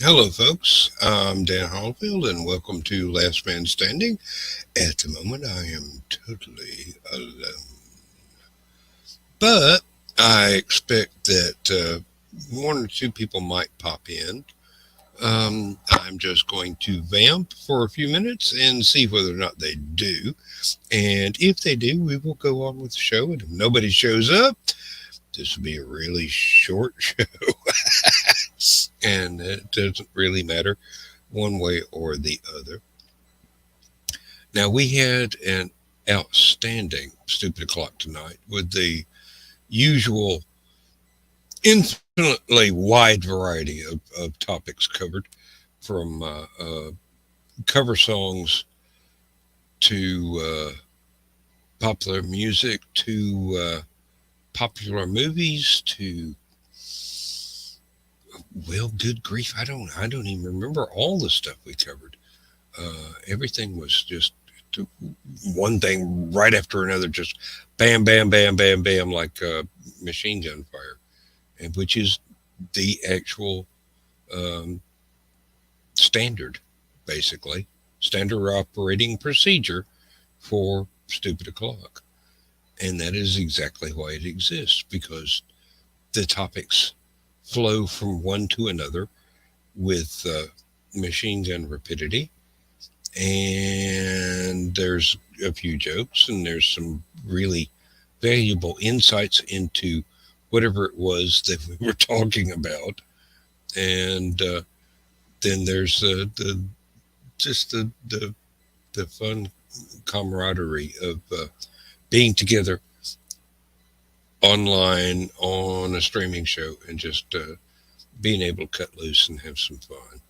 Hello, folks. I'm Dan Hollifield, and welcome to Last Man Standing. At the moment, I am totally alone, but I expect that one or two people might pop in. I'm just going to vamp for a few minutes and see whether or not they do. And if they do, we will go on with the show. And if nobody shows up, this will be a really short show, and it doesn't really matter one way or the other. Now, we had an outstanding Stupid O'Clock tonight with the usual infinitely wide variety of topics covered, from cover songs to popular music to popular movies to, well, good grief, I don't even remember all the stuff we covered. Everything was just one thing right after another, just bam, bam, bam, bam, bam, like machine gun fire, and which is the actual um, standard, basically, standard operating procedure for Stupid O'Clock. And that is exactly why it exists, because the topics flow from one to another with machine gun rapidity, and there's a few jokes, and there's some really valuable insights into whatever it was that we were talking about, and then there's the just the fun camaraderie of being together online on a streaming show and just being able to cut loose and have some fun.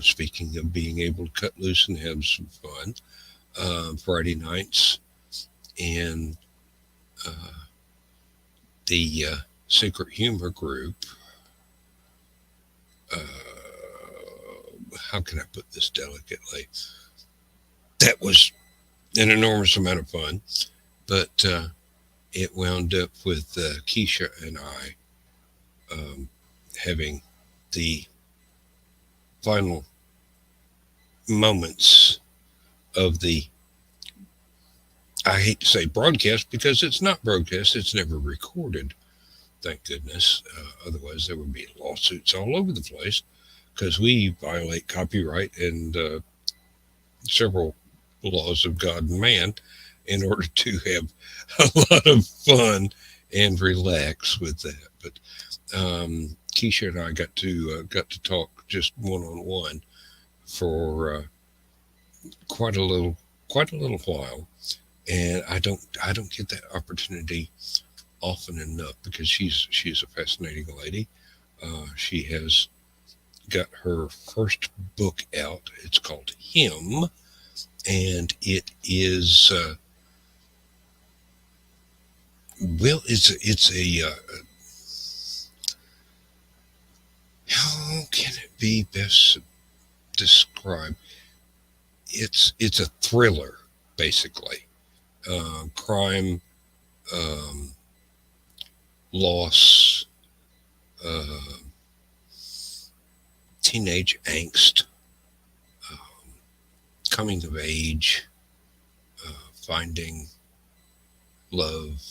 Speaking of being able to cut loose and have some fun, Friday nights and uh, the Secret Humor Group. How can I put this delicately? That was an enormous amount of fun, but it wound up with Keisha and I having the final moments of the, I hate to say broadcast, because it's not broadcast, it's never recorded, thank goodness. Otherwise, there would be lawsuits all over the place, because we violate copyright and several laws of God and man in order to have a lot of fun and relax with that. But Keisha and I got to talk just one on one for quite a little while, and I don't get that opportunity often enough, because she's a fascinating lady. She has got her first book out. It's called Him, and it is well, it's a how can it be best described? It's a thriller, basically. Crime, um, loss, uh, teenage angst, um, coming of age, finding love,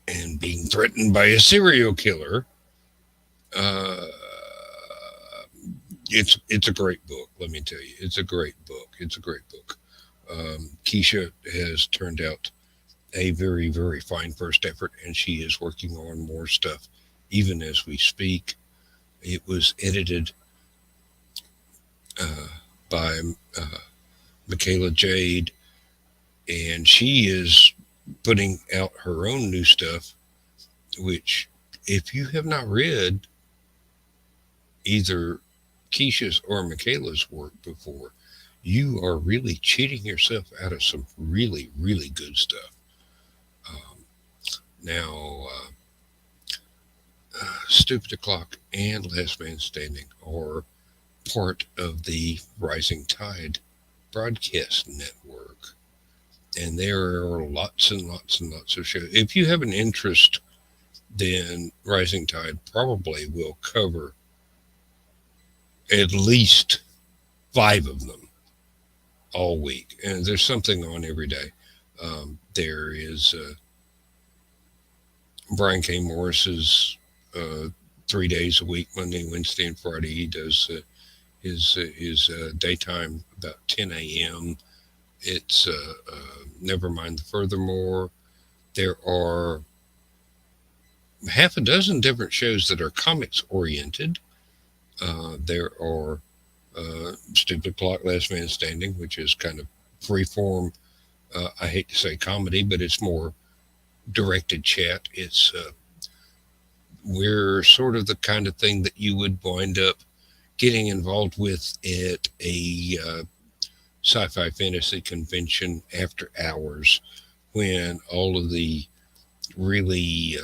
and being threatened by a serial killer. Uh, it's a great book. Let me tell you, it's a great book. It's a great book. Keisha has turned out a very, very fine first effort, and she is working on more stuff even as we speak. It was edited uh, by Michaela Jade, and she is putting out her own new stuff, which, if you have not read either Keisha's or Michaela's work before, you are really cheating yourself out of some really, really good stuff. Um, now, Stupid O'Clock and Last Man Standing are part of the Rising Tide broadcast network. And there are lots and lots and lots of shows. If you have an interest then Rising Tide probably will cover at least five of them all week. And there's something on every day. There is Brian K. Morris's 3 days a week, Monday, Wednesday, and Friday. He does his daytime about 10 a.m. It's never mind the furthermore. There are half a dozen different shows that are comics oriented. There are Stupid Clock, Last Man Standing, which is kind of freeform. I hate to say comedy, but it's more directed chat. It's we're sort of the kind of thing that you would wind up getting involved with at a sci-fi fantasy convention after hours when all of the really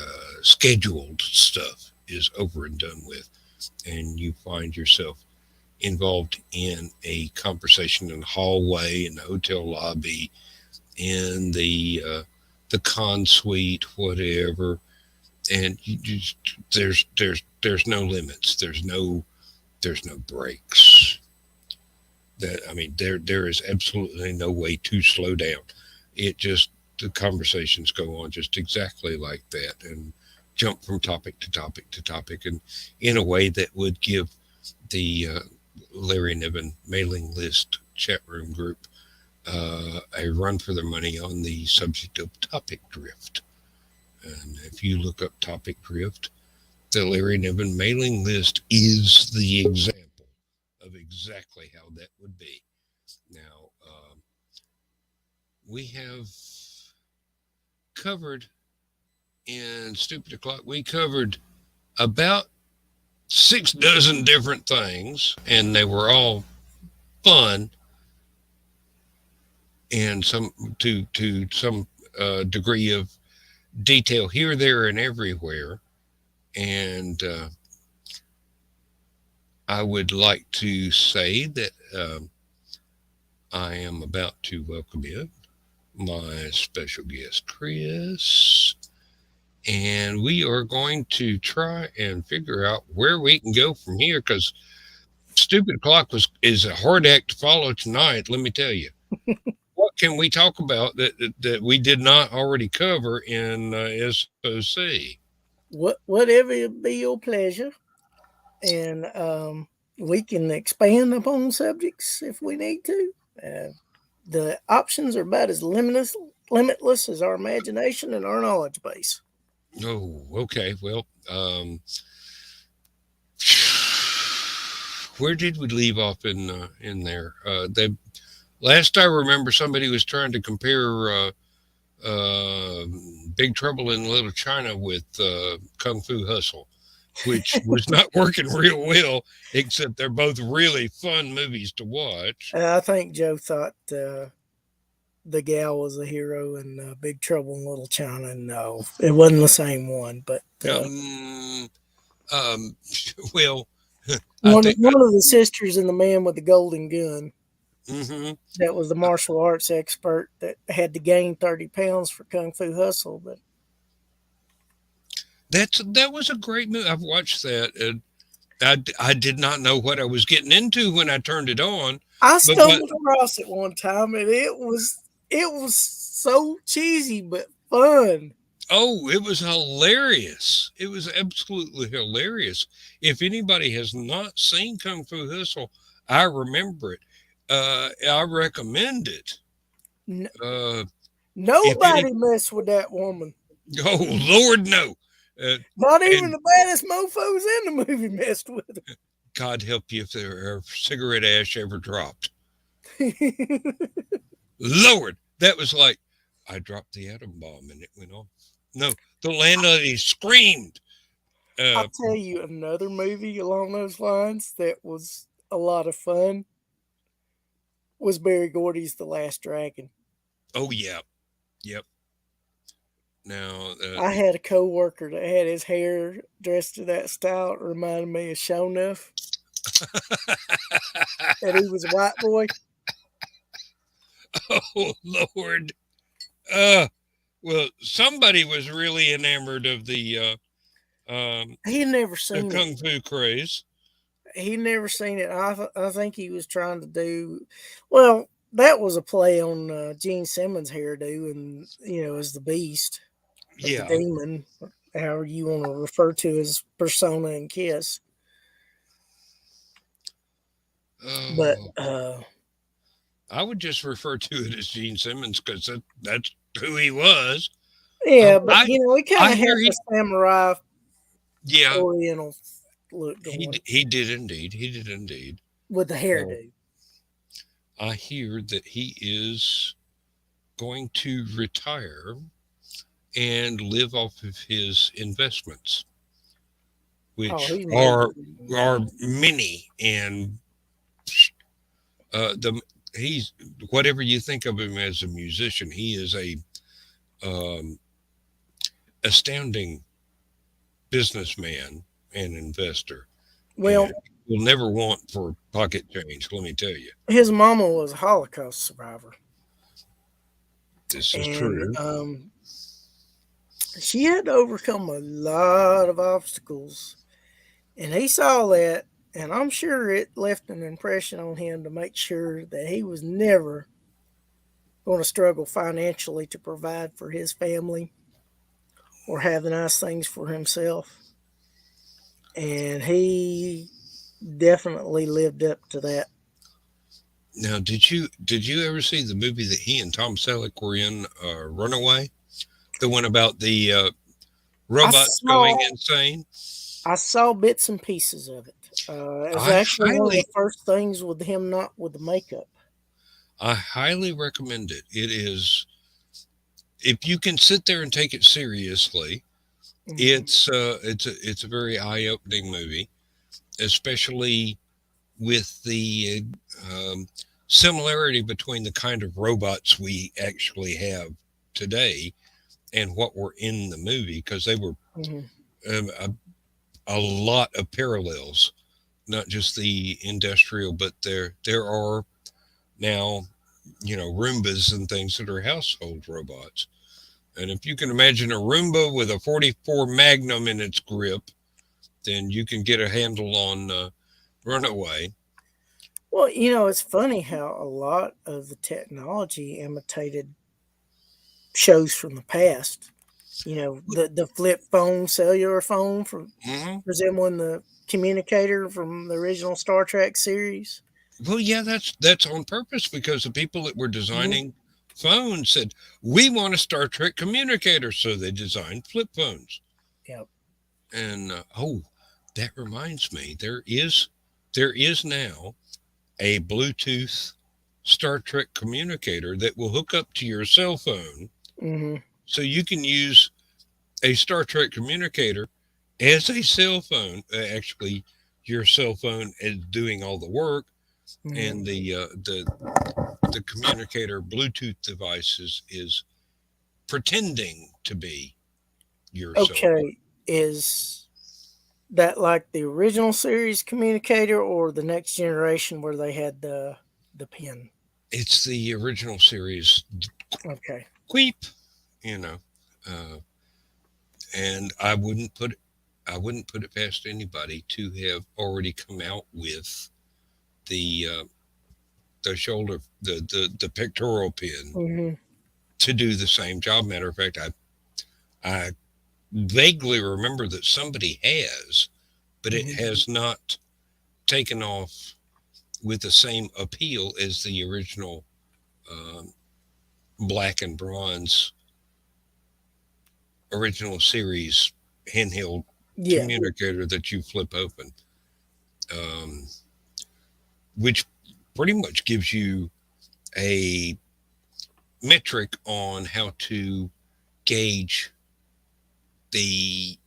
scheduled stuff is over and done with, and you find yourself involved in a conversation in the hallway, in the hotel lobby, in the con suite, whatever, and you just there's no limits. There's no breaks. That I mean, there is absolutely no way to slow down. It just the conversations go on just exactly like that, and jump from topic to topic to topic, and in a way that would give the Larry Niven mailing list chat room group a run for their money on the subject of topic drift. And if you look up topic drift, the Larry Niven mailing list is the example of exactly how that would be. Now, we have covered in Stupid O'Clock, we covered about 6 dozen different things, and they were all fun and to some degree of detail here, there, and everywhere. And I would like to say that I am about to welcome in my special guest, Chris, and we are going to try and figure out where we can go from here because Stupid Clock is a hard act to follow tonight. Let me tell you. What can we talk about that we did not already cover in SOC? Whatever be your pleasure, and we can expand upon subjects if we need to. The options are about as limitless as our imagination and our knowledge base. Oh, okay. Well, where did we leave off in there? Last I remember, somebody was trying to compare uh, Big Trouble in Little China with Kung Fu Hustle, which was not working real well. Except they're both really fun movies to watch. I think Joe thought the gal was a hero in Big Trouble in Little China. No, it wasn't the same one, but Um, um, well, I one think. one of the sisters in the man with the golden gun Mm-hmm. that was the martial arts expert that had to gain 30 pounds for Kung Fu Hustle. But That was a great movie. I've watched that. And I did not know what I was getting into when I turned it on, I but what? stumbled across it one time, and it was so cheesy but fun. Oh, it was hilarious! It was absolutely hilarious. If anybody has not seen Kung Fu Hustle, I remember it. I recommend it. N- Uh, if any, Nobody messed with that woman. oh Lord, no. Not even And the baddest mofo's in the movie messed with God help you if there are cigarette ash ever dropped. her. Lord, that was like I dropped the atom bomb and it went off. No, the landlady screamed. Uh, I'll tell you another movie along those lines that was a lot of fun was Barry Gordy's The Last Dragon. oh yeah, yep. Now, I had a coworker that had his hair dressed to that style. It reminded me of Shonuff, and he was a white boy. oh Lord. Uh, well, somebody was really enamored of the He had never the seen it. kung fu craze. He never seen it. I think he was trying to do. Well, that was a play on Gene Simmons' hairdo, and as the Beast or the Yeah. Demon, however you want to refer to his persona in Kiss. But Oh, I would just refer to it as Gene Simmons because that's who he was. yeah, but I he kind I of had hear the he. samurai Yeah, Oriental look going he did indeed. He did indeed. with the Uh, hairdo. I hear that he is going to retire and live off of his investments, Oh, which he's made good money. are many, and the he's whatever you think of him as a musician, he is a um, astounding businessman and investor, and Well, will never want for pocket change. Let me tell you, his mama was a Holocaust survivor, this is and true. she had to overcome a lot of obstacles, and he saw that, and I'm sure it left an impression on him to make sure that he was never going to struggle financially to provide for his family or have nice things for himself. And he definitely lived up to that. Now, did you ever see the movie that he and Tom Selleck were in, Runaway? The one about the I robots going saw insane. I saw bits and pieces of it. It was I actually one of highly the first things with him not with the makeup. I highly recommend it. It is, if you can sit there and take it seriously, Hmm. it's a very eye opening movie, especially with the similarity between the kind of robots we actually have today and what were in the movie, because they were Hmm. um, a lot of parallels, not just the industrial, but there are now, Roombas and things that are household robots. And if you can imagine a Roomba with a 44 Magnum in its grip, then you can get a handle on Runaway. Well, it's funny how a lot of the technology imitated shows from the past. The flip phone, cellular phone from Hmm. resembling the communicator from the original Star Trek series. Well, yeah, that's on purpose, because the people that were Hmm. designing phones said we want a Star Trek communicator, so they designed flip phones. Yep. And that reminds me, there is now a Bluetooth Star Trek communicator that will hook up to your cell phone, Hmm. so you can use a Star Trek communicator as a cell phone. Actually, your cell phone is doing all the work, Hmm. and the communicator Bluetooth device is pretending to be your cell phone. Okay, is that like the original series communicator or the next generation where they had the pin? It's the original series Okay. Queep, you know, uh, and I wouldn't put it past anybody to have already come out with the the pectoral pin Hmm. to do the same job. Matter of fact, I vaguely remember that somebody has, but it Hmm. has not taken off with the same appeal as the original um, black and bronze original series handheld Yeah. communicator that you flip open, um, which pretty much gives you a metric on how to gauge the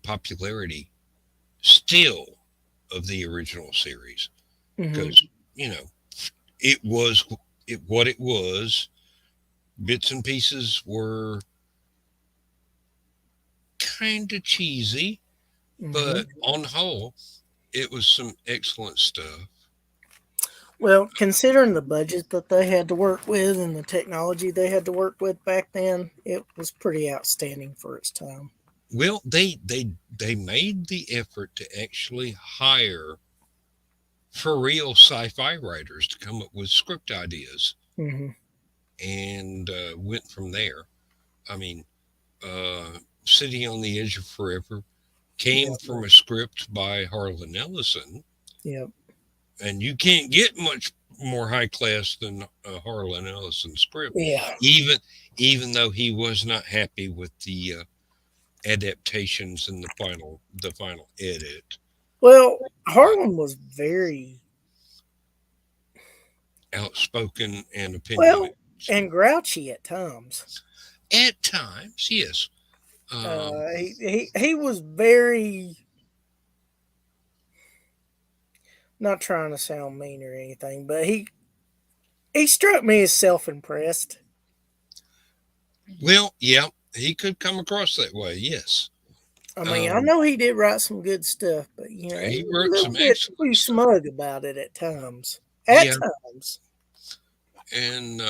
popularity still of the original series, Hmm. because it was what it was. Bits and pieces were kind of cheesy, Hmm. but on the whole, it was some excellent stuff. Well, considering the budget that they had to work with and the technology they had to work with back then, it was pretty outstanding for its time. Well, they made the effort to actually hire for real sci-fi writers to come up with script ideas, Hmm. and went from there. I mean, City on the Edge of Forever came Yeah. from a script by Harlan Ellison, Yeah. and you can't get much more high class than Harlan Ellison's script, Yeah. even even though he was not happy with the adaptations in the final edit. Well, But Harlan was very outspoken and opinionated. well So and grouchy at times. at times, yes. Um, He was very, not trying to sound mean or anything, but he struck me as self impressed. well, yeah, he could come across that way. Yes. I mean, I Um, know he did write some good stuff, but he he was a wrote little some bit excellent too stuff. smug about it at times. At Yeah, times, and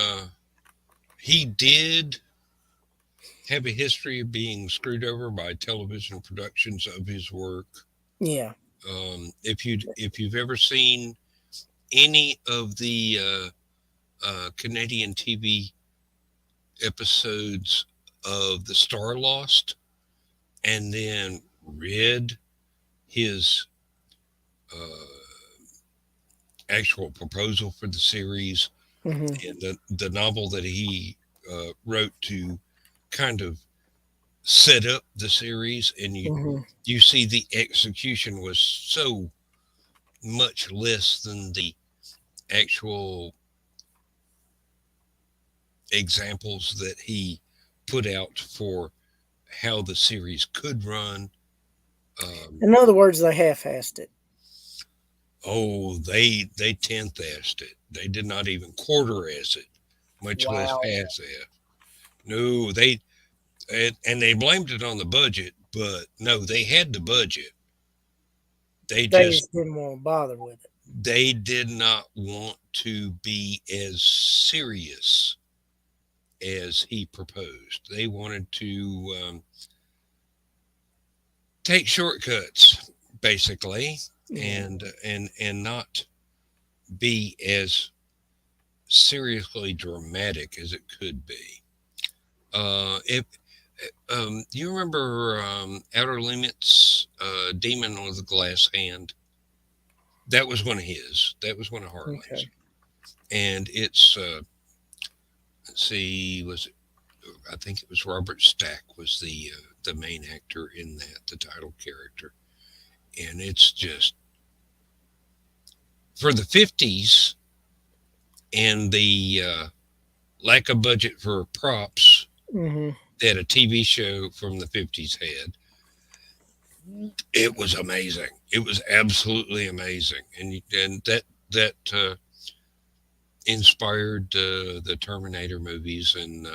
he did have a history of being screwed over by television productions of his work. yeah. If you've ever seen any of the Canadian TV episodes of The Star Lost, and then read his uh, actual proposal for the series Hmm. and the novel that he wrote to kind of set up the series, and Hmm. you see the execution was so much less than the actual examples that he put out for how the series could run. Um, In other words, they half-assed it. oh, they tenth assed it. They did not even quarter ass it, much less Wow. half ass. No, they and they blamed it on the budget, but no, they had the budget. They They just just didn't want to bother with it. they did not want to be as serious as he proposed. They wanted to take shortcuts, basically, Yeah. and not be as seriously dramatic as it could be. If you remember Outer Limits, Demon with a Glass Hand, that was one of his. That was one of Harlan's, Okay. and it's let's see, was it? I think it was Robert Stack was the main actor in that, the title character, and it's just for the 50s and the lack of budget for props Hmm. that a TV show from the 50s had. It was amazing. It was absolutely amazing, and that inspired the Terminator movies and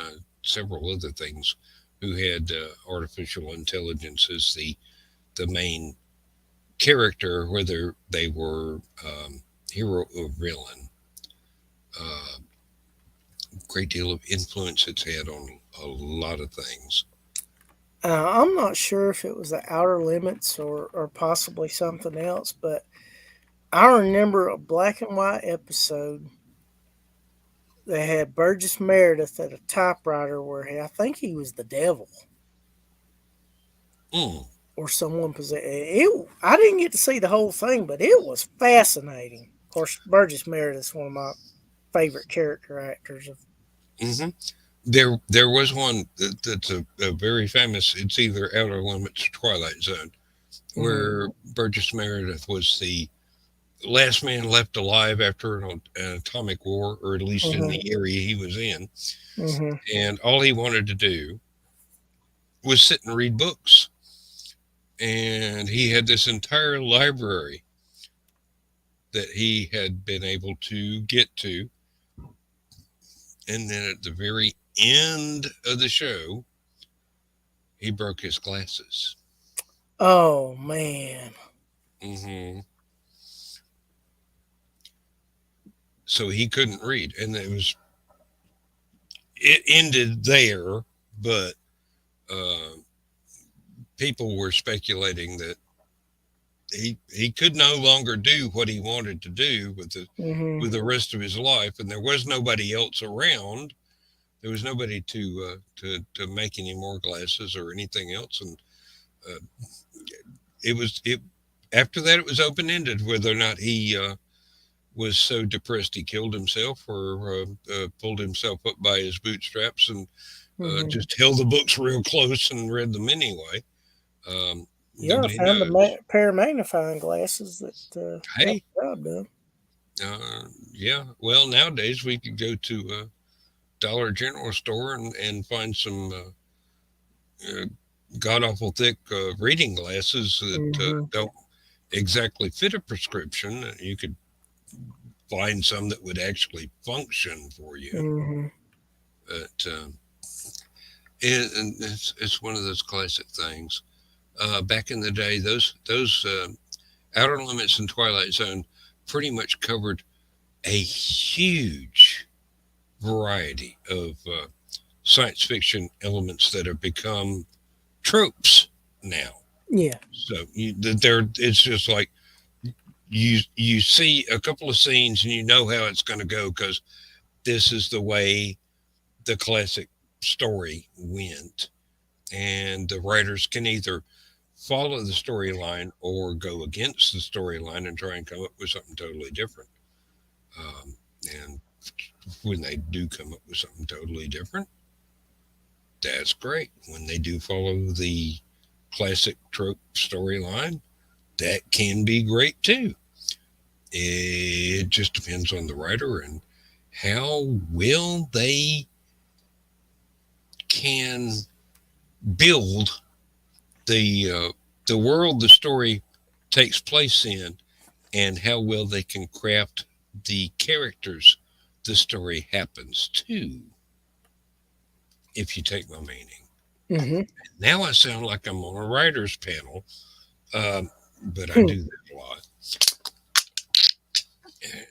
several other things. Who had artificial intelligence as the main character, whether they were hero or villain. Uh, Great deal of influence it's had on a lot of things. I'm not sure if it was the Outer Limits or possibly something else, but I remember a black and white episode that had Burgess Meredith at a typewriter where I think he was the devil Mm, or someone possessed. I didn't get to see the whole thing, but it was fascinating. Of course, Burgess Meredith's one of my favorite character actors. hmm there was one that's a very famous. It's either Outer Limits or Twilight Zone, Hmm. where Burgess Meredith was the last man left alive after an atomic war, or at least in Hmm. the area he was in, Hmm. and all he wanted to do was sit and read books. And he had this entire library that he had been able to get to. And then at the very end of the show, he broke his glasses. Oh man. hmm So he couldn't read. And it ended there, but uh, people were speculating that he could no longer do what he wanted to do Mm-hmm. with the rest of his life, and there was nobody else around. There was nobody to make any more glasses or anything else, and uh, it after that it was open ended whether or not he was so depressed he killed himself or pulled himself up by his bootstraps and Mm-hmm. just held the books real close and read them anyway. Yeah, I Nobody found a knows. pair of magnifying glasses that got Hey, the job done. yeah. Well, nowadays we could go to a Dollar General store and find some uh, god awful thick reading glasses that Mm-hmm. don't exactly fit a prescription. You could find some that would actually function for you. Mm-hmm. But and it's one of those classic things. Back in the day, those Outer Limits and Twilight Zone pretty much covered a huge variety of science fiction elements that have become tropes now. Yeah. So it's just like you see a couple of scenes and you know how it's going to go because this is the way the classic story went, and the writers can either follow the storyline or go against the storyline and try and come up with something totally different. Um, and when they do come up with something totally different, that's great. When they do follow the classic trope storyline, that can be great too. It just depends on the writer and how well they can build the world the story takes place in, and how well they can craft the characters the story happens to. If you take my meaning. Mm-hmm. Now I sound like I'm on a writers panel, but I do that a lot.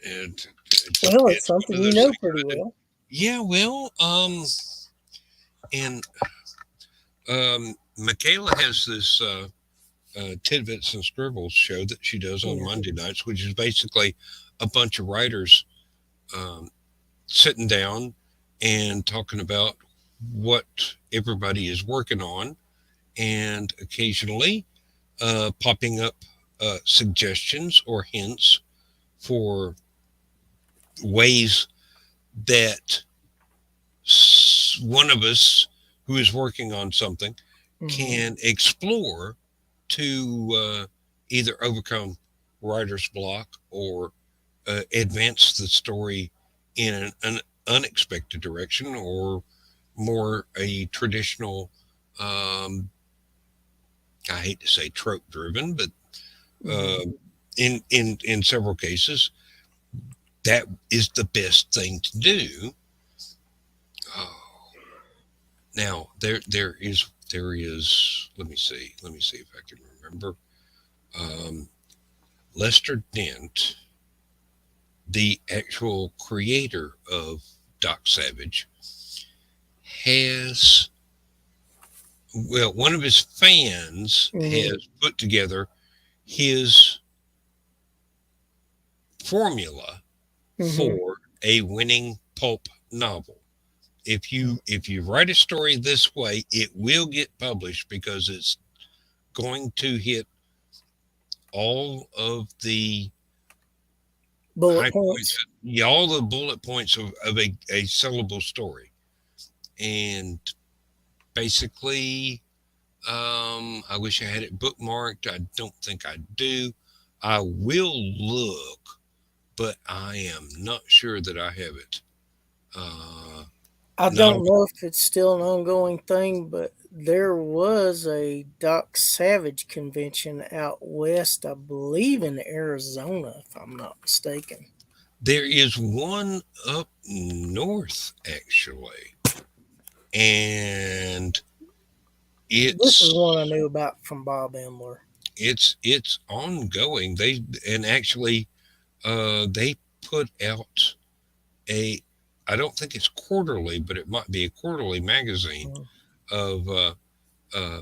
And Well, it's it's one something of you those know things pretty I do. well. Yeah, well, and Michaela has this tidbits and scribbles show that she does on Yeah. Monday nights, which is basically a bunch of writers um, sitting down and talking about what everybody is working on, and occasionally popping up suggestions or hints for ways that one of us who is working on something Mm-hmm. can explore to either overcome writer's block or advance the story in an unexpected direction or more a traditional, um, I hate to say trope driven, but Mm-hmm. uh, in several cases, that is the best thing to do. Oh, now there is. Let me see if I can remember. Um, Lester Dent, the actual creator of Doc Savage, has one of his fans Mm-hmm. has put together his formula Mm-hmm. for a winning pulp novel. If you write a story this way, it will get published because it's going to hit all of the Bullet high points, points. yeah, all the bullet points of a sellable story. And basically, I wish I had it bookmarked. I don't think I do. I will look, but I am not sure that I have it. Uh, I not don't know if it's still an ongoing thing, but there was a Doc Savage convention out west, I believe in Arizona, if I'm not mistaken. There is one up north actually, and This is it's one I knew about from Bob Emler. it's ongoing. And actually they put out a, I don't think it's quarterly, but it might be a quarterly magazine Mm. of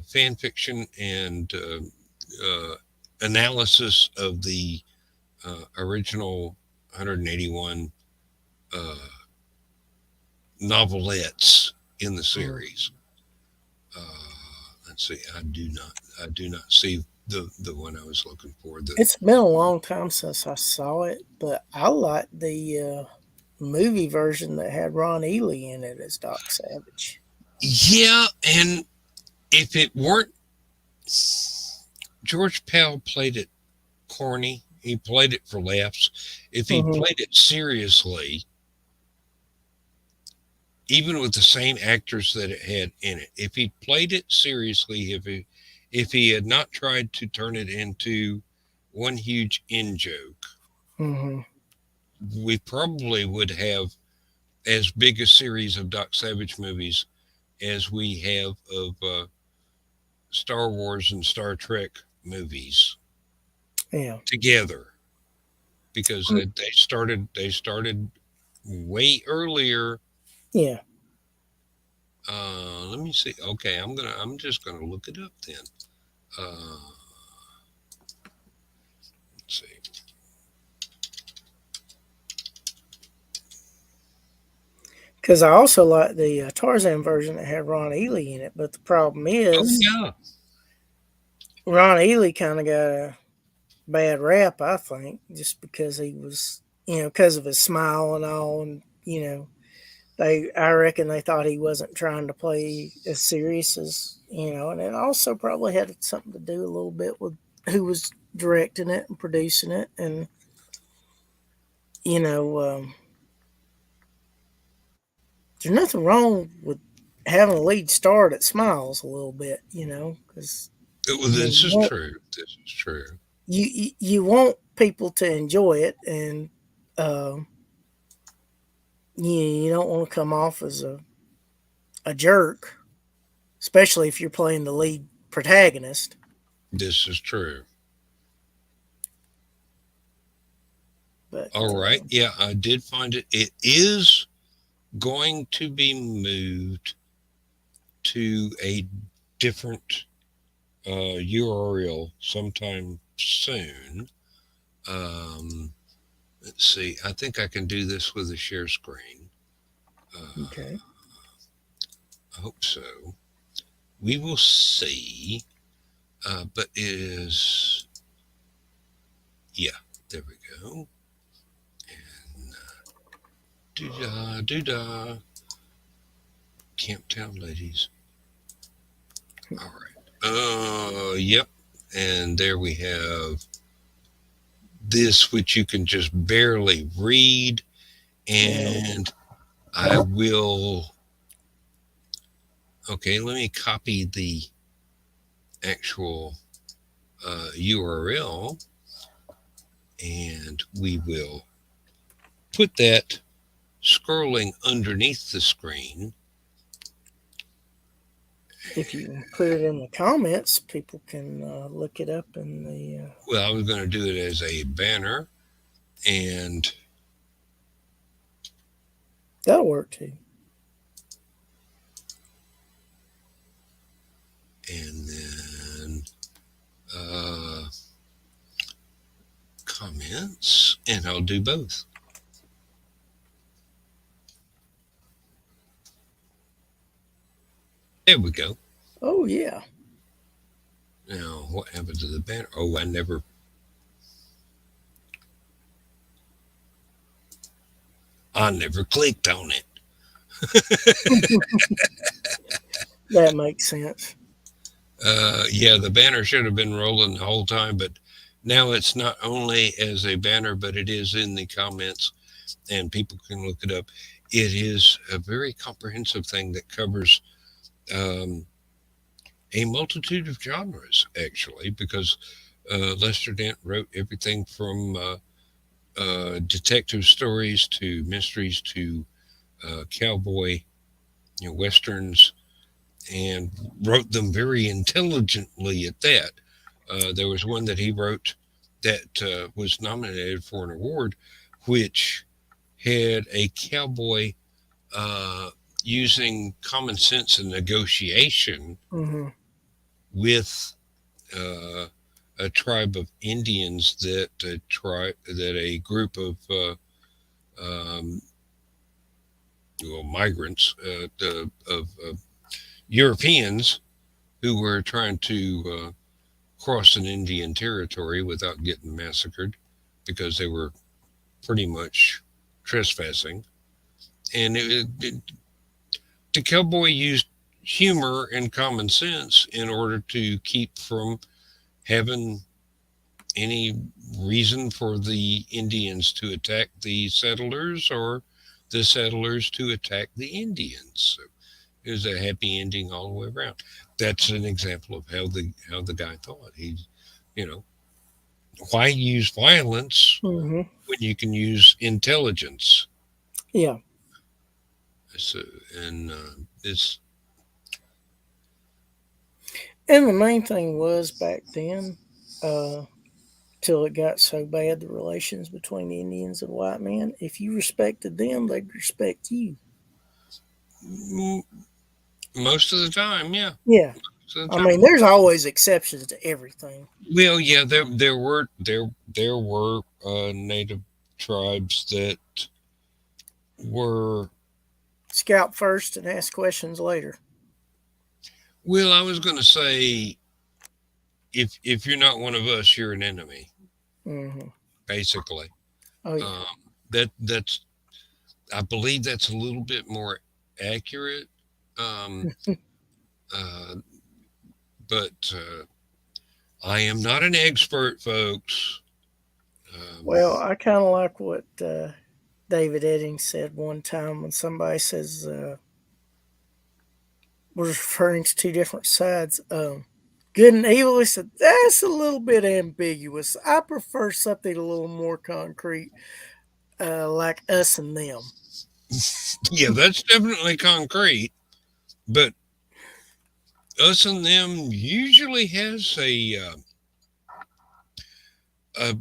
fan fiction and uh, analysis of the original 181 uh, novelettes in the Mm. series. Let's see. I do not see the one I was looking for. The It's been a long time since I saw it, but I like the movie version that had Ron Ely in it as Doc Savage. Yeah, and if it weren't George Pell played it corny. He played it for laughs. If he Hmm. played it seriously, even with the same actors that it had in it, if he played it seriously, if he had not tried to turn it into one huge in joke, Hmm. we probably would have as big a series of Doc Savage movies as we have of Star Wars and Star Trek movies Yeah. together, because they started way earlier. Yeah. Let me see. Okay, I'm just gonna look it up then. Let's see. Because I also like the Tarzan version that had Ron Ely in it, but the problem Oh is yeah, Ron Ely kind of got a bad rap, I think, just because he was, because of his smile and all, and I reckon they thought he wasn't trying to play as serious as, and it also probably had something to do a little bit with who was directing it and producing it, and you know, there's nothing wrong with having a lead star that smiles a little bit, because this you is want true. This is true. you want people to enjoy it, and um, you don't want to come off as a jerk, especially if you're playing the lead protagonist. This is true. But All right. Yeah, I did find it. It is going to be moved to a different URL sometime soon. Um, let's see. I think I can do this with a share screen. okay, I hope so. We will see. But is yeah. There we go. And doo da doo da. Camptown ladies. All right. Yep. And there we have this, which you can just barely read. yeah, And I will. Okay, let me copy the actual URL, and we will put that scrolling underneath the screen. if you put it in the comments, people can look it up in the. Well, I was going to do it as a banner, and That'll work too. then comments, and I'll do both. There we go. Oh yeah. Now, what happened to the banner? Oh, I never clicked on it. That makes sense. Yeah, the banner should have been rolling the whole time, but now it's not only as a banner, but it is in the comments, and people can look it up. It is a very comprehensive thing that covers um, a multitude of genres, actually, because Lester Dent wrote everything from detective stories to mysteries to cowboy, westerns, and wrote them very intelligently at that. There was one that he wrote that was nominated for an award, which had a cowboy uh, using common sense and negotiation Hmm. with uh, a tribe of Indians that a group of um, well, migrants of Europeans who were trying to cross an Indian territory without getting massacred because they were pretty much trespassing. And the cowboy used humor and common sense in order to keep from having any reason for the Indians to attack the settlers or the settlers to attack the Indians. So it was a happy ending all the way around. That's an example of how the guy thought. You know, why use violence Mm-hmm. when you can use intelligence? Yeah. So, and it's And the main thing was back then, uh, till it got so bad, the relations between the Indians and white men, if you respected them, they'd respect you. mm, most of the time, yeah. Yeah. Most of the I time. mean, there's always exceptions to everything. Well, yeah, there were native tribes that were. Scout first and ask questions later. Well, I was going to say, if you're not one of us, you're an enemy, Mm-hmm. basically. Oh, yeah. Um, that's I believe that's a little bit more accurate. Um, uh, but I am not an expert, folks. Um, Well, I kind of like what David Eddings said one time when somebody says, was referring to two different sides. Good and evil. He said, that's a little bit ambiguous. I prefer something a little more concrete, like us and them. yeah, that's definitely concrete, but us and them usually has a, a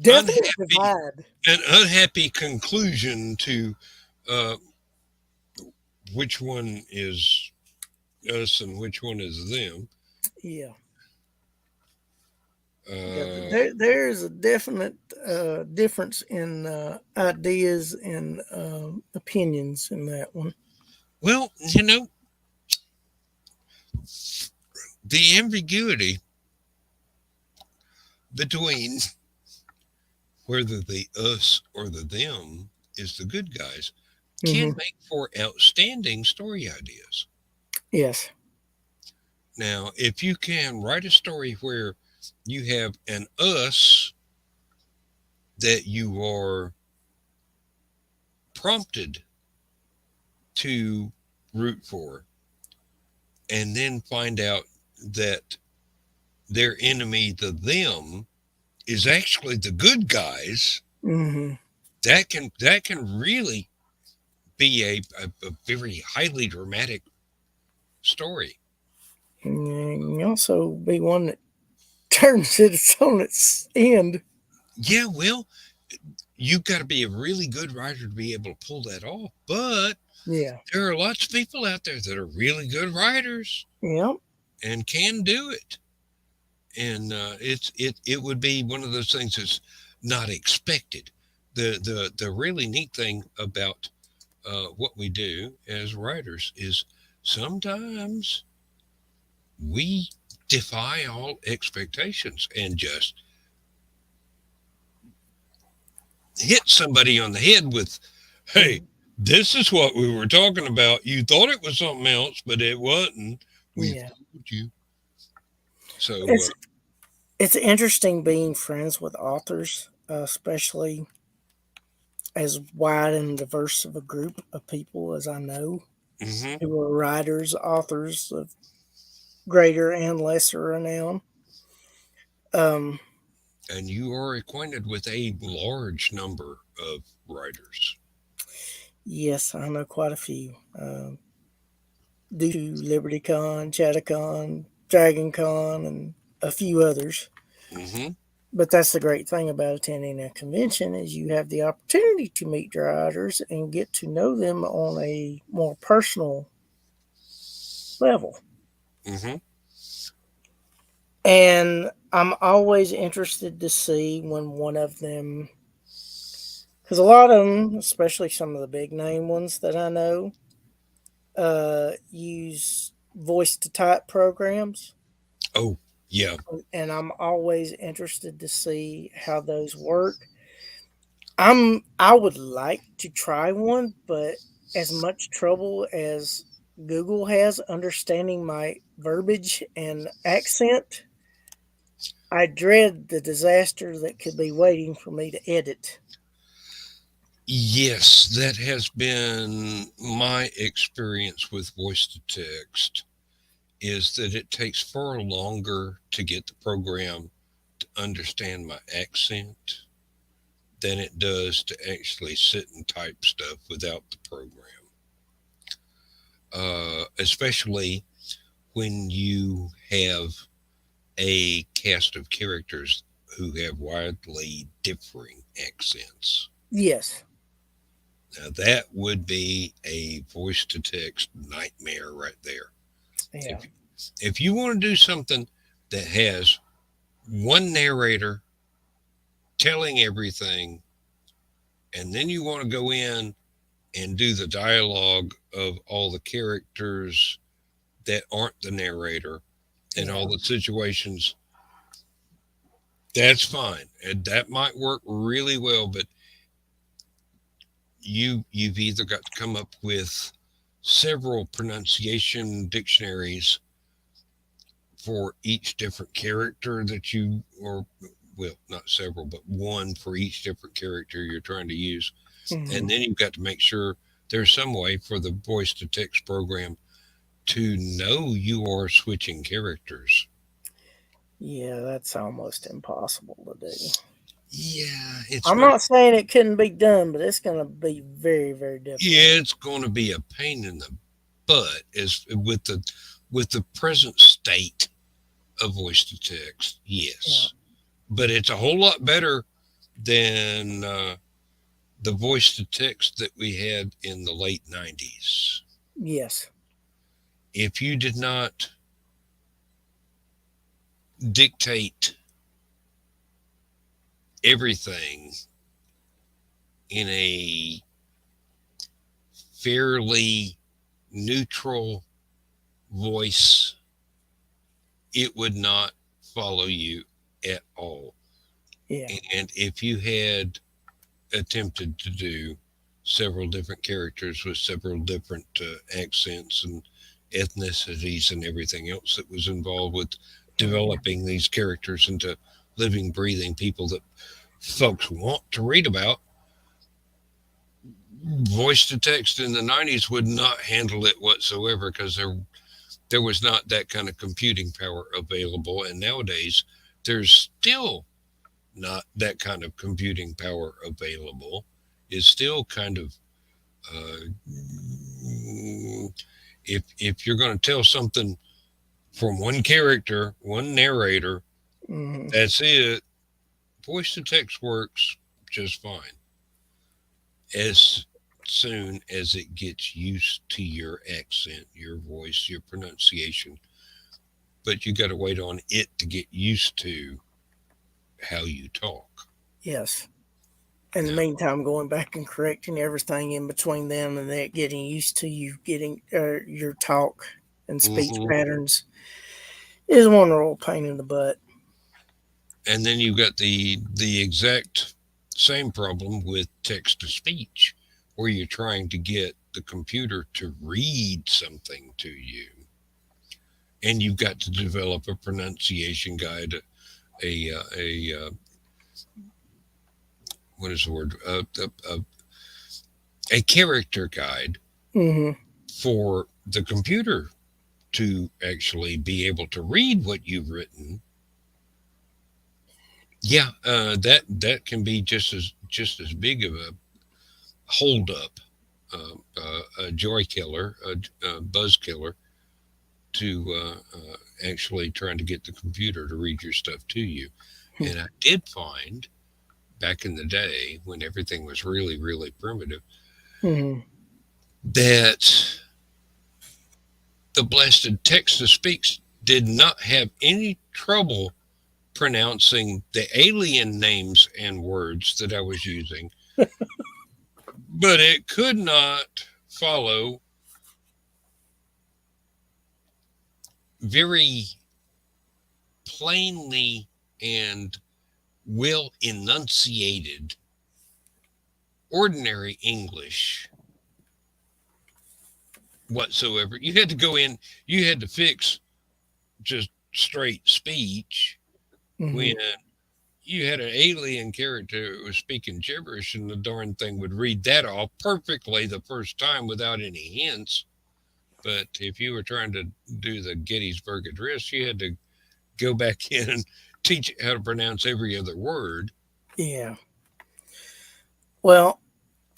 Definite unhappy divide. an unhappy conclusion to uh, which one is us and which one is them. Yeah. Yeah, Uh, there is a definite difference in ideas and opinions in that one. well, the ambiguity between whether the us or the them is the good guys can Hmm. make for outstanding story ideas. Yes. Now, if you can write a story where you have an us that you are prompted to root for, and then find out that their enemy, the them, is actually the good guys, Hmm. that can really be a very highly dramatic story. And also be one that turns it on its end. Yeah, well, you've got to be a really good writer to be able to pull that off. But Yeah. there are lots of people out there that are really good writers Yep. and can do it. And it would be one of those things that's not expected. The really neat thing about what we do as writers is sometimes we defy all expectations and just hit somebody on the head with, hey, Mm. this is what we were talking about. You thought it was something else, but it wasn't. We Yeah. fooled you. So, It's it's interesting being friends with authors, especially as wide and diverse of a group of people as I know, mhm. who are writers, authors of greater and lesser renown. Um, And you are acquainted with a large number of writers. yes, I know quite a few. Due to LibertyCon, Chattacon, DragonCon, and a few others. Hmm. But that's the great thing about attending a convention is you have the opportunity to meet writers and get to know them on a more personal level. Hmm. And I'm always interested to see when one of them, because a lot of them, especially some of the big name ones that I know, use voice to type programs. Oh, yeah. And I'm always interested to see how those work. I would like to try one, but as much trouble as Google has understanding my verbiage and accent, I dread the disaster that could be waiting for me to edit. Yes, that has been my experience with voice to text, is that it takes far longer to get the program to understand my accent than it does to actually sit and type stuff without the program. Especially when you have a cast of characters who have widely differing accents. Yes. Now, that would be a voice to text nightmare right there. Yeah. If, if you want to do something that has one narrator telling everything, and then you want to go in and do the dialogue of all the characters that aren't the narrator and all Yeah. the situations, that's fine. And that might work really well, but you've either got to come up with several pronunciation dictionaries for each different character that you, or well, not several, but one for each different character you're trying to use. And Hmm. then you've got to make sure there's some way for the voice to text program to know you are switching characters. Yeah, that's almost impossible to do. Yeah, it's I'm going not saying it couldn't be done, but it's going to be very, very difficult. yeah, it's going to be a pain in the butt as with the present state of voice to text. Yeah. Yes, but it's a whole lot better than the voice to text that we had in the late 90s. Yes. If you did not dictate everything in a fairly neutral voice, it would not follow you at all. Yeah. And if you had attempted to do several different characters with several different accents and ethnicities and everything else that was involved with Mhm. developing these characters into living, breathing people that folks want to read about, voice to text in the 90s would not handle it whatsoever because there was not that kind of computing power available. And nowadays, there's still not that kind of computing power available. Is still kind of uh, if you're going to tell something from one character, one narrator, Mhm. that's it. Voice to text works just fine as soon as it gets used to your accent, your voice, your pronunciation. But you got to wait on it to get used to how you talk. Yes. In the Now, meantime, going back and correcting everything in between them and that getting used to you getting your talk and speech mhm. patterns is one real pain in the butt. And then you've got the exact same problem with text to speech, where you're trying to get the computer to read something to you, and you've got to develop a pronunciation guide, a what is the word, a character guide Hmm. for the computer to actually be able to read what you've written. Yeah, that can be just as big of a holdup, a joy killer, a buzz killer, to actually trying to get the computer to read your stuff to you. And I did find back in the day when everything was really, really primitive Hmm. that the blasted text to speaks did not have any trouble pronouncing the alien names and words that I was using, but it could not follow very plainly and well enunciated ordinary English whatsoever. You had to go in, you had to fix just straight speech when Hmm. you had an alien character who was speaking gibberish and the darn thing would read that off perfectly the first time without any hints. But if you were trying to do the Gettysburg Address, you had to go back in and teach it how to pronounce every other word. Yeah. Well,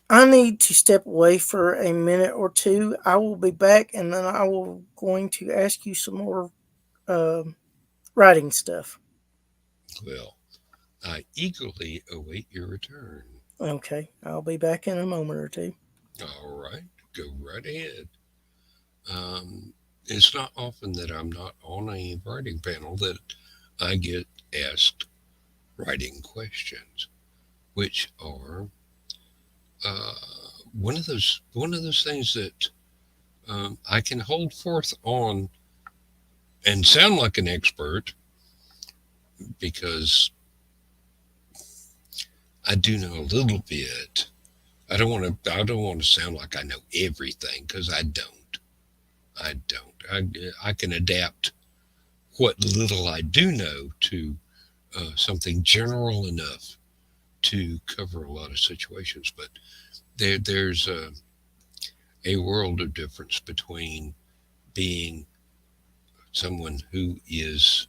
I need to step away for a minute or two. I will be back, and then I will going to ask you some more uh, writing stuff. Well, I eagerly await your return. Okay, I'll be back in a moment or two. All right, go right ahead. It's not often that I'm not on a writing panel that I get asked writing questions, which are uh, one of those things that I can hold forth on and sound like an expert because I do know a little bit. I don't want to sound like I know everything because I don't. I don't. I can adapt what little I do know to something general enough to cover a lot of situations. But there's a world of difference between being someone who is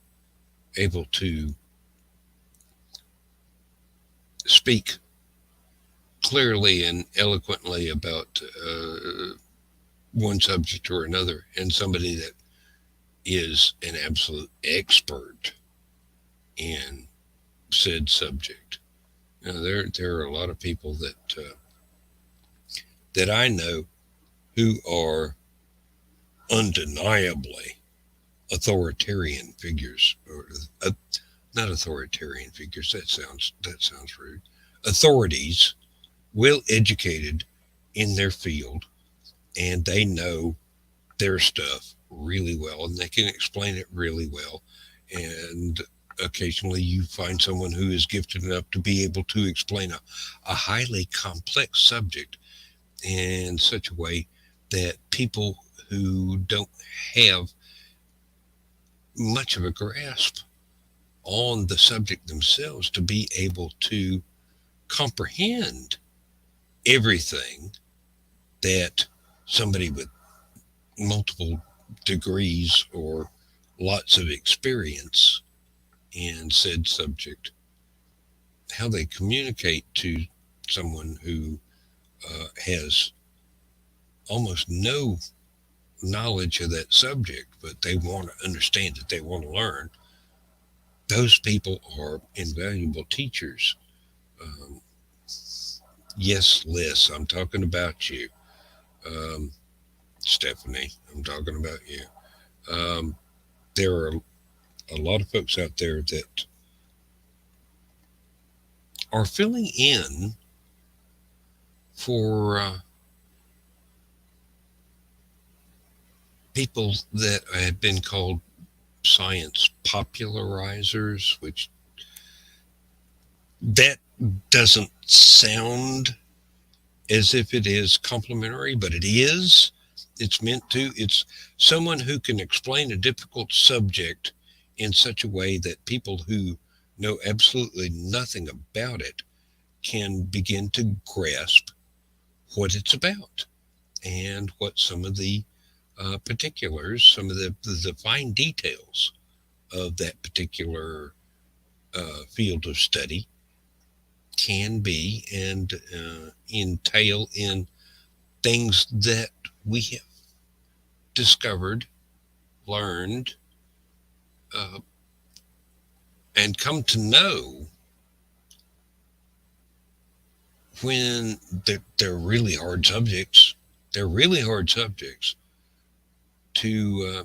able to speak clearly and eloquently about one subject or another, and somebody that is an absolute expert in said subject. There are a lot of people that I know who are undeniably authoritarian figures, or not authoritarian figures. That sounds rude. Authorities, well educated in their field, and they know their stuff really well, and they can explain it really well. And occasionally, you find someone who is gifted enough to be able to explain a highly complex subject in such a way that people who don't have much of a grasp on the subject themselves to be able to comprehend everything that somebody with multiple degrees or lots of experience in said subject, how they communicate to someone who has almost no knowledge of that subject, but they want to understand it, they want to learn. Those people are invaluable teachers. Um, yes, Liz, I'm talking about you. Um, Stephanie, I'm talking about you. Um, there are a lot of folks out there that are filling in for people that have been called science popularizers, which that doesn't sound as if it is complimentary, but it is. It's meant to. It's someone who can explain a difficult subject in such a way that people who know absolutely nothing about it can begin to grasp what it's about and what some of the particulars, some of the fine details of that particular field of study can be and entail in things that we have discovered, learned, uh, and come to know when they're really hard subjects. They're really hard subjects to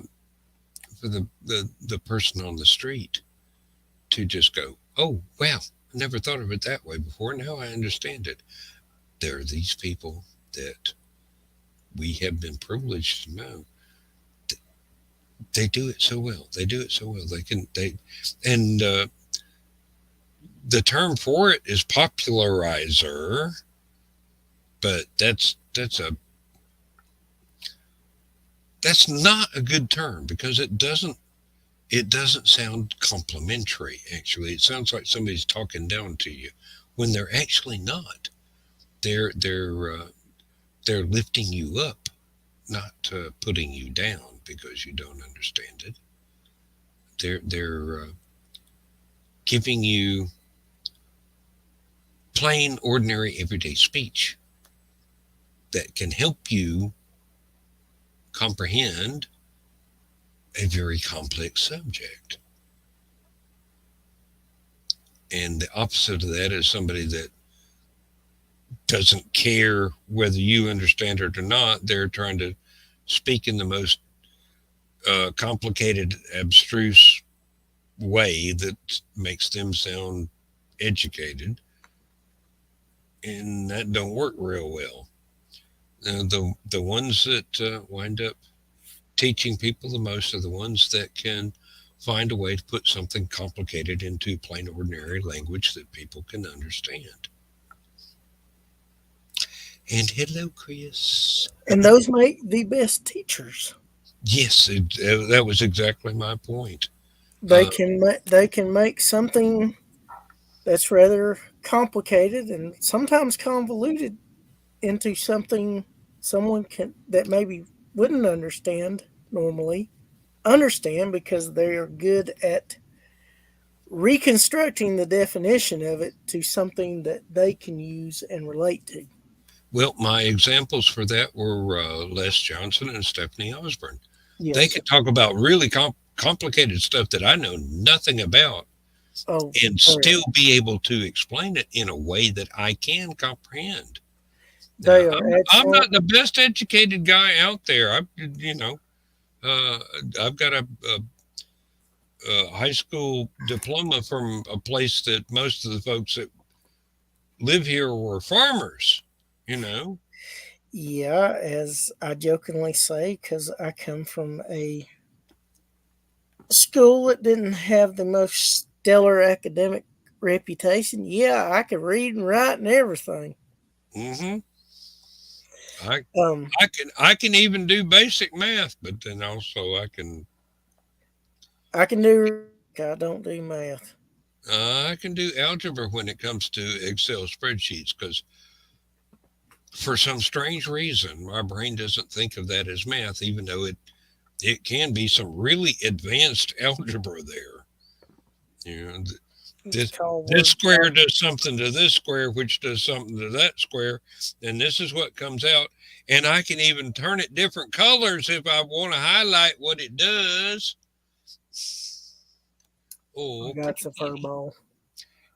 for the person on the street to just go, oh wow, I never thought of it that way before. Now I understand it. There are these people that we have been privileged to know. They do it so well. They do it so well. And the term for it is popularizer, but that's not a good term because it doesn't sound complimentary. Actually, it sounds like somebody's talking down to you when they're actually not. They're lifting you up, not putting you down because you don't understand it. They're giving you plain, ordinary, everyday speech that can help you comprehend a very complex subject. And the opposite of that is somebody that doesn't care whether you understand it or not. They're trying to speak in the most complicated, abstruse way that makes them sound educated, and that don't work real well. The ones that wind up teaching people the most are the ones that can find a way to put something complicated into plain ordinary language that people can understand. And hello, Chris. And those make the best teachers. Yes, that was exactly my point. They Uh, can make something that's rather complicated and sometimes convoluted into something someone can that maybe wouldn't understand normally understand because they are good at reconstructing the definition of it to something that they can use and relate to. well, my examples for that were Les Johnson and Stephanie Osborne. They Yes. could talk about really complicated stuff that I know nothing about Oh, and oh still yeah. be able to explain it in a way that I can comprehend. Now, They are I'm excellent. not the best educated guy out there. Uh, I've got a high school diploma from a place that most of the folks that live here were farmers. You know, Yeah, as I jokingly say, because I come from a school that didn't have the most stellar academic reputation. Yeah, I could read and write and everything. hmm I Um, I can even do basic math, but then also I can do. I don't do math. I can do algebra when it comes to Excel spreadsheets because for some strange reason my brain doesn't think of that as math, even though it can be some really advanced algebra there. You know, It's this called this word square processing. does something to this square, which does something to that square, and this is what comes out. And I can even turn it different colors if I want to highlight what it does. I Oh, got a fur pretty. ball.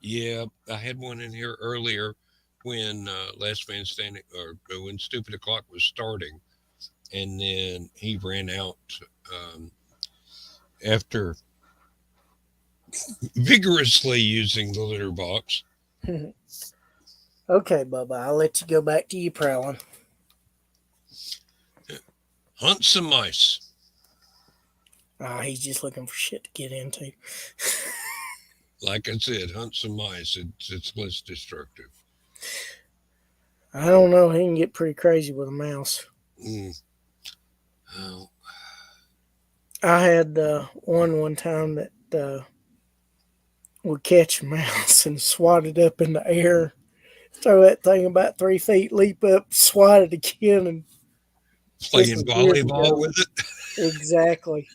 Yeah, I had one in here earlier when Last Man Standing or when Stupid O'Clock was starting, and then he ran out um, after vigorously using the litter box. Okay, Bubba, I'll let you go back to you prowling. Hunt some mice. Ah, he's just looking for shit to get into. Like I said, hunt some mice. It's less destructive. I don't know. He can get pretty crazy with a mouse. Mm. Oh, I had one time that would catch a mouse and swat it up in the air, throw that thing about 3 feet, leap up, swat it again, and playing disappear to volleyball go. with it. Exactly.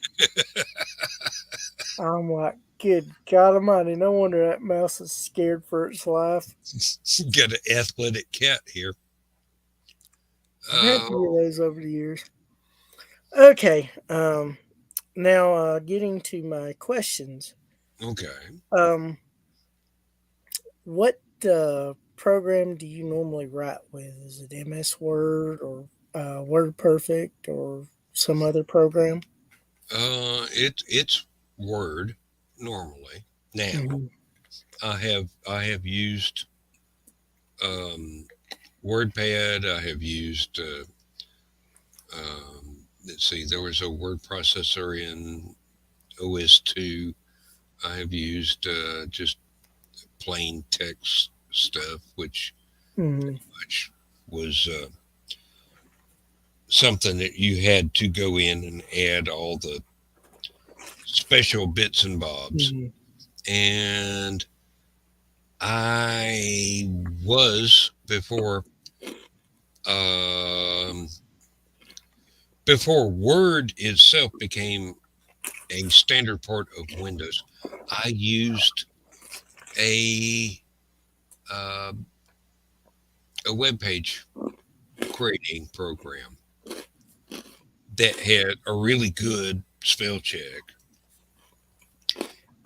I'm like, good God Almighty! No wonder that mouse is scared for its life. Get an athletic cat here. I've had a few of Oh, those over the years. Okay. Now getting to my questions. okay. Um, what program do you normally write with? Is it MS Word or Word Perfect or some other program? It's Word normally. Now Mm-hmm. I have used um, WordPad. I have used let's see, there was a word processor in OS2. I have used just plain text stuff, Mm-hmm. which was something that you had to go in and add all the special bits and bobs. Mm-hmm. And I was um, before Word itself became a standard part of Windows. I used a uh, a web page creating program that had a really good spell check,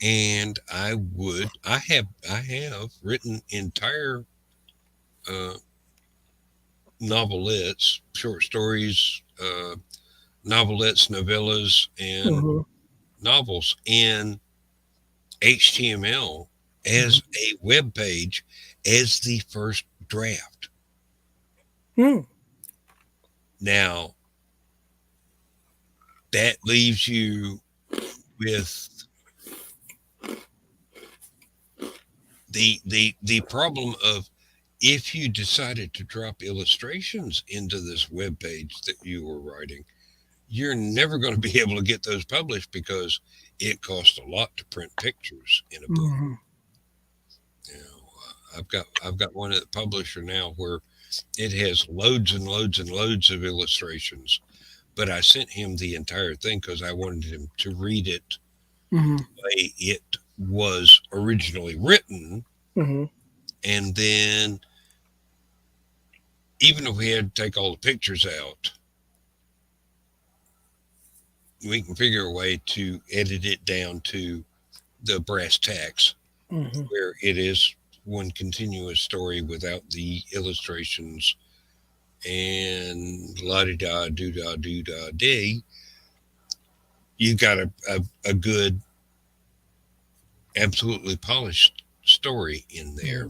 and I have written entire uh, novelettes, short stories, novelettes, novellas, and Mm-hmm. novels in HTML as a web page as the first draft. Mm-hmm. Now that leaves you with the problem of, if you decided to drop illustrations into this web page that you were writing, you're never going to be able to get those published because it costs a lot to print pictures in a book. Mm-hmm. I've got one at the publisher now where it has loads and loads and loads of illustrations, but I sent him the entire thing because I wanted him to read it Mm-hmm. the way it was originally written. Mm-hmm. And then, even if we had to take all the pictures out, we can figure a way to edit it down to the brass tacks Mm-hmm. where it is one continuous story without the illustrations and la di da do da do da day. You got a good, absolutely polished story in Mm-hmm. there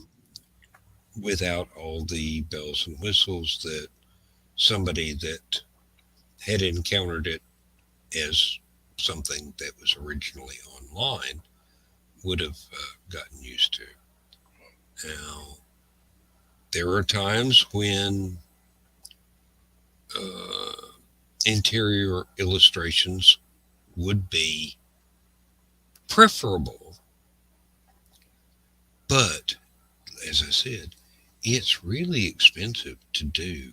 without all the bells and whistles that somebody that had encountered it as something that was originally online would have gotten used to. Now, there are times when uh, interior illustrations would be preferable, but as I said, it's really expensive to do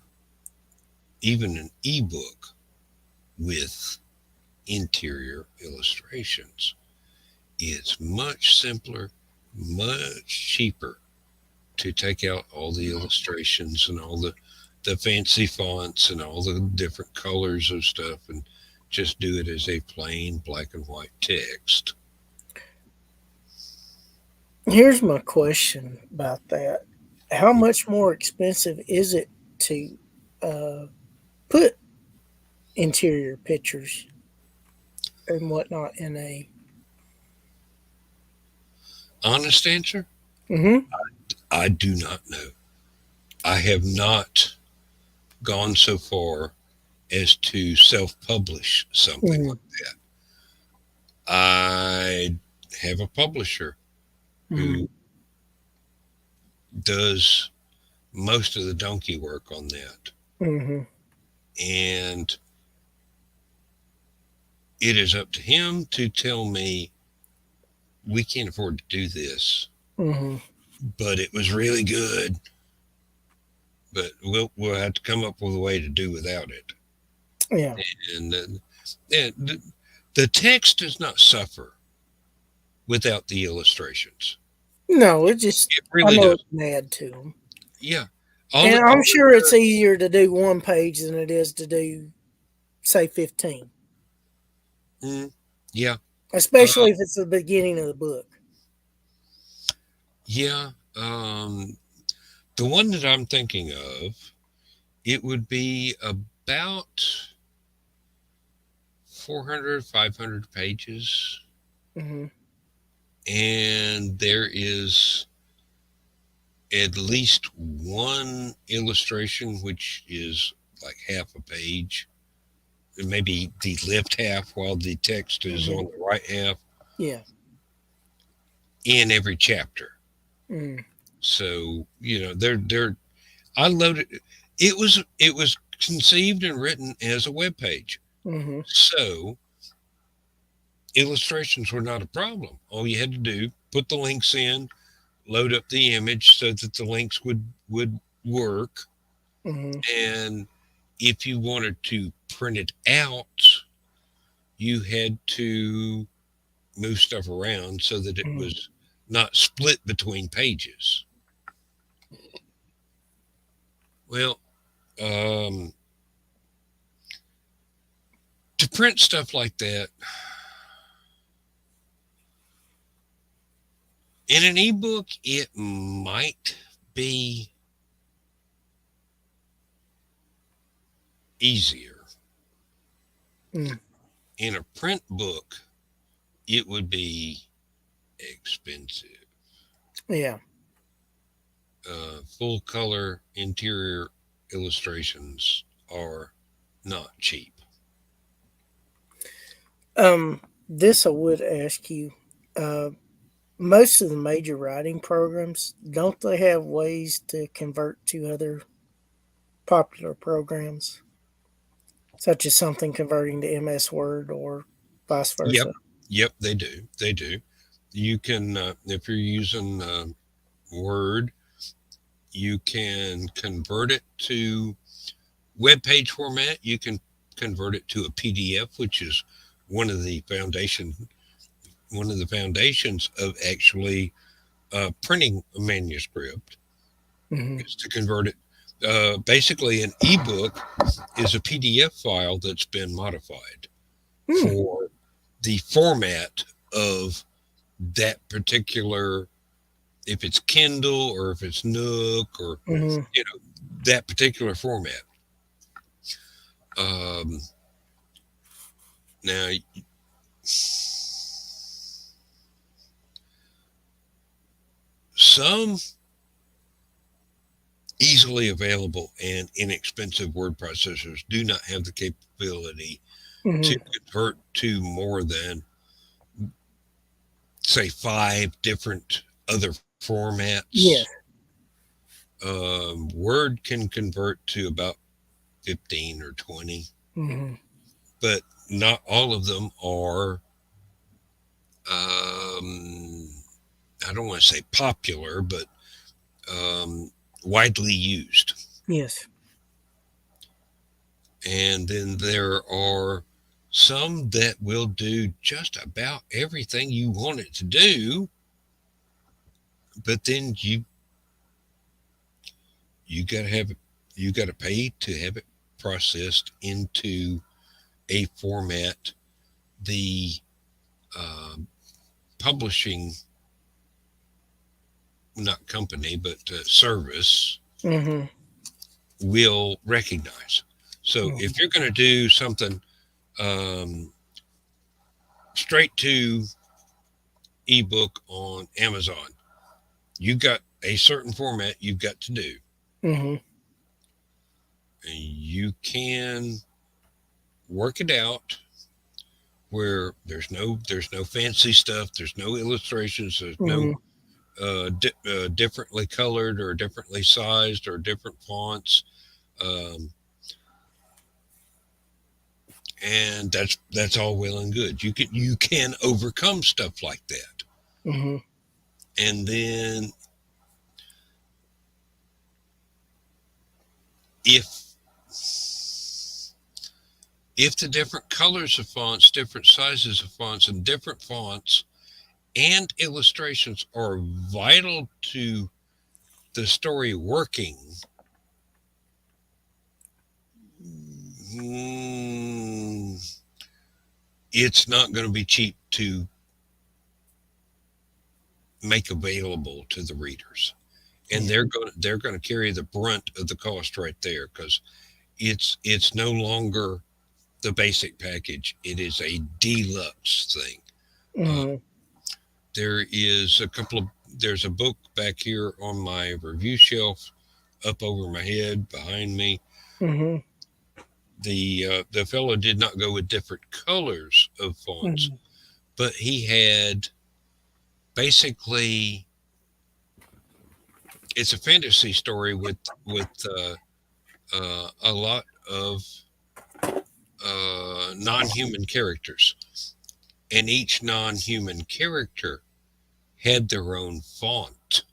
even an ebook with interior illustrations. It's much simpler, much cheaper to take out all the illustrations and all the fancy fonts and all the different colors of stuff and just do it as a plain black and white text. Here's my question about that. How much more expensive is it to uh, put interior pictures and whatnot in a? Honest answer, Mm-hmm. I do not know. I have not gone so far as to self publish something Mm-hmm. like that. I have a publisher Mm-hmm. who does most of the donkey work on that. Mm-hmm. And it is up to him to tell me, we can't afford to do this, Mm-hmm. but it was really good. But we'll have to come up with a way to do without it. Yeah. And the text does not suffer without the illustrations. No, it just It I really know it does. can add to them, Yeah. and All I'm it sure it's does. easier to do one page than it is to do, say, 15, Mm, yeah. Uh, especially if it's the beginning of the book. yeah. The one that I'm thinking of, it would be about 400, 500 pages, Mm-hmm. and there is at least one illustration which is like half a page, maybe the left half while the text is Mm-hmm. on the right half Yeah. in every chapter. Mm. So they're I loaded it was conceived and written as a web page. Mm-hmm. So illustrations were not a problem. All you had to do, put the links in, load up the image so that the links would work. Mm-hmm. And if you wanted to print it out, you had to move stuff around so that it Mm-hmm. was not split between pages. Well, um, to print stuff like that in an ebook, it might be easier. Mm. In a print book, it would be expensive. Yeah. Full color interior illustrations are not cheap. This I would ask you. Uh, Most of the major writing programs, don't they have ways to convert to other popular programs, such as something converting to MS Word or vice Yep, versa? yep, they do. They do. You can, if you're using Word, you can convert it to web page format. You can convert it to a PDF, which is one of the foundation one of the foundations of actually printing a manuscript Mm-hmm. is to convert it. Basically, an ebook is a PDF file that's been modified Mm. for the format of that particular, if it's Kindle or if it's Nook or Mm-hmm. you know that particular format. Um, Now, some easily available and inexpensive word processors do not have the capability to Mm-hmm. convert to more than, say, five different other formats. Yes. Word can convert to about 15 or 20, Mm-hmm. but not all of them are, um, I don't want to say popular, but um, widely used. Yes. And then there are some that will do just about everything you want it to do, but then you gotta have it, you gotta pay to have it processed into a format the um publishing, not company but service, Mm-hmm. will recognize. So if you're going to do something um, straight to ebook on Amazon, you got a certain format you've got to do. Mm-hmm. And you can work it out where there's no fancy stuff, there's no illustrations, there's no Mm-hmm. differently colored or differently sized or different fonts, um, and that's all well and good. You can overcome stuff like that, Mm-hmm. and then if the different colors of fonts, different sizes of fonts, and different fonts and illustrations are vital to the story working, mm, it's not going to be cheap to make available to the readers, and Yeah. they're going to carry the brunt of the cost right there, because it's no longer the basic package. It is a deluxe thing. Uh, Mm-hmm. there is a couple of there's a book back here on my review shelf, up over my head behind me. Mm-hmm. The fellow did not go with different colors of fonts, Mm-hmm. but he had basically it's a fantasy story with a lot of non-human characters, and each non-human character had their own font.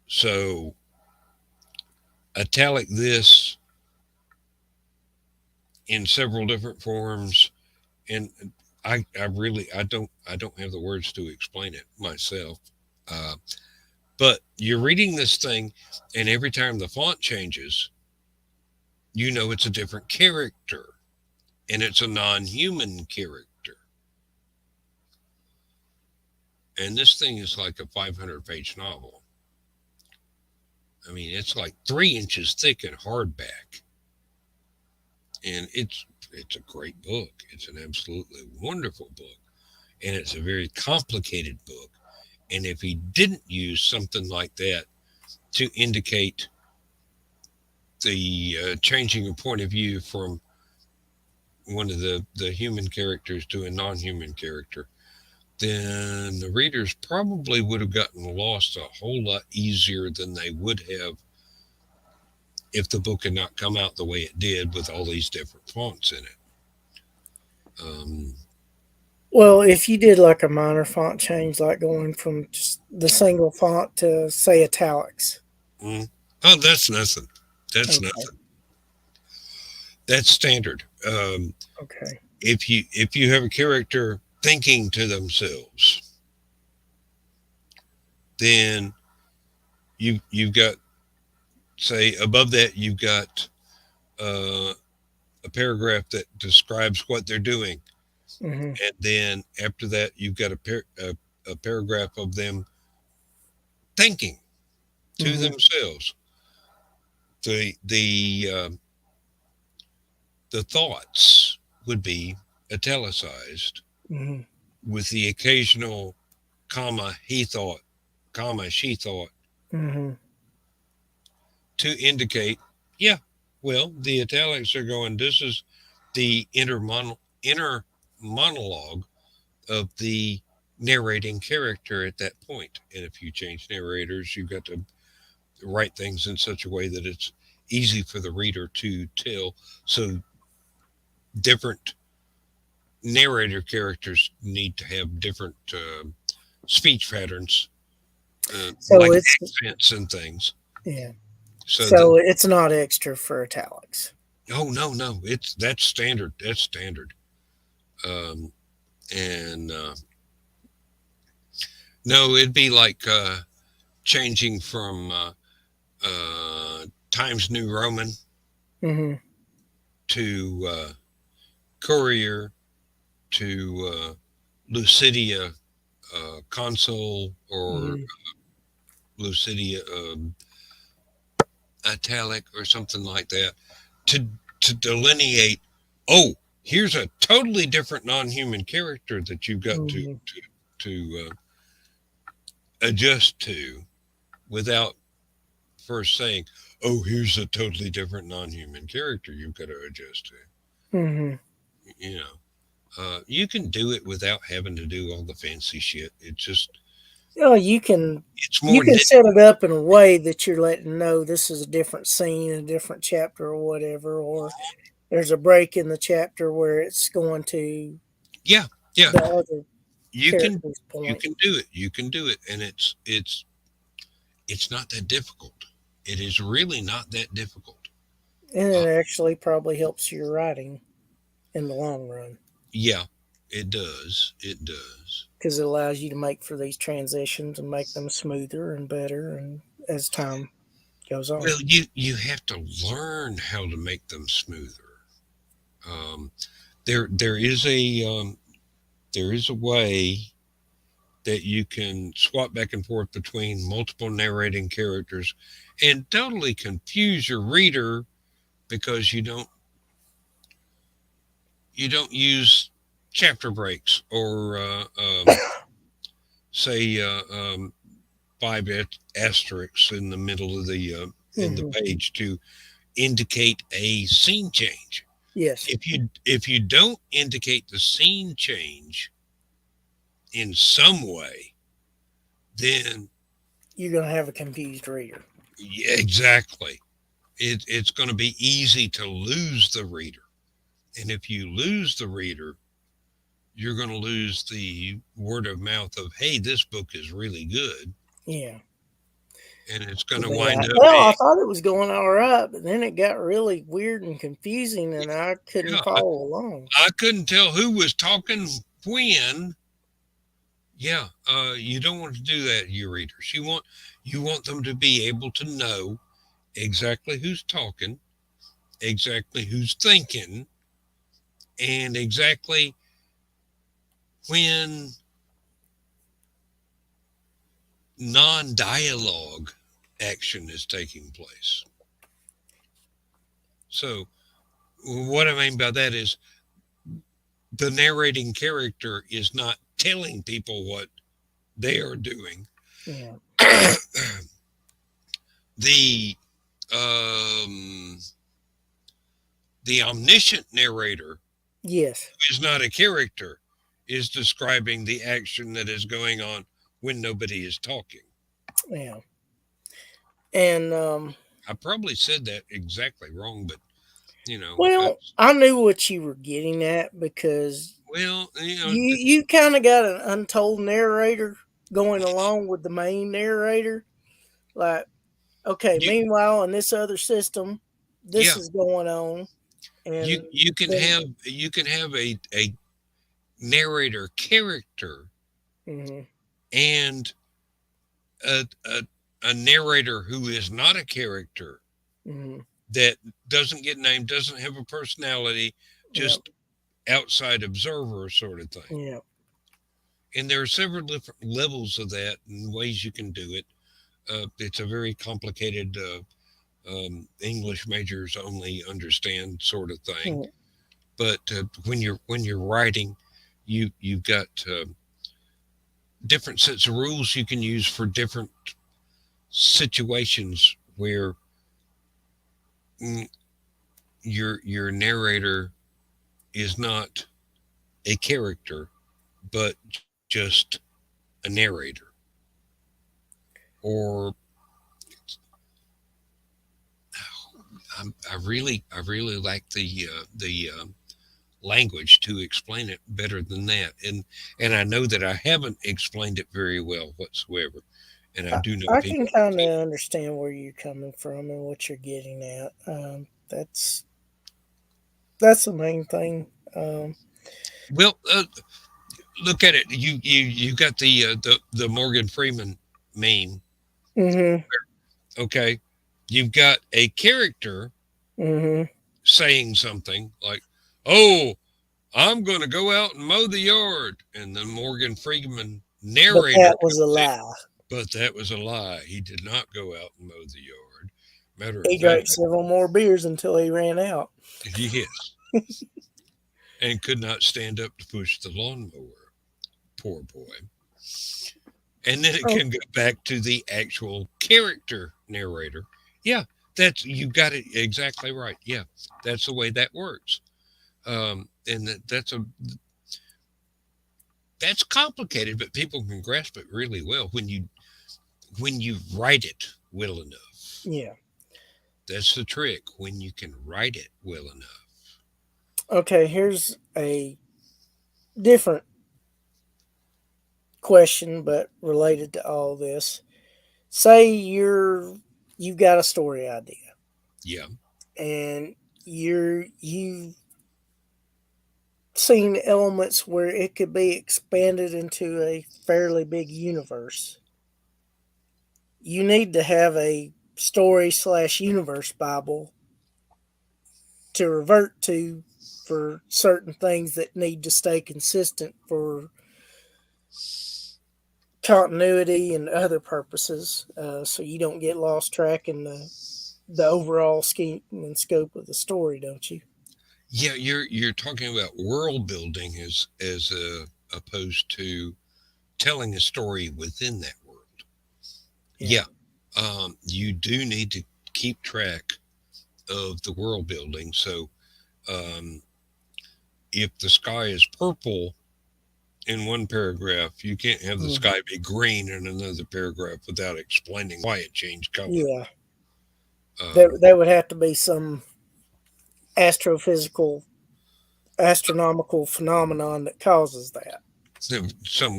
So italic this in several different forms, and I don't have the words to explain it myself. Uh, but you're reading this thing, and every time the font changes, you know it's a different character, and it's a non-human character. And this thing is like a 500-page novel. I mean, it's like 3 inches thick and hardback, and it's a great book. It's an absolutely wonderful book, and it's a very complicated book. And if he didn't use something like that to indicate the changing of point of view from one of the human characters to a non-human character, then the readers probably would have gotten lost a whole lot easier than they would have if the book had not come out the way it did with all these different fonts in it. Um, Well, if you did like a minor font change, like going from just the single font to say italics. mm, oh, that's nothing. That's Okay. nothing. That's standard. Okay. If you have a character thinking to themselves, then you've got, say, above that you've got uh, a paragraph that describes what they're doing, Mm-hmm. and then after that you've got a paragraph of them thinking to Mm-hmm. themselves. The thoughts would be italicized Mm-hmm. with the occasional comma he thought, comma she thought, Mm-hmm. to indicate, yeah, well, the italics are going, this is the inner monologue of the narrating character at that point. And if you change narrators, you've got to write things in such a way that it's easy for the reader to tell. So different narrator characters need to have different speech patterns, So like it's accents and things. yeah. So that, So it's not extra for italics. oh no, no, it's that's standard. That's standard. Um, and No, it'd be like changing from Times New Roman Mm-hmm. to Courier to Lucidia Console or Mm-hmm. Lucidia Italic or something like that to delineate. Oh, here's a totally different non-human character that you've got Mm-hmm. to adjust to without first saying, "Oh, here's a totally different non-human character you've got to adjust to." Mm-hmm. You know, you can do it without having to do all the fancy shit. Oh, you can It's you more can knit. set it up in a way that you're letting know this is a different scene, a different chapter, or whatever, or there's a break in the chapter where it's going to Yeah, yeah. the other You can character's you point. can do it. You can do it, and it's not that difficult. It is really not that difficult. And Uh, it actually probably helps your writing in the long run yeah, it does. It does. because it allows you to make for these transitions and make them smoother and better and as time goes on. Well, you have to learn how to make them smoother. Um, there is a way that you can swap back and forth between multiple narrating characters and totally confuse your reader because you don't you don't use chapter breaks or say 5 asterisks in the middle of the in the Hmm. page to indicate a scene change. Yes, If you don't indicate the scene change in some way, then you're going to have a confused reader. yeah, exactly, it's going to be easy to lose the reader. And if you lose the reader, you're going to lose the word of mouth of, hey, this book is really good. Yeah. And it's going to Yeah. wind up Well, I being, thought it was going all right, but then it got really weird and confusing, and I couldn't yeah, follow along. I couldn't tell who was talking when. Yeah, you don't want to do that to your readers. You want them to be able to know exactly who's talking, exactly who's thinking, and exactly when non-dialogue action is taking place. So what I mean by that is the narrating character is not telling people what they are doing. Yeah. the um, the omniscient narrator, Yes. who is not a character, is describing the action that is going on when nobody is talking. Yeah. And I probably said that exactly wrong, but you know, well, I knew what you were getting at because well, you kind of got an untold narrator going along with the main narrator. Like, okay, you, meanwhile, in this other system, this yeah, is going on, you and you can then have a narrator character mhm, and a narrator who is not a character mhm, that doesn't get named, doesn't have a personality, yeah, just outside observer sort of thing. yeah, And there are several different levels of that and ways you can do it. It's a very complicated English majors only understand sort of thing. mhm, But when you're writing, you've got different sets of rules you can use for different situations where mm, your narrator is not a character, but just a narrator. Or I really like the language to explain it better than that, and I know that I haven't explained it very well whatsoever, and I I, do know I people. can kind of understand where you're coming from and what you're getting at. That's the main thing. Well, look at it. You got the Morgan Freeman meme. Mhm, Okay, you've got a character mhm. saying something like, "Oh, I'm going to go out and mow the yard," and the Morgan Freeman But narrator that was a comes in. lie. But that was a lie. He did not go out and mow the yard. Matter of He fact, drank several more beers until he ran out. yes, and could not stand up to push the lawnmower. Poor boy. And then it Oh, can go back to the actual character narrator. Yeah, that's you got it exactly right. Yeah, that's the way that works. And that's complicated, but people can grasp it really well when you write it well enough. yeah. That's the trick, when you can write it well enough. Okay, here's a different question, but related to all this. Say you've got a story idea, Yeah, and you've seen elements where it could be expanded into a fairly big universe. You need to have a story/universe Bible to revert to for certain things that need to stay consistent for continuity and other purposes, so you don't get lost track in the overall scheme and scope of the story, don't you? Yeah, you're talking about world building as opposed to telling a story within that world. Yeah. Yeah, you do need to keep track of the world building. So um, if the sky is purple in one paragraph, you can't have the Mm. sky be green in another paragraph without explaining why it changed color. Yeah. Um, There would have to be some astrophysical, astronomical phenomenon that causes that. some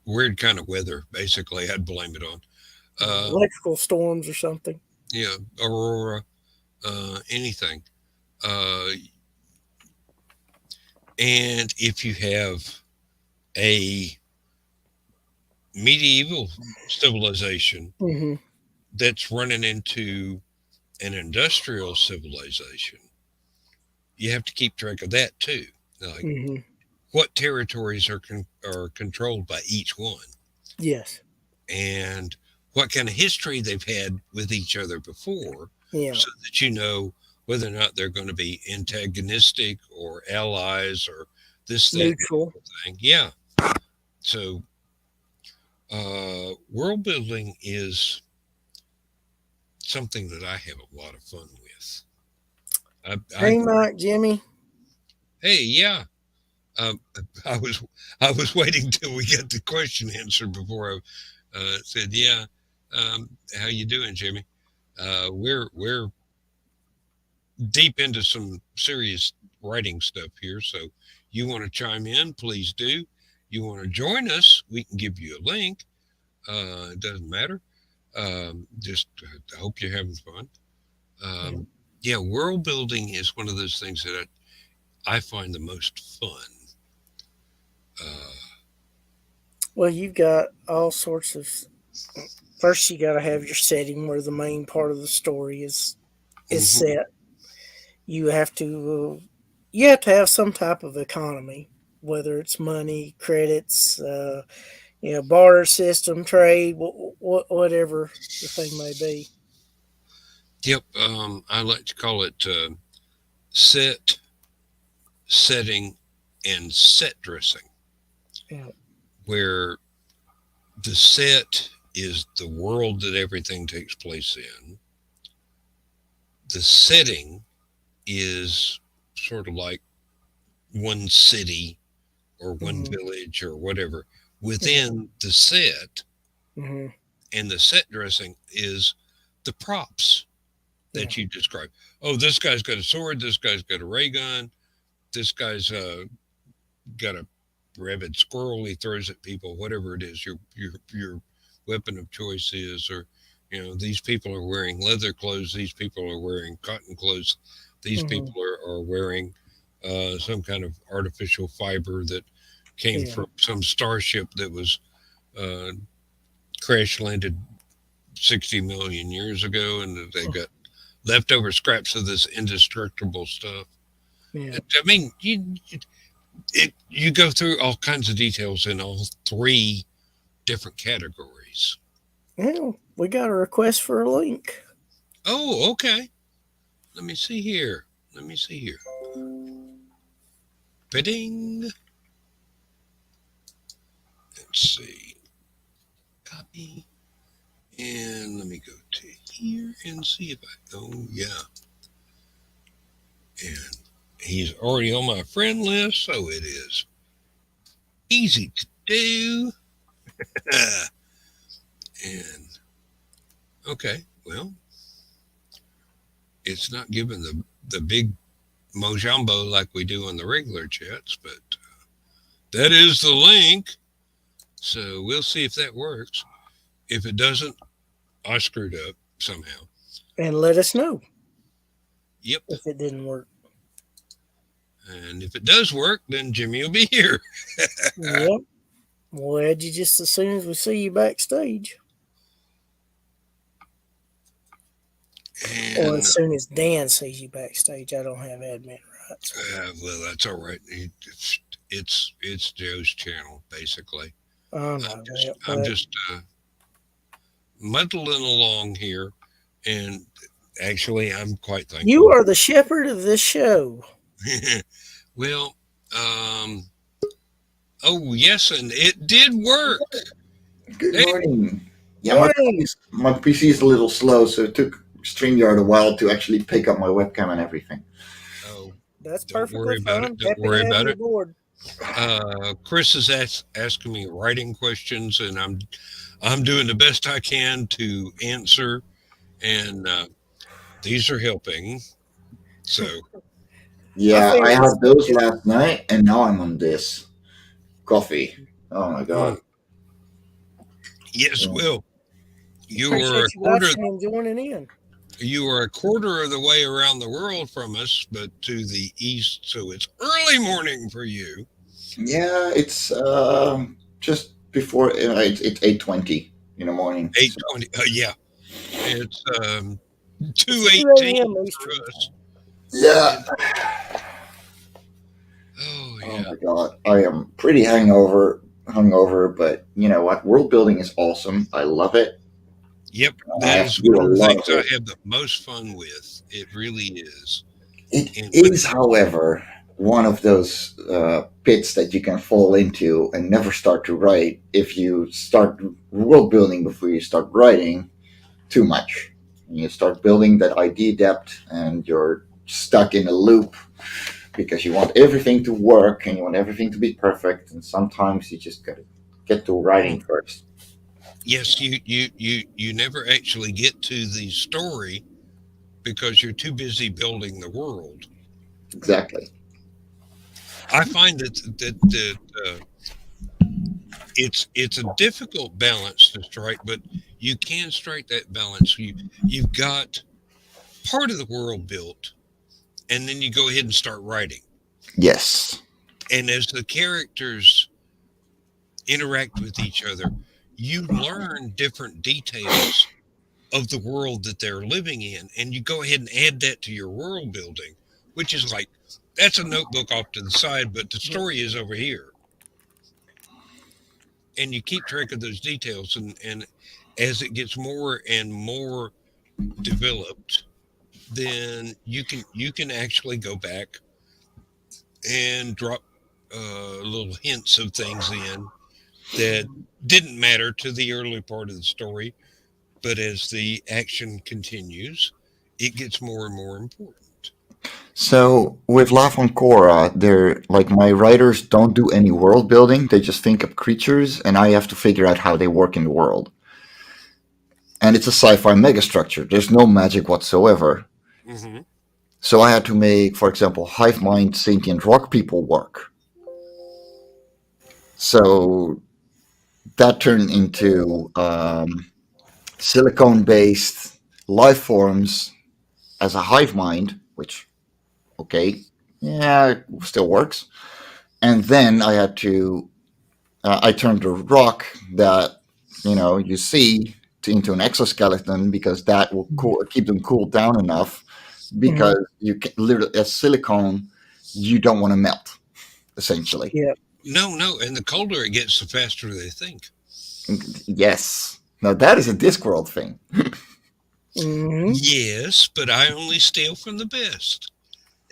weird kind of weather. Basically, I'd blame it on. Electrical storms or something. Yeah, aurora, anything. Uh, and if you have a medieval civilization Hmm. that's running into an industrial civilization, you have to keep track of that too. Like Hmm. what territories are controlled by each one, Yes. and what kind of history they've had with each other before, Yeah. so that you know whether or not they're going to be antagonistic or allies or this, that, and the Neutral. other thing. Yeah. So world building is something that I have a lot of fun with. I Hey, Mike, Jimmy. hey, yeah. Um, I was I was waiting till we got the question answered before I said, yeah. How you doing, Jimmy? We're deep into some serious writing stuff here, so you want to chime in, please do. You want to join us? We can give you a link. It doesn't matter. Just I hope you're having fun. Yeah. Um, yeah, world building is one of those things that I find the most fun. Uh, Well, you've got all sorts of. First, you got to have your setting where the main part of the story is mhm. set. You have to you have to have some type of economy, whether it's money, credits, barter system, trade, whatever the thing may be. Yep, I like to call it set, setting, and set dressing, Yeah. where the set is the world that everything takes place in. The setting is sort of like one city or one Hmm. village or whatever Yeah. within the set, Hmm. and the set dressing is the props Yeah. that you describe. Oh, this guy's got a sword. This guy's got a ray gun. This guy's got a rabid squirrel he throws at people. Whatever it is, your weapon of choice is, or these people are wearing leather clothes. These people are wearing cotton clothes. These Hmm. people are wearing some kind of artificial fiber that came Yeah. from some starship that was uh, crash landed 60 million years ago, and that they got leftover scraps of this indestructible stuff. Yeah. I mean, you go through all kinds of details in all three different categories. Well, we got a request for a link. Oh, okay. Let me see here. Let me see here. Bidding. Let's see. Copy. And let me go to here and see if I. Oh, yeah. And he's already on my friend list, so it is easy to do. And okay, well, it's not giving the big mojambo like we do on the regular chats, but that is the link. So we'll see if that works. If it doesn't, I screwed up somehow. And let us know Yep. if it didn't work. And if it does work, then Jimmy will be here. Yep. We'll add you just as soon as we see you backstage. Or And as soon as Dan sees you backstage. I don't have admin rights. well, that's all right. It's Joe's channel basically. I I'm know just that, I'm but just muddling along here, and actually, I'm quite you thankful. are the shepherd of this show. Well, um, oh yes, and it did work. Good Hey, morning. Yeah, Morning. My PC is a little slow, so it took StreamYard a while to actually pick up my webcam and everything. oh, That's don't perfectly worry about it. fine. Don't Happy to worry have about you it. aboard. Chris is asking me writing questions, and I'm doing the best I can to answer, and these are helping. So, I Yeah, feel I the had same. those last night, and now I'm on this coffee. Oh my god. mm, yes, Yeah. Will, you are a Appreciate you quarter. watching and joining in. You are a quarter of the way around the world from us, but to the east, so it's early morning for you. Yeah, it's just before it's 8:20 in the morning. Eight So twenty. Yeah, it's It's two 2 18 a.m. for Eastern us. time. yeah. And oh Oh yeah, my god, I am pretty hungover, but you know what? World building is awesome. I love it. yep. I That have is to do one a of the lot things of I it. have the most fun with. It really is. It And but is, however, one of those pits that you can fall into and never start to write if you start world building before you start writing too much. You start building that idea depth, and you're stuck in a loop because you want everything to work and you want everything to be perfect. And sometimes you just gotta get to writing mm, first. yes, you never actually get to the story because you're too busy building the world. Exactly. I find that it's a difficult balance to strike, but you can strike that balance. You've got part of the world built, and then you go ahead and start writing. Yes. And as the characters interact with each other, you learn different details of the world that they're living in, and you go ahead and add that to your world building, which is like that's a notebook off to the side, but the Yep. story is over here, and you keep track of those details, and as it gets more and more developed, then you can actually go back and drop little hints of things in that didn't matter to the early part of the story, but as the action continues, it gets more and more important. So with Love on Korra, they're like my writers don't do any world building. They just think of creatures, and I have to figure out how they work in the world. And it's a sci-fi megastructure. There's no magic whatsoever. Hmm. So I had to make, for example, hive mind sentient rock people work. So that turned into silicone-based life forms as a hive mind, which okay, yeah, it still works. And then I had to I turned the rock that you see into an exoskeleton because that will keep them cooled down enough Mhm. because you can, literally as silicone you don't want to melt essentially. Yep. No, no, and the colder it gets, the faster they think. Yes. Now that is a Discworld thing. Hmm. Yes, but I only steal from the best.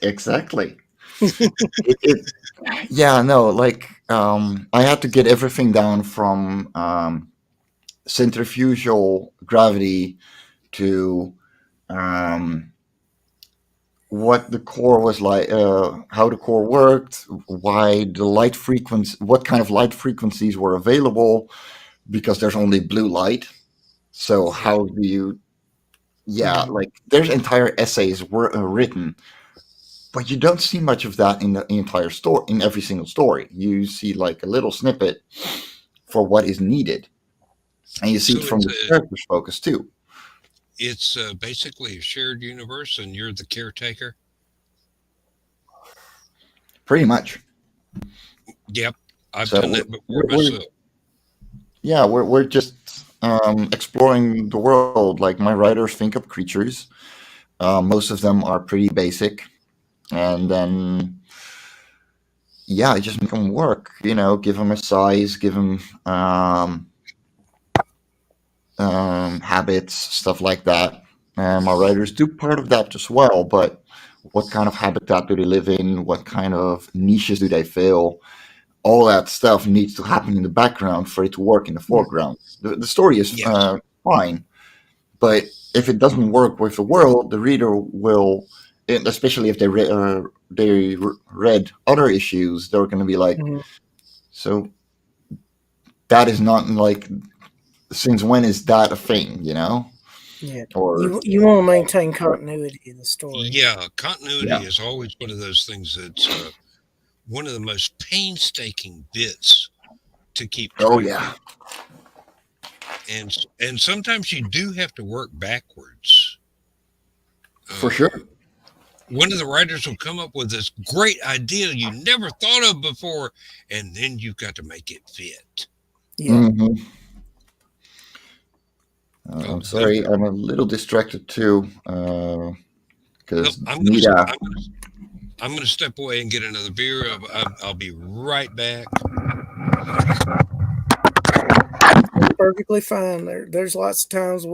Exactly. It yeah, no, like I had to get everything down from centrifugal gravity to um, what the core was like, how the core worked, why the light frequency, what kind of light frequencies were available, because there's only blue light. So Yeah. how do you? Yeah, Hmm. like there's entire essays were written, but you don't see much of that in the entire story. In every single story, you see like a little snippet for what is needed, and you see it So from the character's focus too, it's basically a shared universe, and you're the caretaker. pretty much. Yep, I've So done that before we're myself. yeah, we're just exploring the world. Like my writers think of creatures. Most of them are pretty basic, and then yeah, I just make them work. Give them a size, give them habits, stuff like that. And my writers do part of that as well, but what kind of habitat do they live in, what kind of niches do they fill. All that stuff needs to happen in the background for it to work in the Mm, foreground. The story is Yes. fine, but if it doesn't work with the world, the reader will, and especially if read other issues, they're going to be like, mhm. so that is not like, since when is that a thing, Yeah. Or You want to maintain continuity in the story. Yeah, continuity yeah, is always one of those things that's one of the most painstaking bits to keep oh track yeah, of. And sometimes you do have to work backwards. for sure. Uh, One of the writers will come up with this great idea you never thought of before, and then you've got to make it fit. Yeah. hmm I'm Oh, sorry, I'm a little distracted too, no, because Nita. I'm gonna step away and get another beer. I'll be right back. It's perfectly fine. There's lots of times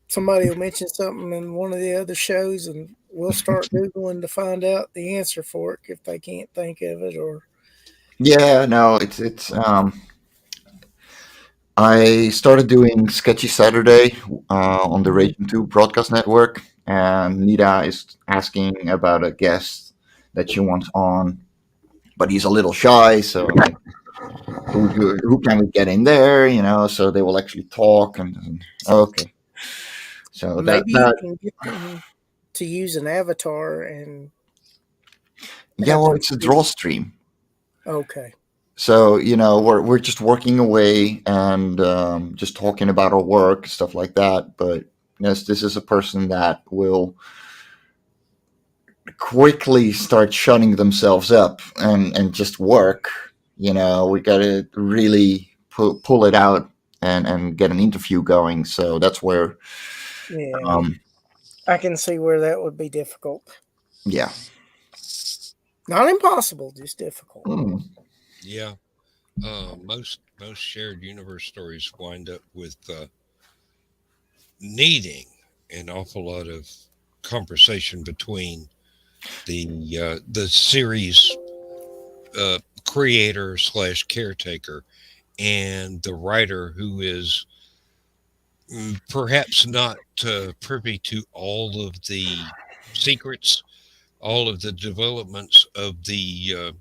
somebody will mention something in one of the other shows, and we'll start googling to find out the answer for it if they can't think of it. Or Yeah, no, it's I started doing Sketchy Saturday on the Mhm. Raging 2 broadcast network, and Nita is asking about a guest that she wants on, but he's a little shy, so I'm like, who can we get in there? So they will actually talk, and okay, so maybe you that can get them to use an avatar and yeah, have well, them it's a speak. draw stream. Okay. So we're just working away and just talking about our work, stuff like that. But yes, this is a person that will quickly start shutting themselves up and just work. We got to really pull it out and get an interview going. So that's where, Yeah. um, I can see where that would be difficult. yeah. Not impossible, just difficult. Mm, Yeah, most shared universe stories wind up with needing an awful lot of conversation between the series creator slash caretaker and the writer who is perhaps not privy to all of the secrets, all of the developments of the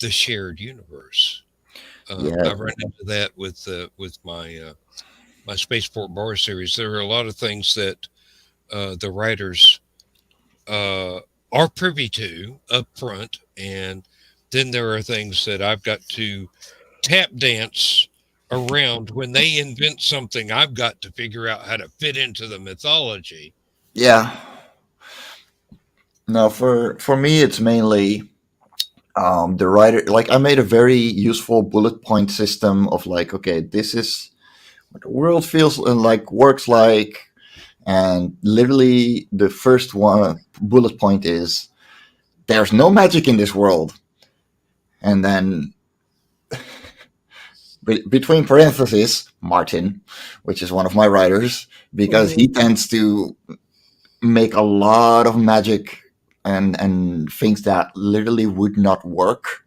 shared universe. yeah, I've run into that with my Spaceport Bar series. There are a lot of things that the writers uh, are privy to up front, and then there are things that I've got to tap dance around when they invent something. I've got to figure out how to fit into the mythology. yeah. No, for me, it's mainly the writer. Like, I made a very useful bullet point system of like, okay, this is what the world feels like, works like, and literally the first one bullet point is there's no magic in this world, and then between parentheses Martin, which is one of my writers, because Mhm. he tends to make a lot of magic and things that literally would not work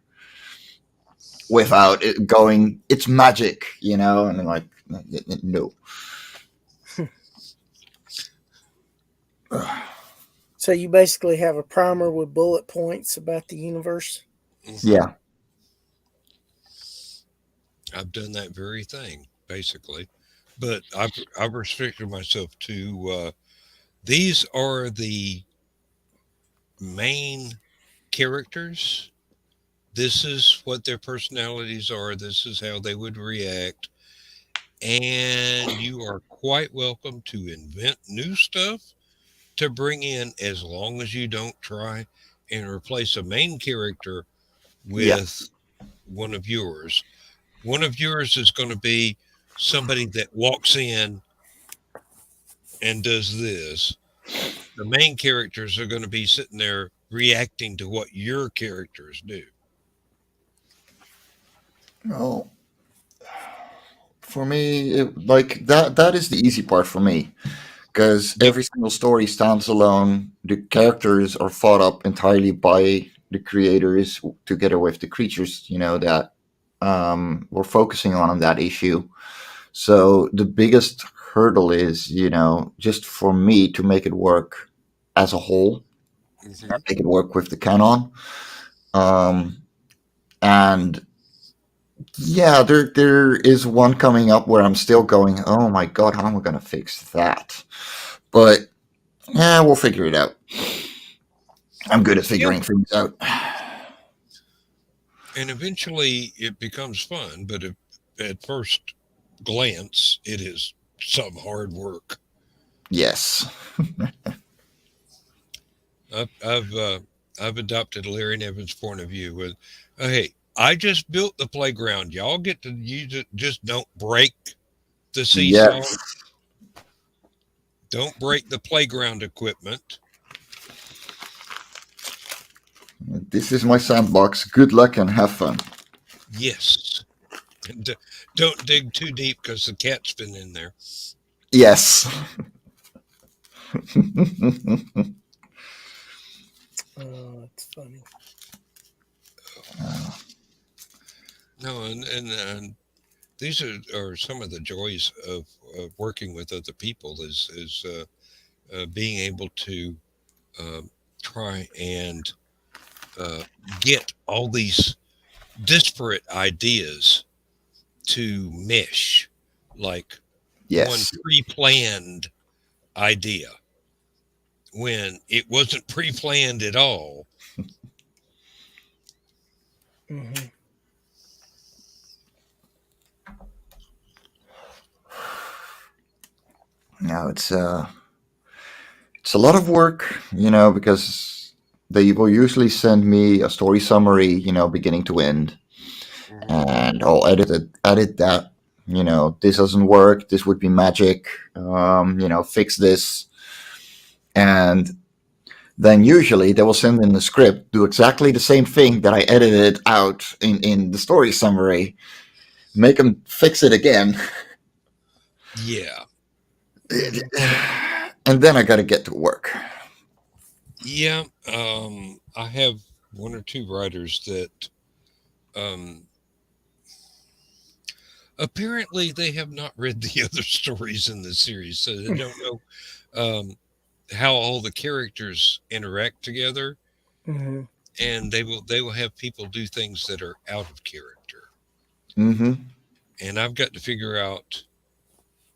without it going, it's magic, and I'm like, no. So you basically have a primer with bullet points about the universe. Hmm. Yeah, I've done that very thing basically, but I've restricted myself to these are the main characters. This is what their personalities are. This is how they would react. And you are quite welcome to invent new stuff to bring in as long as you don't try and replace a main character yeah. with one of yours. One of yours is going to be somebody that walks in and does this. The main characters are going to be sitting there reacting to what your characters do. Well, for me, like that is the easy part for me, because Yep. every single story stands alone. The characters are thought up entirely by the creators together with the creatures, that we're focusing on that issue. So the biggest hurdle is, just for me to make it work as a whole, Hmm. make it work with the canon. Um, and yeah, there is one coming up where I'm still going, oh my god, how am I going to fix that? But yeah, we'll figure it out. I'm good at Yeah. figuring things out. And eventually it becomes fun, but at first glance, it is some hard work. Yes. I've adopted Larry Nevin's point of view with, hey, I just built the playground. Y'all get to use it. Just don't break the seesaw. Yes. Don't break the playground equipment. This is my sandbox. Good luck and have fun. Yes. And don't dig too deep because the cat's been in there. Yes. Oh, it's funny. No, and these are some of the joys of working with other people is being able to uh, try and uh, get all these disparate ideas to mesh like one Yes. pre-planned idea when it wasn't pre-planned at all. Hmm. Now it's a lot of work, because they will usually send me a story summary, beginning to end, Mhm. and I'll edit that. This doesn't work. This would be magic. Fix this, and then usually they will send in the script, do exactly the same thing that I edited out in the story summary, make them fix it again, Yeah, and then I got to get to work. yeah. I have one or two writers that um, apparently they have not read the other stories in the series, so they don't know um, how all the characters interact together, Hmm. and they will have people do things that are out of character, Mm-hmm. and I've got to figure out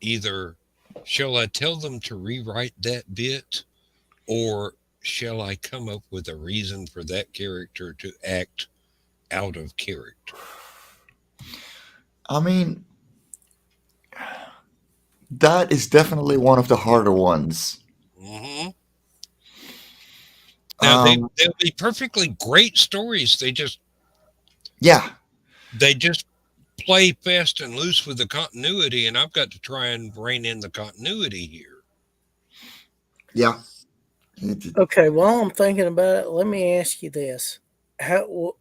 either shall I tell them to rewrite that bit, or shall I come up with a reason for that character to act out of character? I mean, that is definitely one of the harder ones. Hmm. Now Um, they'll be perfectly great stories. yeah, They just play fast and loose with the continuity, and I've got to try and rein in the continuity here. yeah. It- Okay, while I'm thinking about it, let me ask you this: How,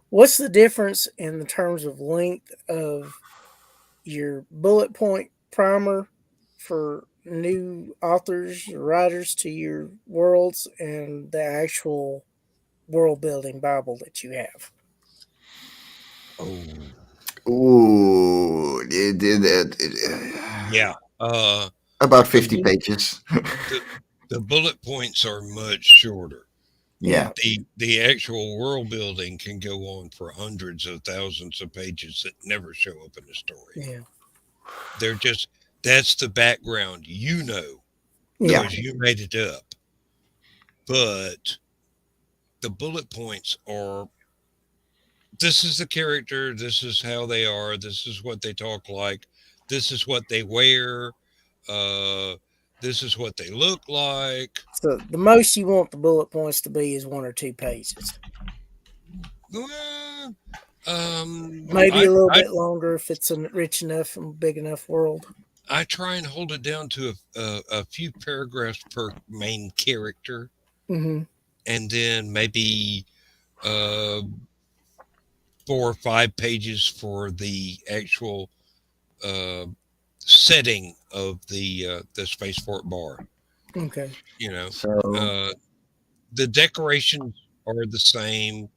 what's the difference in the terms of length of your bullet point primer for new authors, writers to your worlds, and the actual world building Bible that you have? Oh, Ooh, yeah. about The 50 bullet, pages. the, the bullet points are much shorter. Yeah, Yeah. The actual world building can go on for hundreds of thousands of pages that never show up in the story. Yeah. They're just that's the background, yeah, Yeah. because you made it up. But the bullet points are this is the character, this is how they are, this is what they talk like, this is what they wear, uh, this is what they look like. So the most you want the bullet points to be is 1 or 2 pages. Uh, Maybe I a little I bit longer if it's a rich enough and big enough world. I try and hold it down to a few paragraphs per main character, Hmm. and then maybe uh, 4 or 5 pages for the actual uh, setting of the spaceport bar. Okay. You know, So uh, the decorations are the same.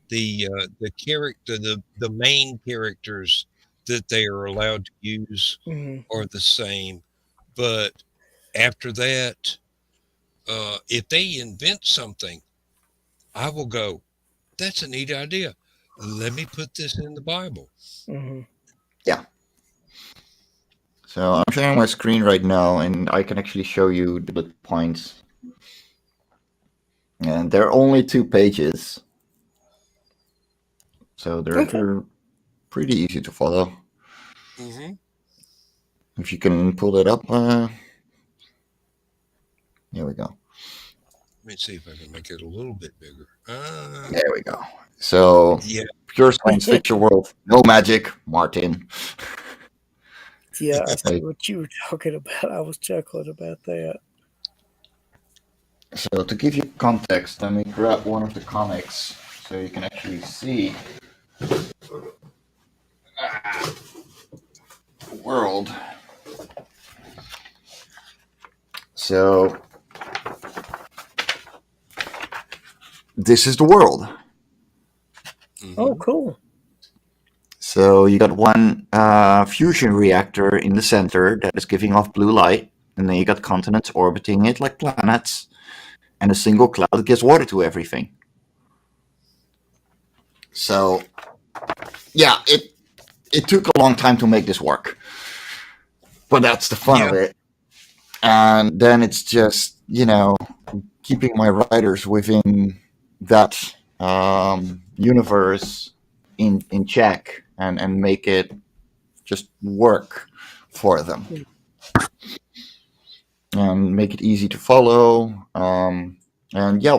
The character the main characters that they are allowed to use Hmm. are the same, but after that, if they invent something, I will go. That's a neat idea. Let me put this in the Bible. Hmm. yeah, so I'm sharing my screen right now, and I can actually show you the bullet points. And they're only 2 pages, so Okay. they're pretty easy to follow. Hmm. If you can pull it up, here we go. Let me see if I can make it a little bit bigger. There we go. So, Yeah. pure science fiction world, no magic, Martin. Yeah, I see Like, what you were talking about. I was chuckling about that. so, to give you context, let me grab one of the comics so you can actually see the world. So, this is the world. Oh, Hmm. cool. So you got one fusion reactor in the center that is giving off blue light, and then you got continents orbiting it like planets, and a single cloud that gives water to everything. So yeah, it took a long time to make this work, but that's the fun Yeah. of it. And then it's just keeping my writers within that universe in check and make it just work for them and make it easy to follow. And yeah,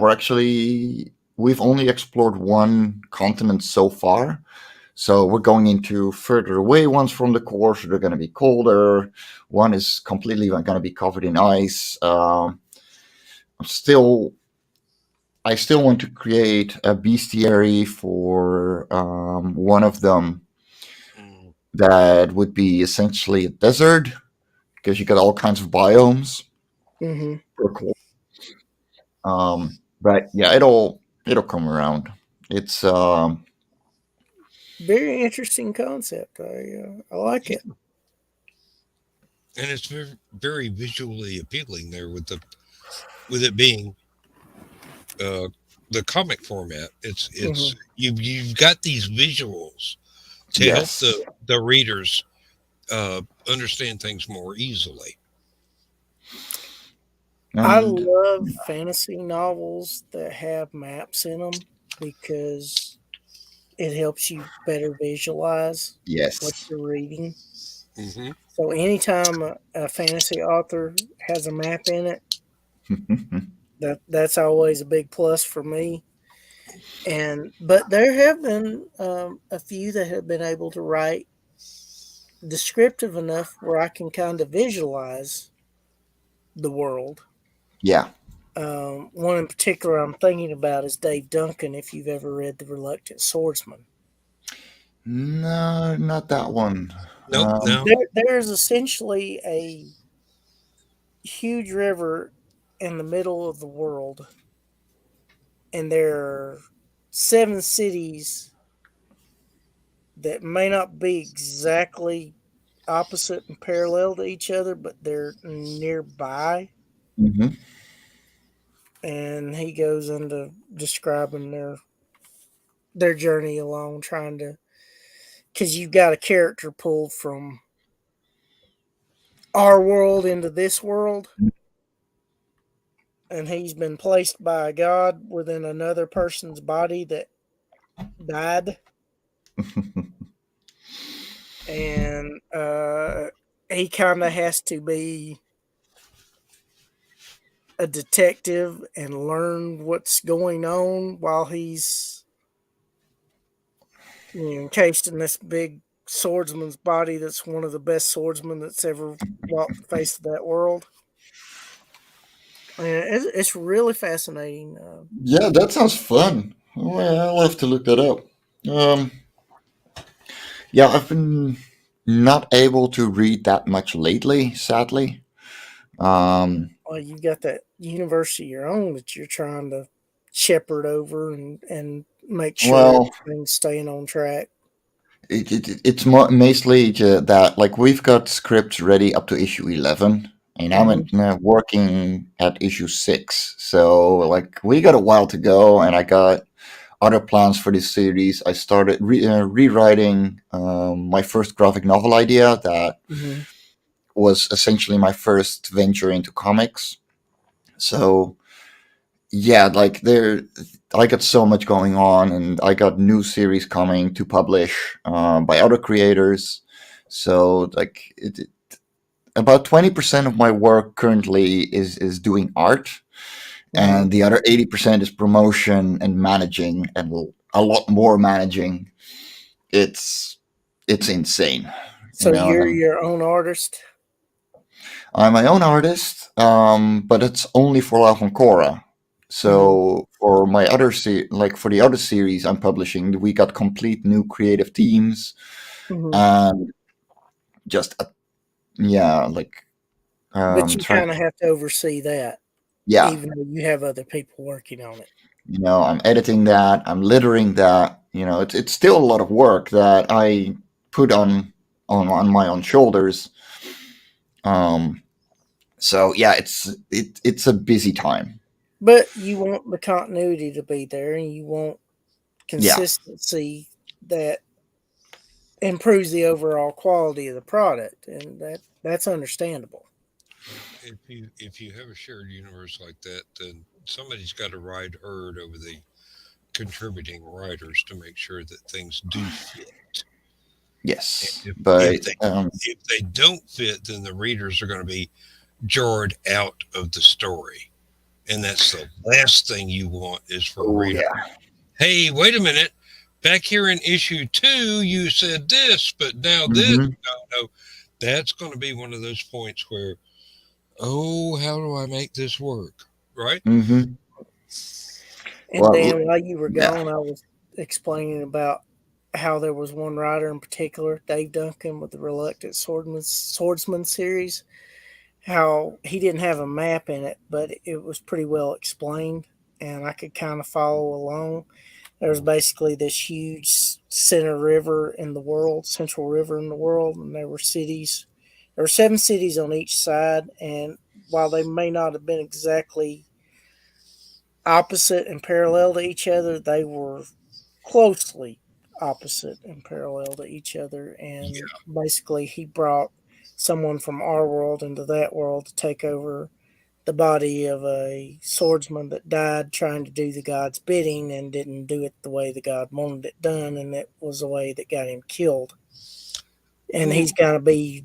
we've only explored one continent so far. So we're going into further away ones from the core, so they're going to be colder. One is completely going to be covered in ice. I'm still, I still want to create a bestiary for one of them Mm. that would be essentially a desert because you got all kinds of biomes. Hmm. Cool. But yeah, it'll come around. It's Very interesting concept. I like Yeah. it. And it's very, very visually appealing there with it being uh, the comic format. Hmm. You've got these visuals to help yes, the readers understand things more easily. I and love fantasy novels that have maps in them because it helps you better visualize what yes. you're reading. Hmm. So anytime a fantasy author has a map in it, that's always a big plus for me. And but there have been a few that have been able to write descriptive enough where I can kind of visualize the world. yeah. One in particular I'm thinking about is Dave Duncan. If you've ever read The Reluctant Swordsman, No, not that one. Nope. No. there's essentially a huge river in the middle of the world, and there are 7 cities that may not be exactly opposite and parallel to each other, but they're nearby. Hmm. And he goes into describing their journey along, trying to because you've got a character pulled from our world into this world, and he's been placed by a god within another person's body that died, and he kind of has to be a detective and learn what's going on while he's encased in this big swordsman's body that's one of the best swordsmen that's ever walked the face of that world. And it's really fascinating. Yeah, that sounds fun. Well, I'll have to look that up. Um, yeah, I've been not able to read that much lately, sadly. Well, you've got that universe of your own that you're trying to shepherd over and make sure Well, everything's staying on track. it's mostly that like we've got scripts ready up to issue 11, and I'm Hmm. working at issue 6. So like we got a while to go, and I got other plans for this series. I started rewriting my first graphic novel idea that Hmm. was essentially my first venture into comics. So yeah, like I got so much going on, and I got new series coming to publish by other creators. So like about 20% of my work currently is doing art, Hmm. and the other 80% is promotion and managing, and a lot more managing. It's it's insane, So and you're your own artist. I'm my own artist, but it's only for La Concora. Hmm. So for my other like for the other series I'm publishing, we got complete new creative teams, Hmm. and just yeah, like But you trying. kind of have to oversee that, Yeah, even though you have other people working on it. I'm editing that, I'm littering that. It's still a lot of work that I put on my own shoulders. Um, so yeah, it's a busy time. But you want the continuity to be there, and you want Yeah. consistency that improves the overall quality of the product, and that's understandable. If you have a shared universe like that, then somebody's got to ride herd over the contributing writers to make sure that things do fit. And Yes, if but if they don't fit, then the readers are going to be jarred out of the story, and that's the last thing you want is for a oh reader. yeah. Hey, wait a minute. Back here in issue 2, you said this, but now this. Hmm. No, no. That's going to be one of those points where, oh, how do I make this work? Right? Hmm. And Well, Dan, while you were yeah. gone, I was explaining about how there was one writer in particular, Dave Duncan, with the Reluctant Swordsman series. How he didn't have a map in it, but it was pretty well explained, and I could kind of follow along. There was basically this huge center river in the world, central river in the world, and there were cities. There were 7 cities on each side, and while they may not have been exactly opposite and parallel to each other, they were closely opposite and parallel to each other. And Yeah. basically, he brought someone from our world into that world to take over the body of a swordsman that died trying to do the god's bidding and didn't do it the way the god wanted it done, and it was the way that got him killed. And Well, he's got to be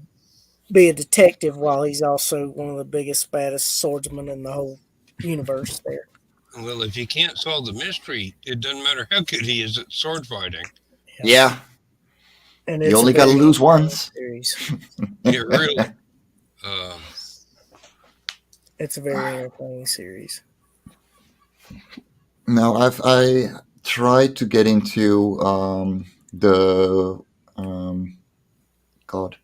a detective while he's also one of the biggest, baddest swordsmen in the whole universe there. well, if you can't solve the mystery, it doesn't matter how good he is at sword fighting. Yeah. Yeah, And you it's a only got to very lose entertaining once. series. Yeah, really. Um, It's a very entertaining series. No, I tried to get into the um, God,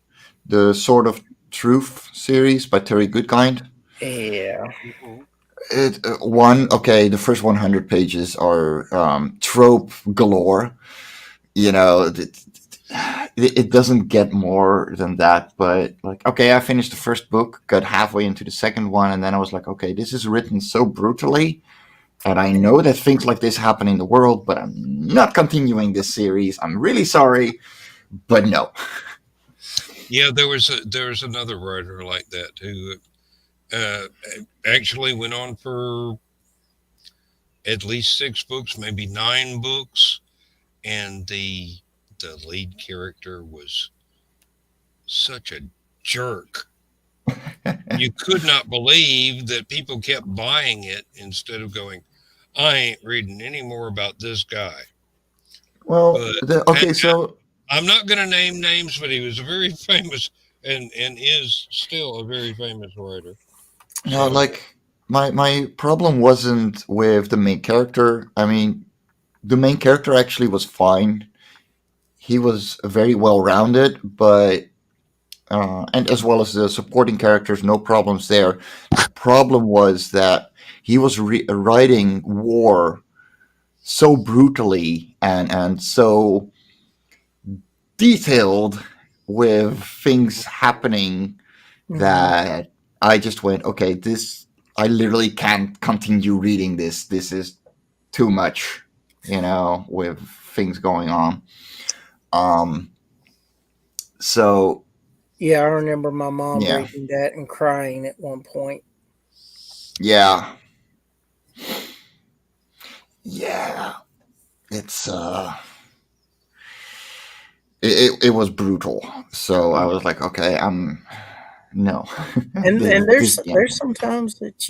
the Sword of Truth series by Terry Goodkind. Yeah. mhm. It one okay. The first 100 pages are trope galore. You know, it doesn't get more than that. But like, okay, I finished the first book, got halfway into the second one, and then I was like, okay, this is written so brutally. And I know that things like this happen in the world, but I'm not continuing this series. I'm really sorry, but no. Yeah, there was another writer like that who uh, actually went on for at least 6 books, maybe 9 books, and the lead character was such a jerk. You could not believe that people kept buying it instead of going, I ain't reading any more about this guy. Well, But I, okay, so I'm not going to name names, but he was a very famous and is still a very famous writer. So, like my problem wasn't with the main character. I mean, the main character actually was fine. He was very well rounded, but and as well as the supporting characters, no problems there. The problem was that he was writing war so brutally and so detailed with things happening Mhm. that I just went, okay, this I literally can't continue reading this. This is too much, with things going on. Um, so Yeah, I remember my mom yeah, reading that and crying at one point. yeah, yeah. It's it was brutal. So I was like, okay, I'm no, And this can't. there's sometimes that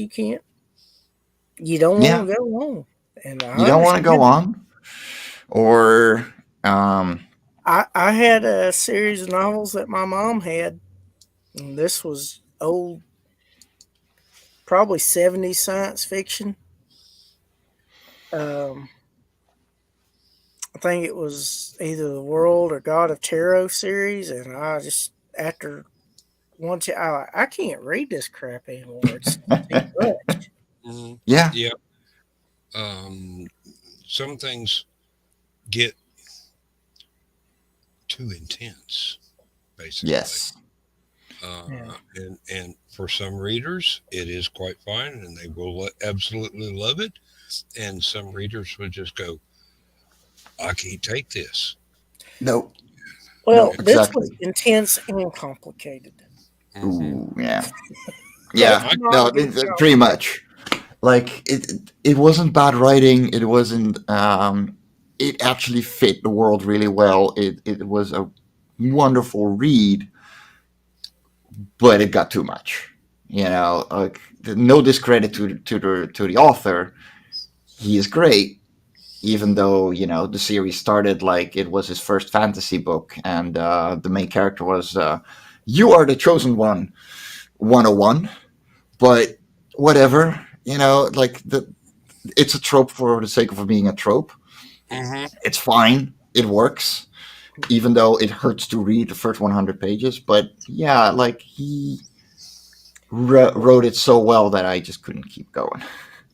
you don't Yeah, want to go on, and you I don't want to go understand it. on, or I had a series of novels that my mom had, and this was old, probably 70s science fiction. Um, I think it was either the World or God of Tarot series, and I just after I can't read this crap anymore. It's too much. Mhm. yeah, Yeah. Um, some things get too intense, basically. yes, Yeah. And for some readers, it is quite fine, and they will absolutely love it. And some readers will just go, "I can't take this." no, Well, no, this was exactly. intense and complicated. Hmm. Ooh, yeah, That's yeah. I not No, a good pretty combo. much. Like it wasn't bad writing. It wasn't. It actually fit the world really well. It was a wonderful read, but it got too much. Like no discredit to the author. He is great, even though the series started like it was his first fantasy book, and the main character was you are the chosen one 101. But whatever, like it's a trope for the sake of being a trope. hmm It's fine. It works, even though it hurts to read the first 100 pages. But yeah, like he wrote it so well that I just couldn't keep going.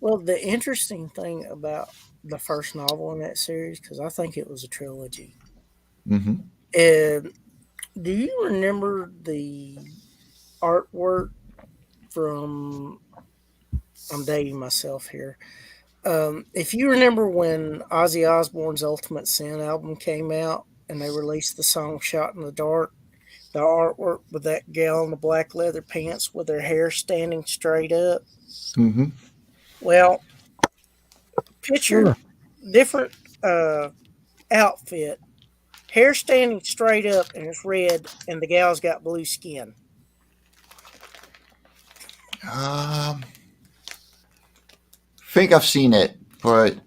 Well, the interesting thing about the first novel in that series, because I think it was a trilogy. Hmm. And do you remember the artwork from? I'm dating myself here. If you remember when Ozzy Osbourne's Ultimate Sin album came out and they released the song "Shot in the Dark," the artwork with that gal in the black leather pants with her hair standing straight up. Hmm. Well, picture Sure. different uh, outfit, hair standing straight up, and it's red, and the gal's got blue skin. Um, think I've seen it, but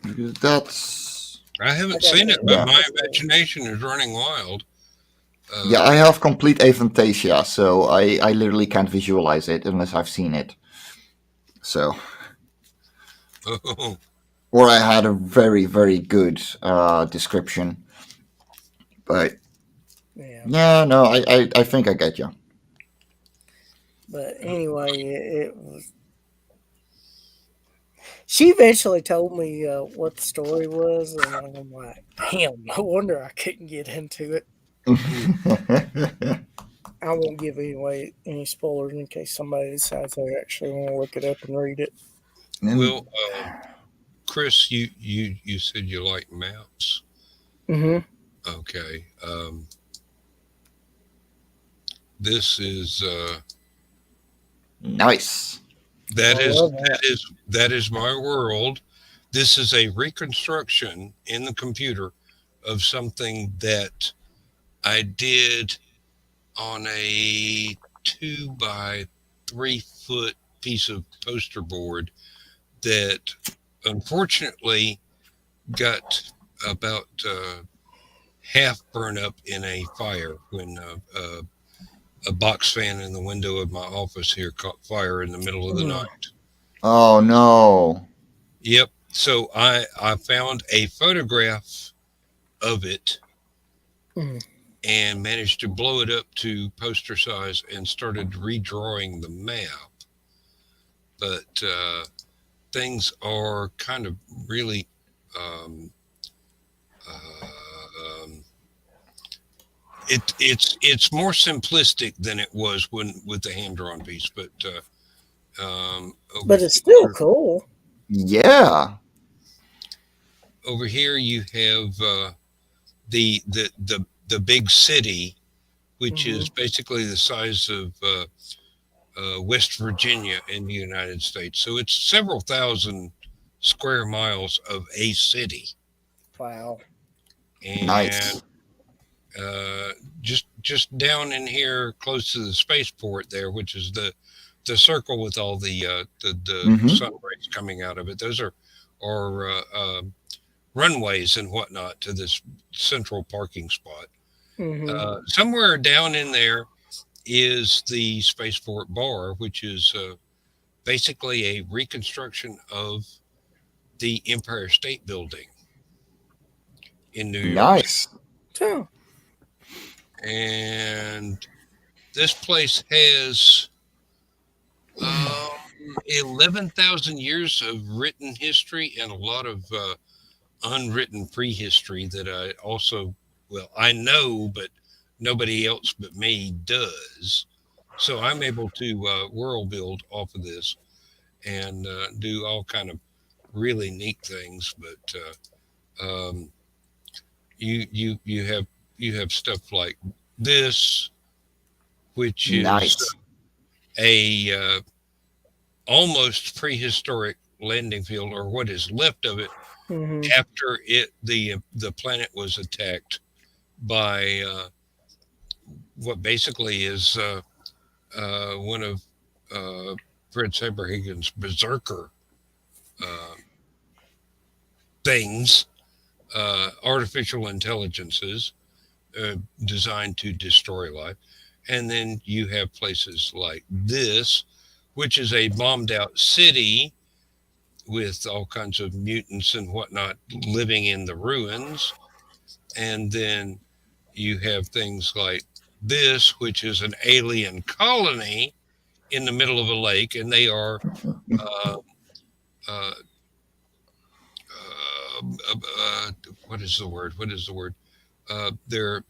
that's I I haven't gotta seen it, but yeah, my that's imagination is running wild. yeah. Uh, I have complete aphantasia, so I literally can't visualize it unless I've seen it. So oh, or I had a very very good description. But yeah. yeah, no, I think I get you. But anyway, it was. She eventually told me what the story was, and I'm like, damn, no wonder I couldn't get into it. mm. I won't give any spoilers in case somebody decides they actually want to look it up and read it. And Well, Chris, you said you like maps. Hmm. Okay. This is nice. I love that. that is my world. This is a reconstruction in the computer of something that I did on a 2 by 3 foot piece of poster board that unfortunately got about half burned up in a fire when a box fan in the window of my office here caught fire in the middle of the Mm. night. Oh no. Yep. So I found a photograph of it, Mm. and managed to blow it up to poster size and started redrawing the map. But things are kind of really um, um, it's more simplistic than it was when with the hand drawn piece. But But it's still cool. Yeah. over here you have the big city, which is basically the size of West Virginia in the United States. So it's several thousand square miles of a city, Wow. and Nice. just down in here, close to the spaceport, there, which is the circle with all the Mm-hmm. sun rays coming out of it. Those are runways and whatnot to this central parking spot. Somewhere down in there is the spaceport bar, which is basically a reconstruction of the Empire State Building in New York City. Nice. So, And this place has 11,000 years of written history and a lot of unwritten prehistory that I also, well, I know, but nobody else but me does. So I'm able to world build off of this and do all kind of really neat things. But you have stuff like this, which is Nice. a almost prehistoric landing field, or what is left of it after the planet was attacked by what basically is one of Fred Saberhagen's berserker uh, things, artificial intelligences designed to destroy life. And then you have places like this, which is a bombed out city with all kinds of mutants and whatnot living in the ruins. And then you have things like this, which is an alien colony in the middle of a lake, and they are uh, uh, what is the word? What is the word? They're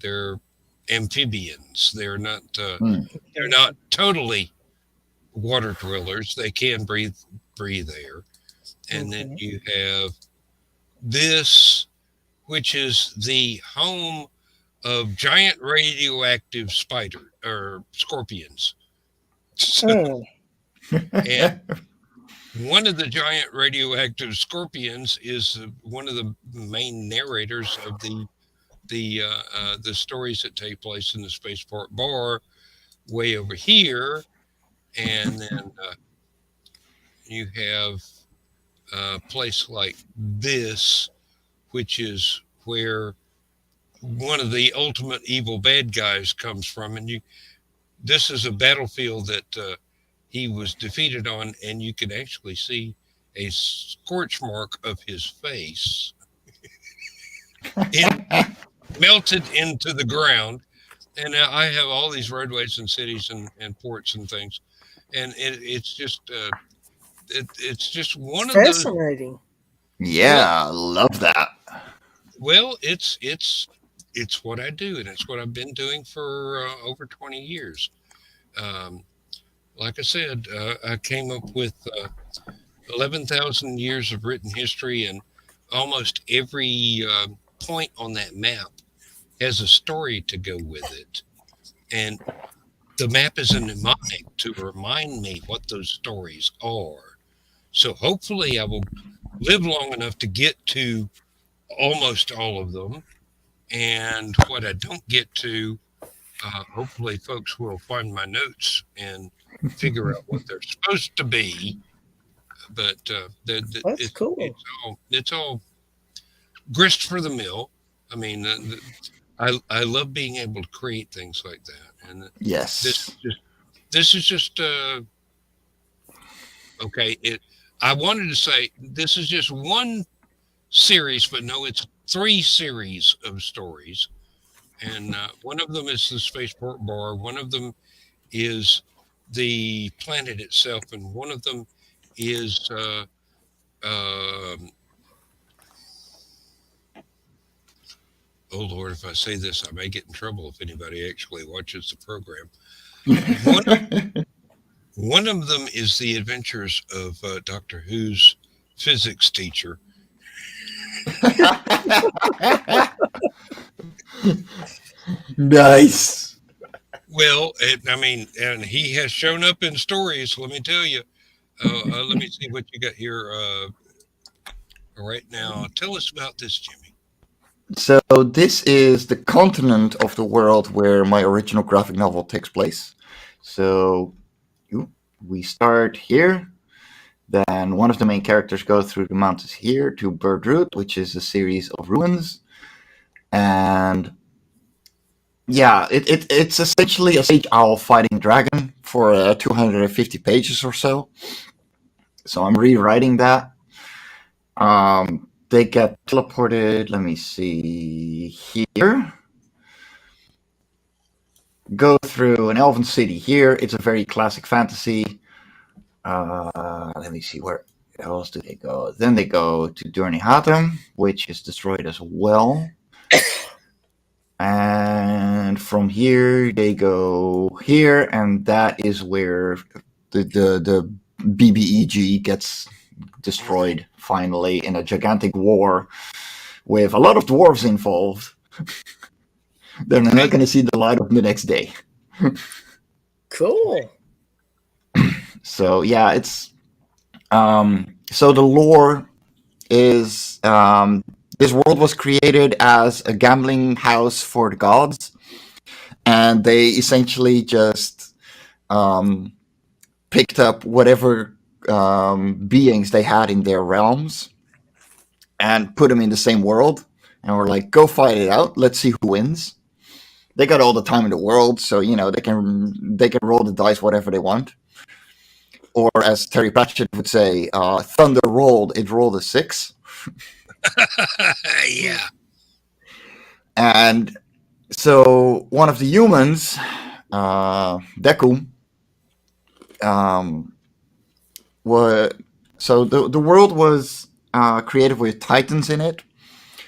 amphibians. Mm. They're not totally water dwellers. They can breathe air. And then you have this, which is the home of giant radioactive spider or scorpions. And one of the giant radioactive scorpions is one of the main narrators of the stories that take place in the spaceport bar way over here. And then you have a place like this, which is where one of the ultimate evil bad guys comes from. And this is a battlefield that he was defeated on, and you can actually see a scorch mark of his face melted into the ground. And I have all these roadways and cities and ports and things, and it's just one of those. fascinating. Well, Yeah, love that. well, it's what I do, and it's what I've been doing for over 20 years. Um, like I said, I came up with 11,000 years of written history, and almost every point on that map has a story to go with it. And the map is a mnemonic to remind me what those stories are. So hopefully I will live long enough to get to almost all of them. And what I don't get to, hopefully folks will find my notes and figure out what they're supposed to be. But That's cool. it's all grist for the mill. I mean, I love being able to create things like that, and this Yes. just this is just okay. I wanted to say this is just one series, but no, it's three series of stories, and one of them is the spaceport bar. One of them is the planet itself, and one of them is um oh Lord, if I say this, I may get in trouble if anybody actually watches the program. One of one of them is the adventures of Doctor Who's physics teacher. Nice. Well, I mean, and he has shown up in stories. Let me tell you. Let me see what you got here right now. Tell us about this, Jimmy. So this is the continent of the world where my original graphic novel takes place. So we start here. Then one of the main characters goes through the mountains here to Birdroot, which is a series of ruins. And yeah, it's essentially a sage owl fighting a dragon for 250 pages or so. So I'm rewriting that. They get teleported. Let me see here. Go through an elven city here. It's a very classic fantasy. Let me see, where else do they go? Then they go to Durnihatum, which is destroyed as well. And from here they go here, and that is where the BBEG gets destroyed finally in a gigantic war with a lot of dwarves involved. They're not going to see the light of the next day. Cool. So yeah, it's so the lore is this world was created as a gambling house for the gods, and they essentially just picked up whatever beings they had in their realms and put them in the same world, and were like, go fight it out, let's see who wins. They got all the time in the world, so they can roll the dice whatever they want. Or as Terry Pratchett would say, thunder rolled, it rolled a 6. Yeah. And so one of the humans, Deku, the world was created with titans in it.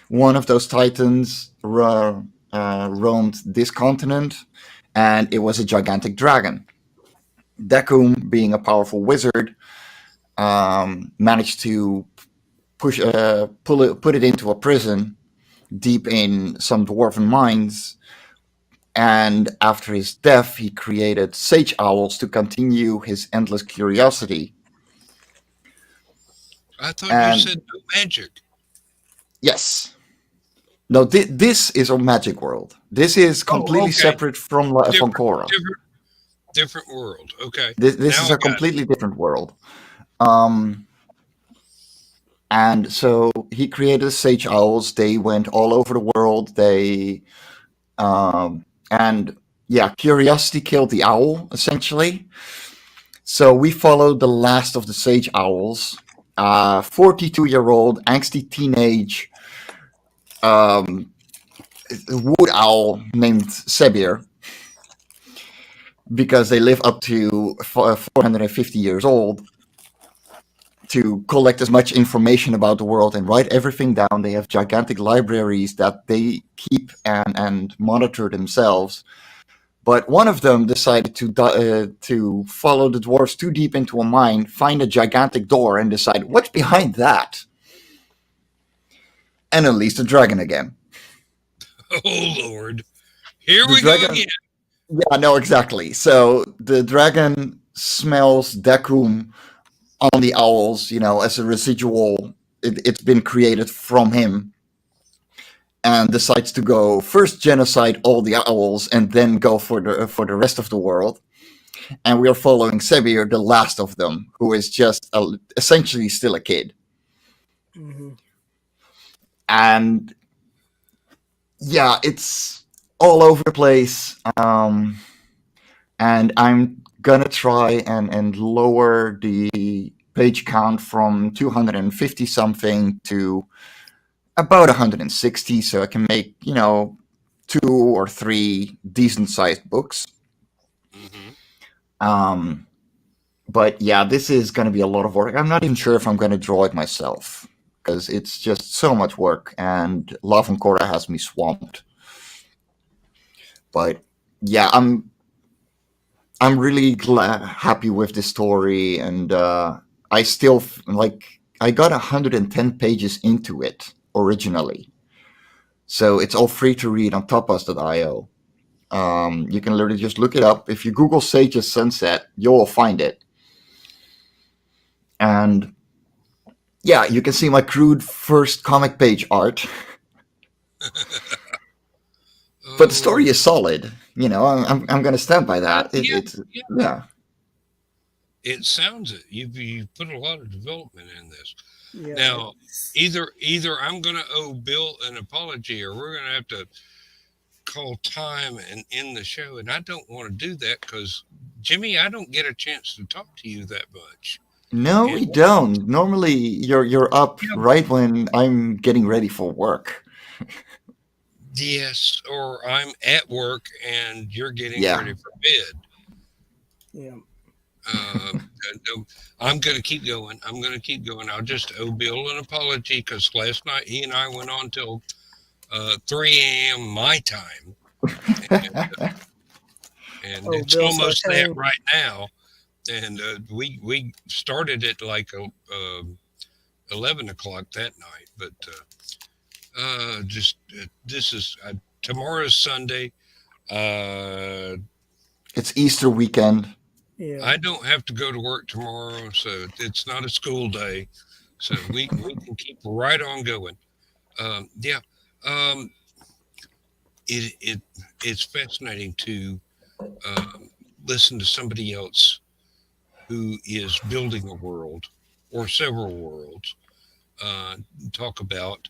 One of those titans roamed this continent, and it was a gigantic dragon. Deku, being a powerful wizard, managed to put it into a prison deep in some dwarven mines. And after his death, he created sage owls to continue his endless curiosity. I thought you said no magic. Yes. No, this is a magic world. This is completely separate from Korra. Different world. Okay. This is a completely different world. And so he created sage owls. They went all over the world. They curiosity killed the owl, essentially. So we followed the last of the sage owls, 42-year-old angsty teenage wood owl named Sebir, because they live up to 450 years old, to collect as much information about the world and write everything down. They have gigantic libraries that they keep and monitor themselves. But one of them decided to follow the dwarves too deep into a mine, find a gigantic door, and decide, what's behind that? And unleash the dragon again. Oh, Lord. Here we go again. Yeah, no, exactly. So the dragon smells Dekum on the owls, as a residual. It's been created from him, and decides to go first genocide all the owls and then go for the rest of the world. And we are following Sebir, the last of them, who is just essentially still a kid. Mm-hmm. And yeah, it's all over the place. And I'm gonna try and lower the page count from 250 something to about 160, so I can make 2 two or three decent sized books. Hmm. Um, but yeah, this is going to be a lot of work. I'm not even sure if I'm going to draw it myself because it's just so much work, and Love and Korra has me swamped. But yeah, I'm really happy with this story, and I still like I got 110 pages into it originally, so it's all free to read on topaz.io. You can literally just look it up. If you Google Sage's Sunset, you'll find it. And yeah, you can see my crude first comic page art, but the Oh, story is solid. You know, I'm going to stand by oh, that. yeah, It's yeah. yeah, It sounds it. You put a lot of development in this. Yeah. Now, either I'm going to owe Bill an apology, or we're going to have to call time and end the show. And I don't want to do that because Jimmy, I don't get a chance to talk to you that much. no, And we don't. Normally, you're up yeah, right when I'm getting ready for work. yes, or I'm at work and you're getting Yeah, ready for bed. Yeah. No, I'm going to keep going. I'm going to keep going. I'll just owe Bill an apology because last night he and I went on till 3 a.m. my time, and Oh, it's Bill almost that Sartain. right now. And we started at like 11 o'clock that night, but just this is tomorrow's Sunday. Uh, it's Easter weekend. Yeah. I don't have to go to work tomorrow, so it's not a school day. So we can keep right on going. Yeah, um, it it's fascinating to um, listen to somebody else who is building a world or several worlds uh, talk about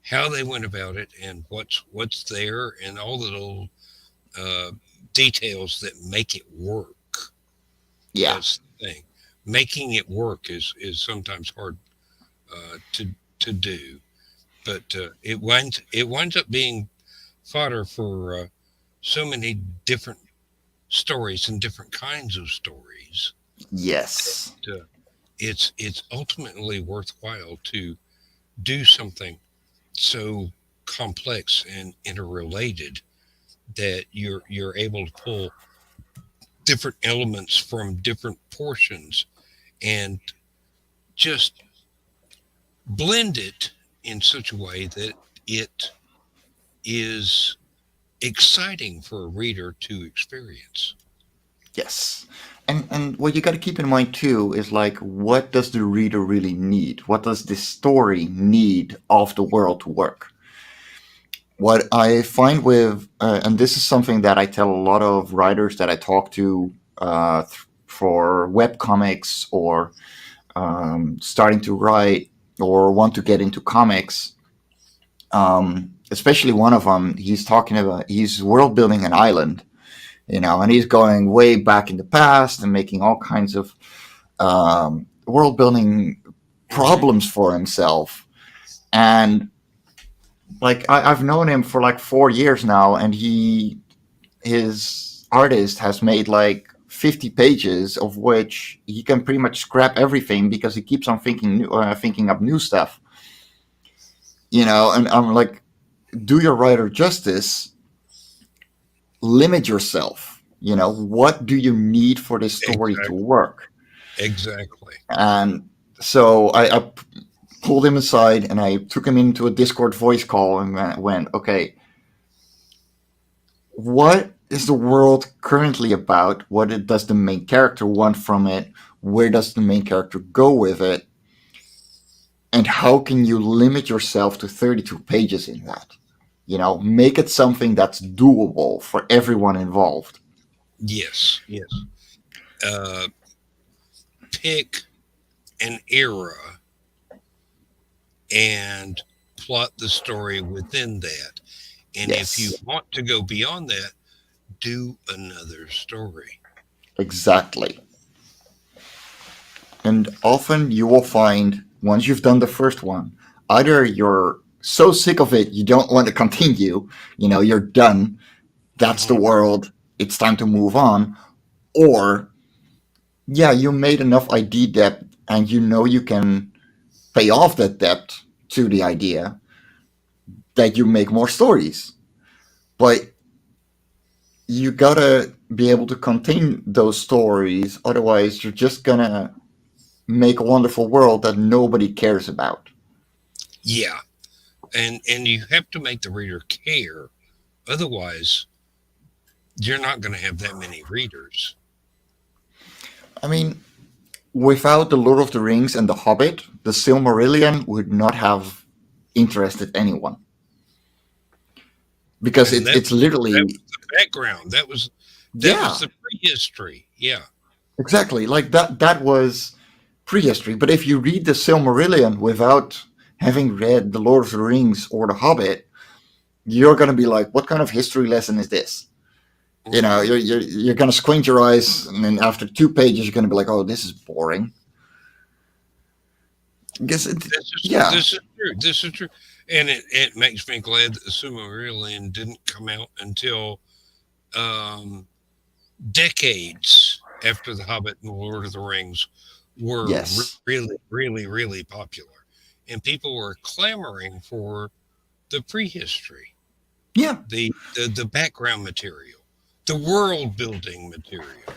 how they went about it and what's there and all the little uh, details that make it work. Yeah. That's the thing. Making it work is sometimes hard to do, but it winds up being fodder for so many different stories and different kinds of stories. Yes. It's ultimately worthwhile to do something so complex and interrelated that you're able to pull different elements from different portions and just blend it in such a way that it is exciting for a reader to experience. Yes. And what you got to keep in mind too is like, what does the reader really need? What does this story need of the world to work? What I find with, and this is something that I tell a lot of writers that I talk to for web comics or starting to write or want to get into comics. Especially one of them, he's talking about he's world building an island, you know, and he's going way back in the past and making all kinds of world building Hmm. problems for himself. And like I've known him for like 4 years now, and his artist has made like 50 pages, of which he can pretty much scrap everything because he keeps on thinking up new stuff. You know, and I'm like, do your writer justice, limit yourself. You know, what do you need for this story to Exactly. work? Exactly. And so I pulled him aside and I took him into a Discord voice call and went, okay, what is the world currently about? Does the main character want from it? Where does the main character go with it? And how can you limit yourself to 32 pages in that? You know, make it something that's doable for everyone involved. Yes. Yes. Uh, Pick an era and plot the story within that. And if you Yes, want to go beyond that, do another story. exactly. And often you will find, once you've done the first one, either you're so sick of it you don't want to continue. You're done. That's the Hmm. world. It's time to move on. Or yeah, you made enough ID debt, and you can pay off that debt to the idea that you make more stories. But you gotta be able to contain those stories, otherwise you're just gonna make a wonderful world that nobody cares about. Yeah, and you have to make the reader care. Otherwise, you're not going to have that many readers. I mean, without the Lord of the Rings and the Hobbit, the Silmarillion would not have interested anyone, because And it's that literally, was the background. That was yeah, the prehistory. Yeah. exactly, like that was prehistory. But if you read the Silmarillion without having read the Lord of the Rings or the Hobbit, you're going to be like, what kind of history lesson is this? Hmm. You're going to squint your eyes, and then after 2 pages you're going to be like, oh, this is boring. Guess it, yeah. This is true. This is true. And it makes me glad that the Silmarillion didn't come out until um, decades after The Hobbit and Lord of the Rings were Yes. really, really, really popular. And people were clamoring for the prehistory, Yeah. the background material, the world building material.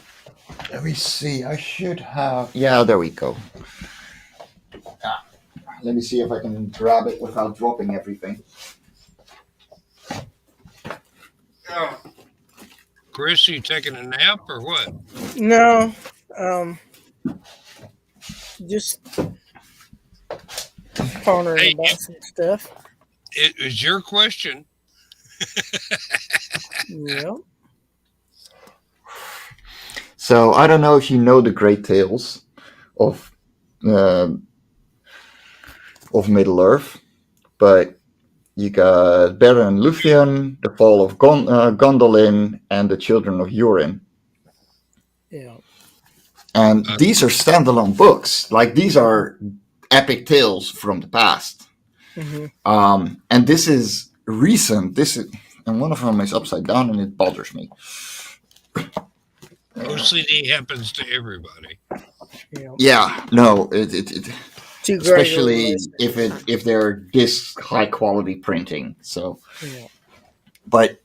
Let me see. I should have. Yeah, there we go. Let me see if I can grab it without dropping everything. Chris, you taking a nap or what? No, um, just pondering Hey, about some stuff. it was your question. Yeah. So I don't know if you know the great tales of uh, of Middle Earth, but you got Beren and Luthien, the fall of Gondolin, and the children of Urin. Yeah. And Uh, these are standalone books. Like, these are epic tales from the past. Hmm. And this is recent. And one of them is upside down, and it bothers me. OCD happens to everybody. Yeah. Yeah, no, it Too great or especially less. if they're this high quality printing. So, Yeah. but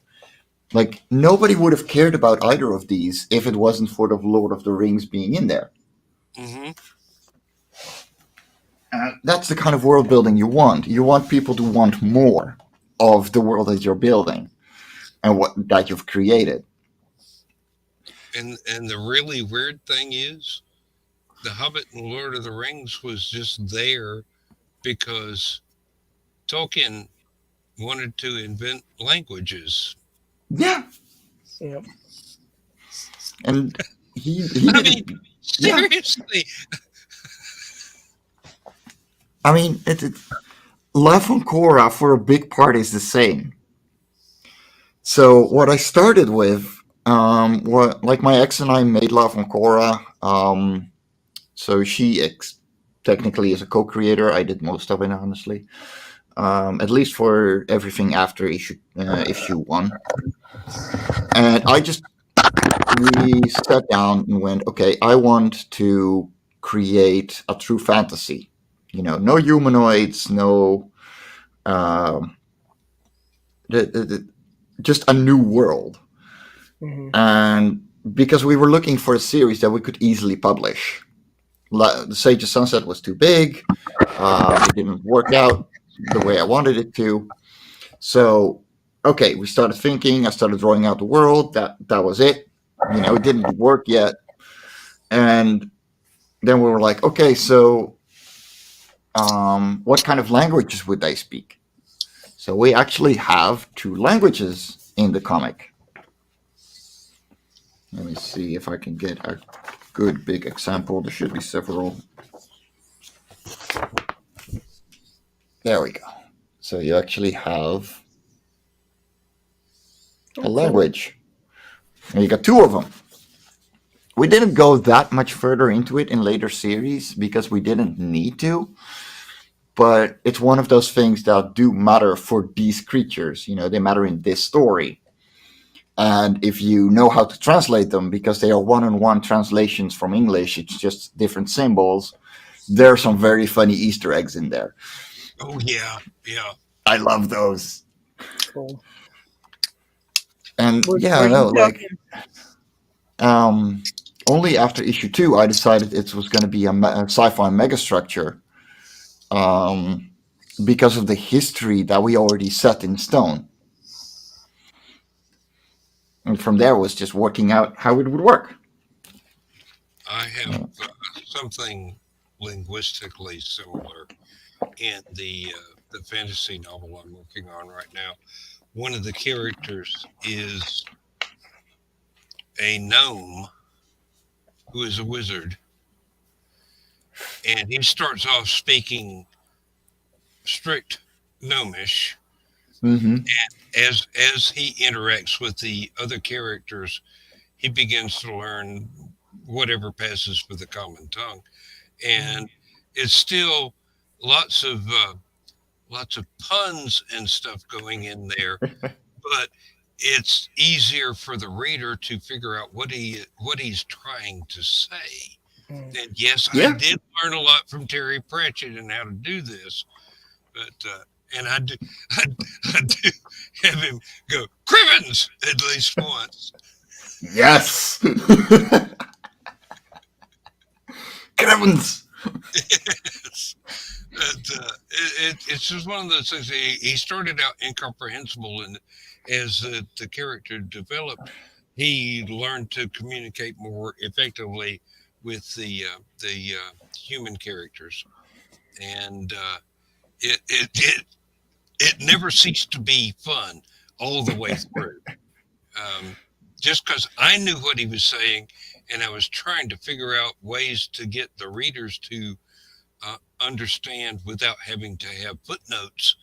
like, nobody would have cared about either of these if it wasn't for the Lord of the Rings being in there. Hmm. That's the kind of world building you want. You want people to want more of the world that you're building and what that you've created. And the really weird thing is, The Hobbit and Lord of the Rings was just there because Tolkien wanted to invent languages. Yeah, Yeah. and he I did it. mean, Yeah, seriously. I mean, Life on Korra for a big part is the same. So what I started with, what like my ex and I made Love on Korra. So technically is a co-creator. I did most of it, honestly. At least for everything after issue 1. And we sat down and went, okay, I want to create a true fantasy. No humanoids, no, um, just a new world. Hmm. And because we were looking for a series that we could easily publish. The Sage of Sunset was too big. It didn't work out the way I wanted it to. So, okay, we started thinking. I started drawing out the world. That was it. It didn't work yet. And then we were like, okay, so what kind of languages would they speak? So we actually have 2 languages in the comic. Let me see if I can get a good big example. There should be several. There we go. So you actually have a language. And you got 2 of them. We didn't go that much further into it in later series because we didn't need to. but it's one of those things that do matter for these creatures. They matter in this story. And if you know how to translate them, because they are one-on-one translations from English, it's just different symbols. There are some very funny Easter eggs in there. Oh yeah, yeah. I love those. Cool. And Were yeah, you no, like talking? um, only after issue 2 I decided it was going to be a sci-fi megastructure, um, because of the history that we already set in stone. And from there was just working out how it would work. I have Uh, something linguistically similar in the fantasy novel I'm working on right now. One of the characters is a gnome who is a wizard, and he starts off speaking strict gnomish. mm-hmm. As he interacts with the other characters, he begins to learn whatever passes for the common tongue, and it's still lots of lots of puns and stuff going in there, but it's easier for the reader to figure out what he's trying to say. Mm. And yes, I Yeah, did learn a lot from Terry Pratchett and how to do this, but and I do I, I do have him go Cribbins at least once. yes. Cribbins. But, it's just one of those things. He started out incomprehensible, and as the character developed, he learned to communicate more effectively with the human characters, and it, it it it never ceased to be fun all the way through. Um, just because I knew what he was saying, and I was trying to figure out ways to get the readers to understand without having to have footnotes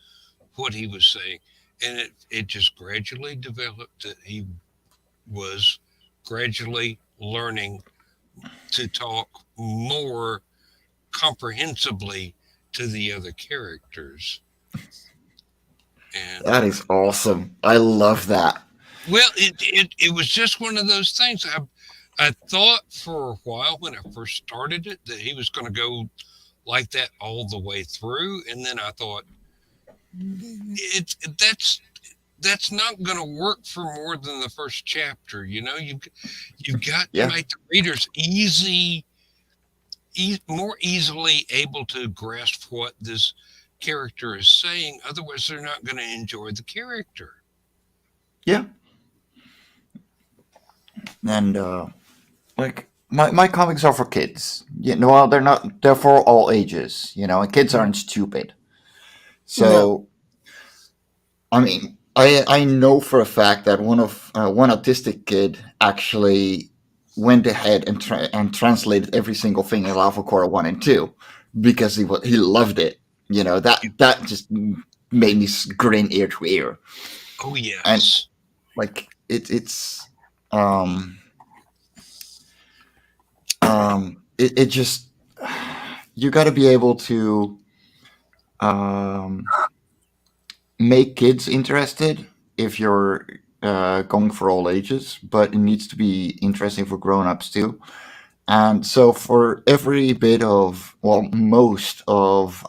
what he was saying. And it just gradually developed that he was gradually learning to talk more comprehensibly to the other characters. And That is awesome. I love that. well, it was just one of those things. I thought for a while when I first started it that he was going to go like that all the way through, and then I thought it that's not going to work for more than the first chapter. You've got to Yeah. make the readers more easily able to grasp what this character is saying. Otherwise, they're not going to enjoy the character. Yeah. And like my comics are for kids. Well, they're not. They're for all ages. And kids aren't stupid. No. So I mean, I know for a fact that one autistic kid actually went ahead and translated every single thing in Lavacora 1 and 2 because he loved it. That just made me grin ear to ear. Oh And yes. like it's um it just, you got to be able to um make kids interested if you're going for all ages, but it needs to be interesting for grown-ups too. And so for every bit of, well, most of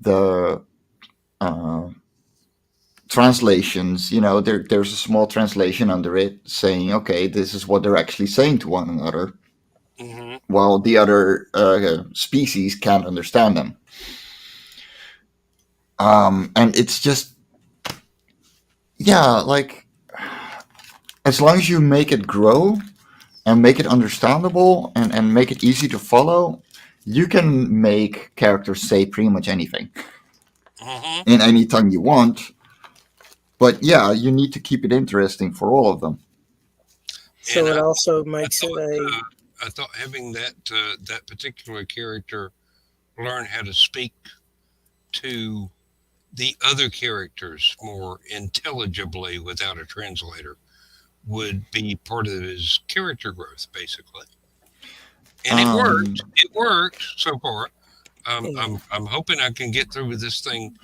the uh, translations, there's a small translation under it saying, okay, this is what they're actually saying to one another, Hmm. while the other species can't understand them. And it's just, yeah, like, as long as you make it grow and make it understandable and make it easy to follow, you can make characters say pretty much anything Hmm. in any tongue you want. But yeah, you need to keep it interesting for all of them. And So it also makes it a I thought having that particular character learn how to speak to the other characters more intelligibly without a translator would be part of his character growth, basically. And it worked. Um, It worked so far. And I'm hoping I can get through with this thing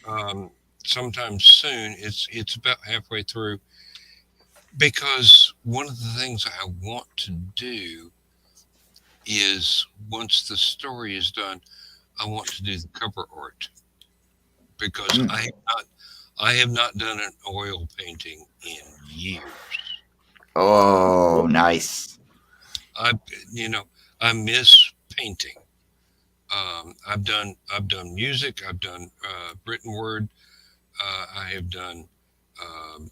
um, sometime soon. It's about halfway through because one of the things I want to do is once the story is done, I want to do the cover art because Mm. I have not done an oil painting in years. Oh, nice. I you know I miss painting. I've done music. I've done written word. I have done um,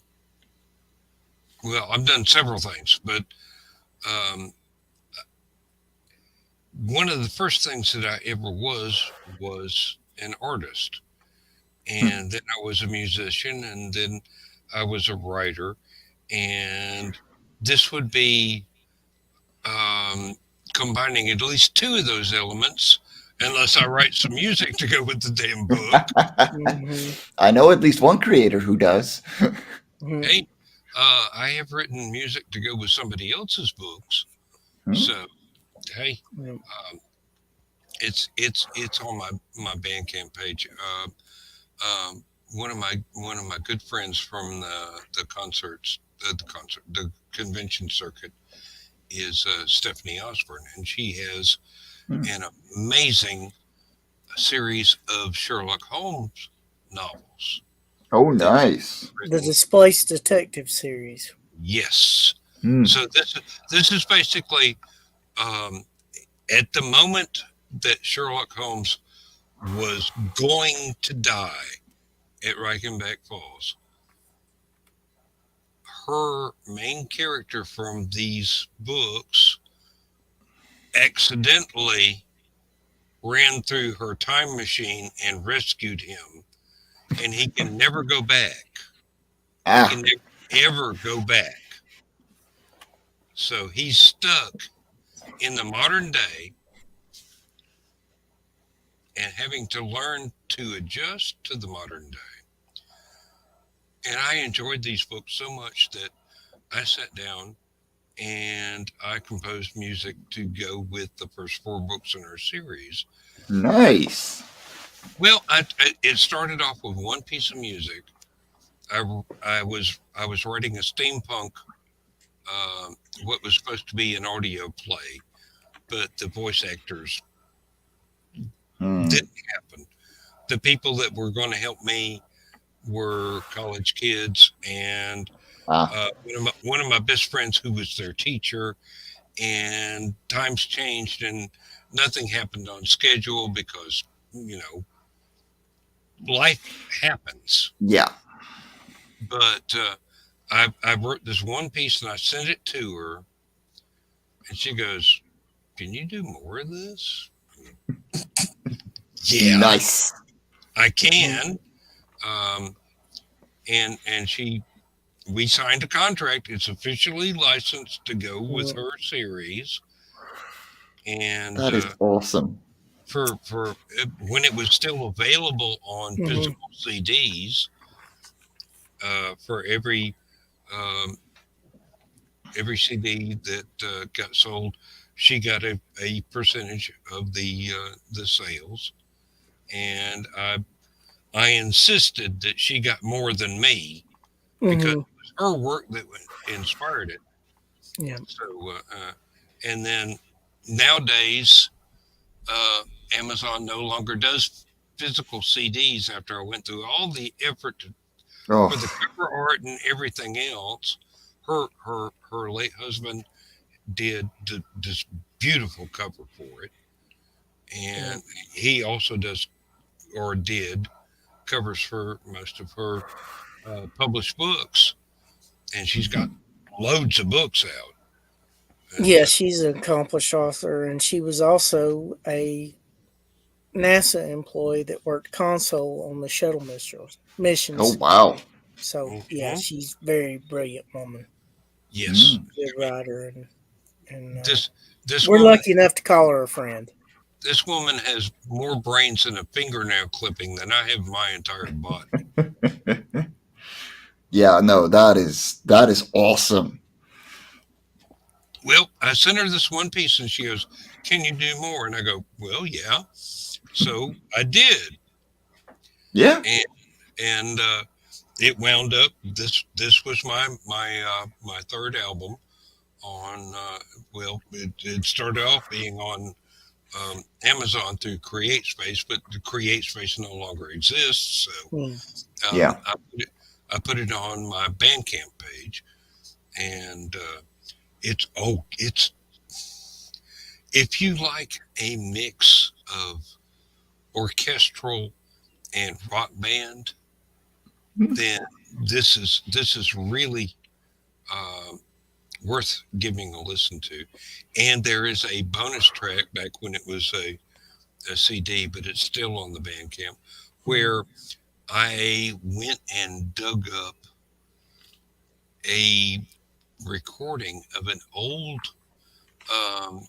well. I've done several things, but um, one of the first things that I ever was an artist, Hmm. and then I was a musician, and then I was a writer, and this would be um, combining at least two of those elements, unless I write some music to go with the damn book. hmm I know at least one creator who does. hmm Hey, I have written music to go with somebody else's books, Hmm? so hey, um, it's on my Bandcamp page. One of my good friends from the convention circuit is Stephanie Osborne, and she has Hmm. an amazing series of Sherlock Holmes novels Oh, that she's nice. The written. Displaced Detective series. Yes, Hmm. so this is basically um, at the moment that Sherlock Holmes was going to die at Reichenbach Falls, her main character from these books accidentally ran through her time machine and rescued him, and he can never go back. He Ah, can never ever go back. So he's stuck in the modern day and having to learn to adjust to the modern day. And I enjoyed these books so much that I sat down and I composed music to go with the first four books in our series. nice. Well, it started off with one piece of music. I was writing a steampunk, what was supposed to be an audio play, but the voice actors Hmm. didn't happen. The people that were going to help me were college kids and Ah, one of my best friends who was their teacher. And times changed and nothing happened on schedule because you know life happens. yeah. But I wrote this one piece and I sent it to her, and she goes, "Can you do more of this?" Yeah, Nice. I Mhm. can. Um, and she we signed a contract. It's officially licensed to go with Mhm. her series. And That is awesome. for when it was still available on Mhm. physical CDs, for um, every CD that got sold, she got a percentage of the sales, and I insisted that she got more than me because Mhm. it was her work that inspired it. Yeah. So, and then nowadays, uh, Amazon no longer does physical CDs. After I went through all the effort Oh, for the cover art and everything else, her late husband did this beautiful cover for it, Yeah. and he also does or did covers for most of her published books, and she's got loads of books out. And Yeah, she's an accomplished author, and she was also a NASA employee that worked console on the shuttle oh missions. wow. So yeah, mhm, she's very brilliant woman, yes, Hmm. good writer, and this this we're woman lucky enough to call her a friend. this woman has more brains in a fingernail clipping than I have my entire body. Yeah, no, that is awesome. Well, I sent her this one piece and she goes, "Can you do more?" And I go, "Well, yeah." So I did. Yeah. And it wound up this was my third album on well, it started off being on Amazon through Create Space, but the Create Space no longer exists. So Hmm. Yeah. I put it on my Bandcamp page, and it's if you like a mix of orchestral and rock band, then this is really uh, worth giving a listen to. And there is a bonus track back when it was a CD, but it's still on the Bandcamp, where I went and dug up a recording of an old um,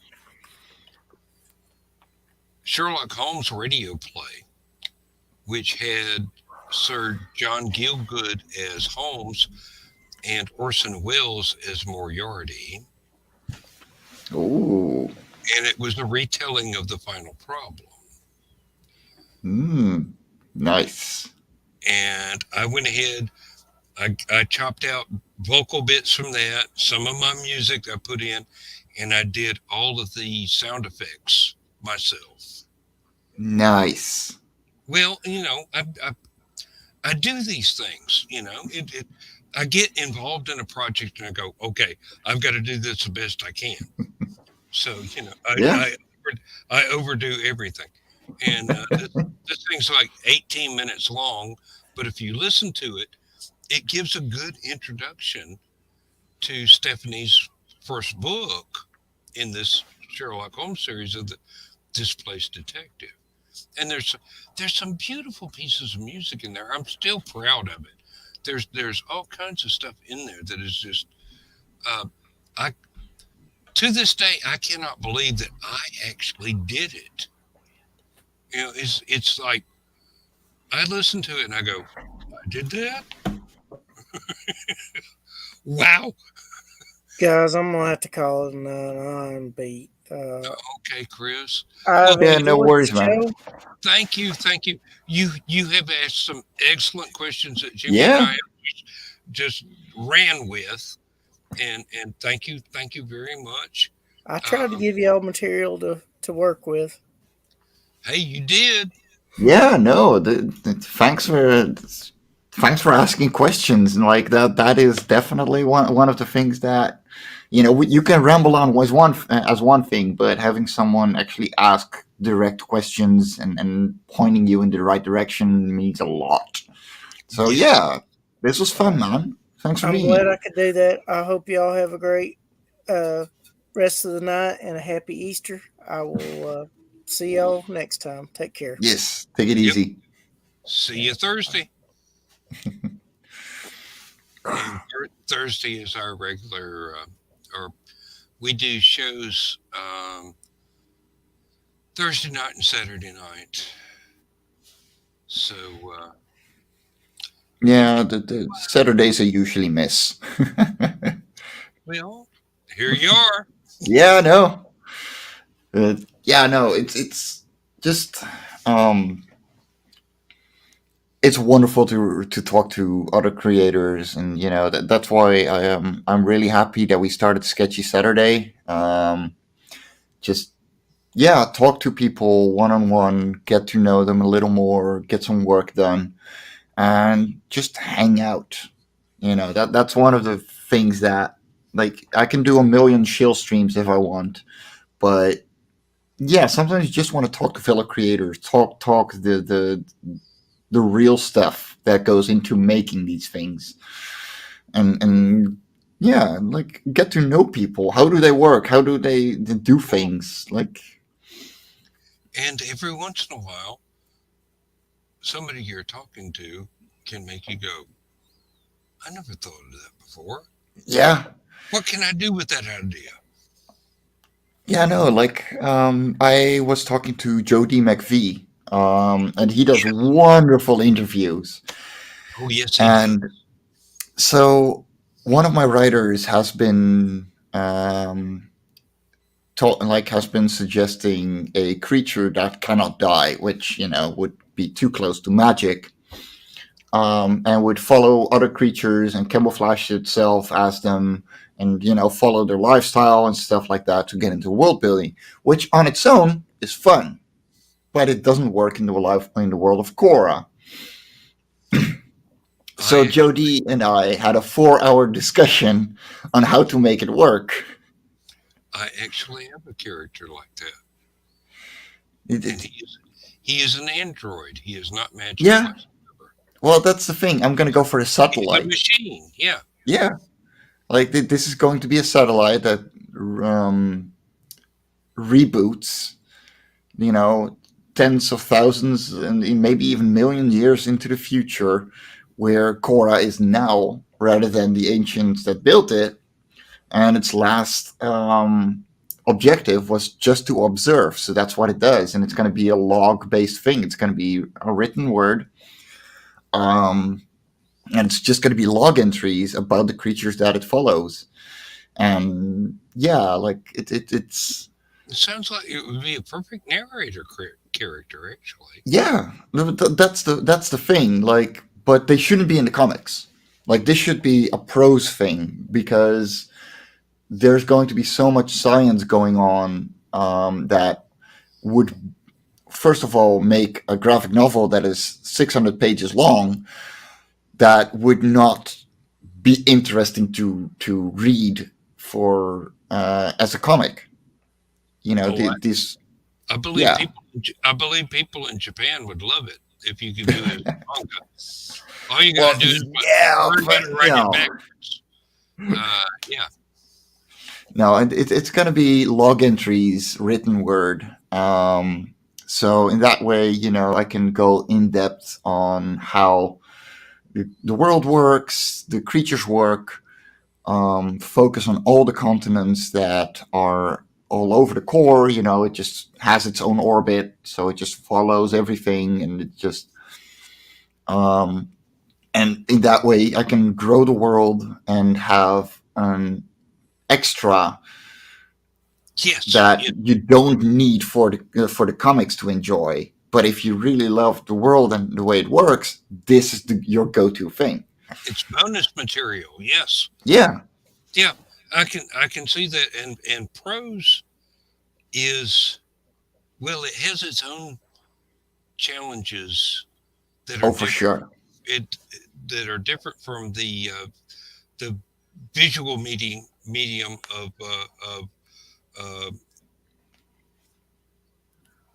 Sherlock Holmes radio play, which had Sir John Gielgud as Holmes and Orson Welles as Moriarty, Oh. and it was a retelling of The Final Problem. Mm. Nice. And I went ahead, I chopped out vocal bits from that, some of my music I put in, and I did all of the sound effects myself. Nice. Well, I do these things, I get involved in a project and I go, okay, I've got to do this the best I can. So, Yeah. I overdo everything. And this thing's like 18 minutes long, but if you listen to it, it gives a good introduction to Stephanie's first book in this Sherlock Holmes series of the Displaced Detective. And there's some beautiful pieces of music in there. I'm still proud of it. There's all kinds of stuff in there that is just uh, I to this day I cannot believe that I actually did it. It's like I listen to it and I go, I did that. Wow. Guys, I'm gonna have to call it a night. I'm beat. Okay, Chris. Well, I've Yeah. No enjoyed worries, the man. show. thank you. You have asked some excellent questions that Jimmy and I Yeah. just ran with, and thank you very much. I tried to Um, give y'all material to work with. hey, you did. Yeah. No. Thanks for asking questions, and like that is definitely one of the things that you can ramble on as one thing, but having someone actually ask direct questions and pointing you in the right direction means a lot. So Yeah. yeah, this was fun, man. Thanks for I'm being glad here. I could do that. I hope y'all have a great uh, rest of the night and a happy Easter. I will see y'all next time. Take care. Yes, take it Yep. easy. See you Thursday. And Thursday is our regular, or we do shows Thursday night and Saturday night. So if Yeah, you the Saturdays I usually miss. will, here you are. Yeah, no. Yeah, no. It's just um, it's wonderful to talk to other creators, and that's why I'm really happy that we started Sketchy Saturday. Just yeah, talk to people one on one, get to know them a little more, get some work done, and just hang out. That's one of the things that, like, I can do a million shill streams if I want, but yeah, sometimes you just want to talk to fellow creators, talk the real stuff that goes into making these things, and yeah, like, get to know people. How do they work? How do they do Well, things? Like, and every once in a while, somebody you're talking to can make you go, I never thought of that before. yeah, What can I do with that idea? yeah, no, like, I was talking to Jody McVie, and he does Yeah. wonderful interviews. Oh, yes, he And does. so one of my writers has been, like has been suggesting a creature that cannot die, which would be too close to magic, and would follow other creatures and camouflage itself as them, and follow their lifestyle and stuff like that to get into world building, which on its own is fun, but it doesn't work in the world of Korra. So Jody and I had a 4-hour discussion on how to make it work. I actually have a character like that. It- And it- he is an android. He is not magic. Yeah. whatsoever. well, that's the thing. I'm going to go for a He's a satellite. machine. Yeah. Yeah. Like this is going to be a satellite that reboots, tens of thousands and maybe even million years into the future, where Korra is now rather than the ancients that built it. And its last objective was just to observe. So that's what it does. And it's going to be a log based thing. It's going to be a written word. And it's just going to be log entries about the creatures that it follows. And yeah, like it's It sounds like it would be a perfect narrator character, actually. yeah, that's the thing. Like, but they shouldn't be in the comics. Like, this should be a prose thing, because there's going to be so much science going on that would, first of all, make a graphic novel that is 600 pages long that would not be interesting to read for as a comic. This I believe Yeah. people in Japan would love it if you could do it as a manga. All you Well, gotta do is yeah, learn how but, to write it backwards. Yeah. No, and it's going to be log entries, written word. So in that way, I can go in depth on how the world works, the creatures work, focus on all the continents that are all over the core. It just has its own orbit, so it just follows everything, and it just and in that way, I can grow the world and have an extra Yes. that yeah. you don't need for the comics to enjoy. But if you really love the world and the way it works, this is your go-to thing. It's bonus material. Yes. Yeah, Yeah. I can see that. And prose is, well, it has its own challenges that are oh, for different. sure. That are different from the visual medium of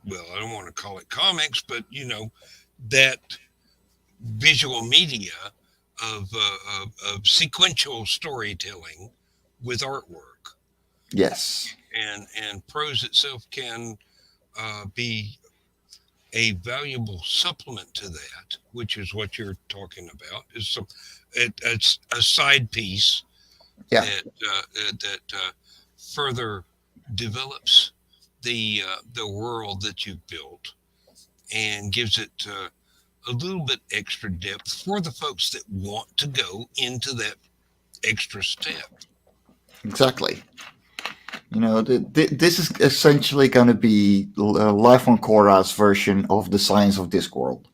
well, I don't want to call it comics, but that visual media of sequential storytelling with artwork, Yes, and prose itself can be a valuable supplement to that, which is what you're talking about. It's a side piece yeah, that further develops the world that you've built and gives it a little bit extra depth for the folks that want to go into that extra step. exactly. This is essentially going to be Life on Korra's version of the science of Discworld.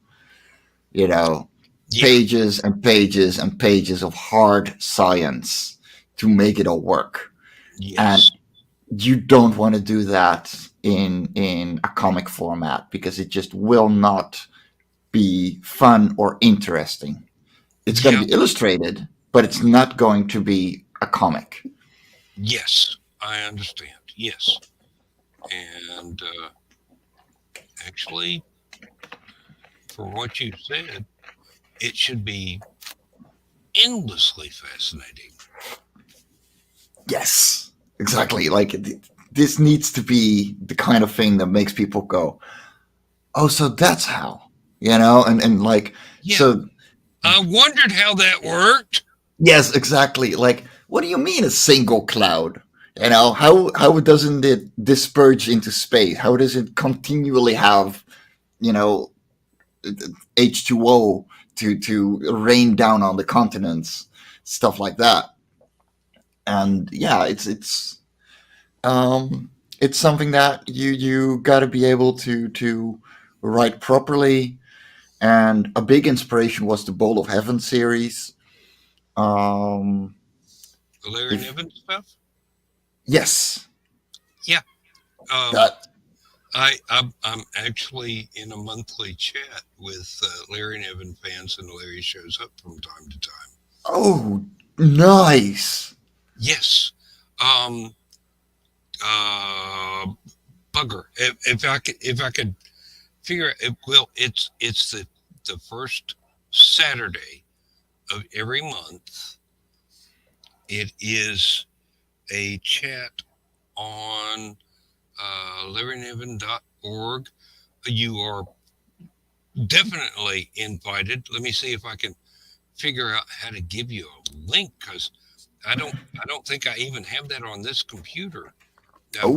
Yeah. Pages and pages and pages of hard science to make it all work. Yes. You don't want to do that in a comic format, because it just will not be fun or interesting. It's going to be illustrated, but it's not going to be a comic. Yes, I understand. Yes. And actually, from what you said, it should be endlessly fascinating. Yes, exactly. Like, this needs to be the kind of thing that makes people go, "Oh, so that's how," and like, Yeah. so. I wondered how that worked. Yes, exactly. Like, what do you mean a single cloud? How doesn't it disperse into space? How does it continually have, H2O to rain down on the continents, stuff like that? And yeah, it's it's something that you got to be able to write properly. And a big inspiration was the Bowl of Heaven series. Um, The Larry if Niven stuff. yes, Yeah. Um, that I'm actually in a monthly chat with Larry Niven fans, and Larry shows up from time to time. oh nice. Yes. Um, uh, Bugger. If I could figure it, well, it's the first Saturday of every month. It is a chat on LarryNiven.org. You are definitely invited. Let me see if I can figure out how to give you a link, because I don't think I even have that on this computer. Oh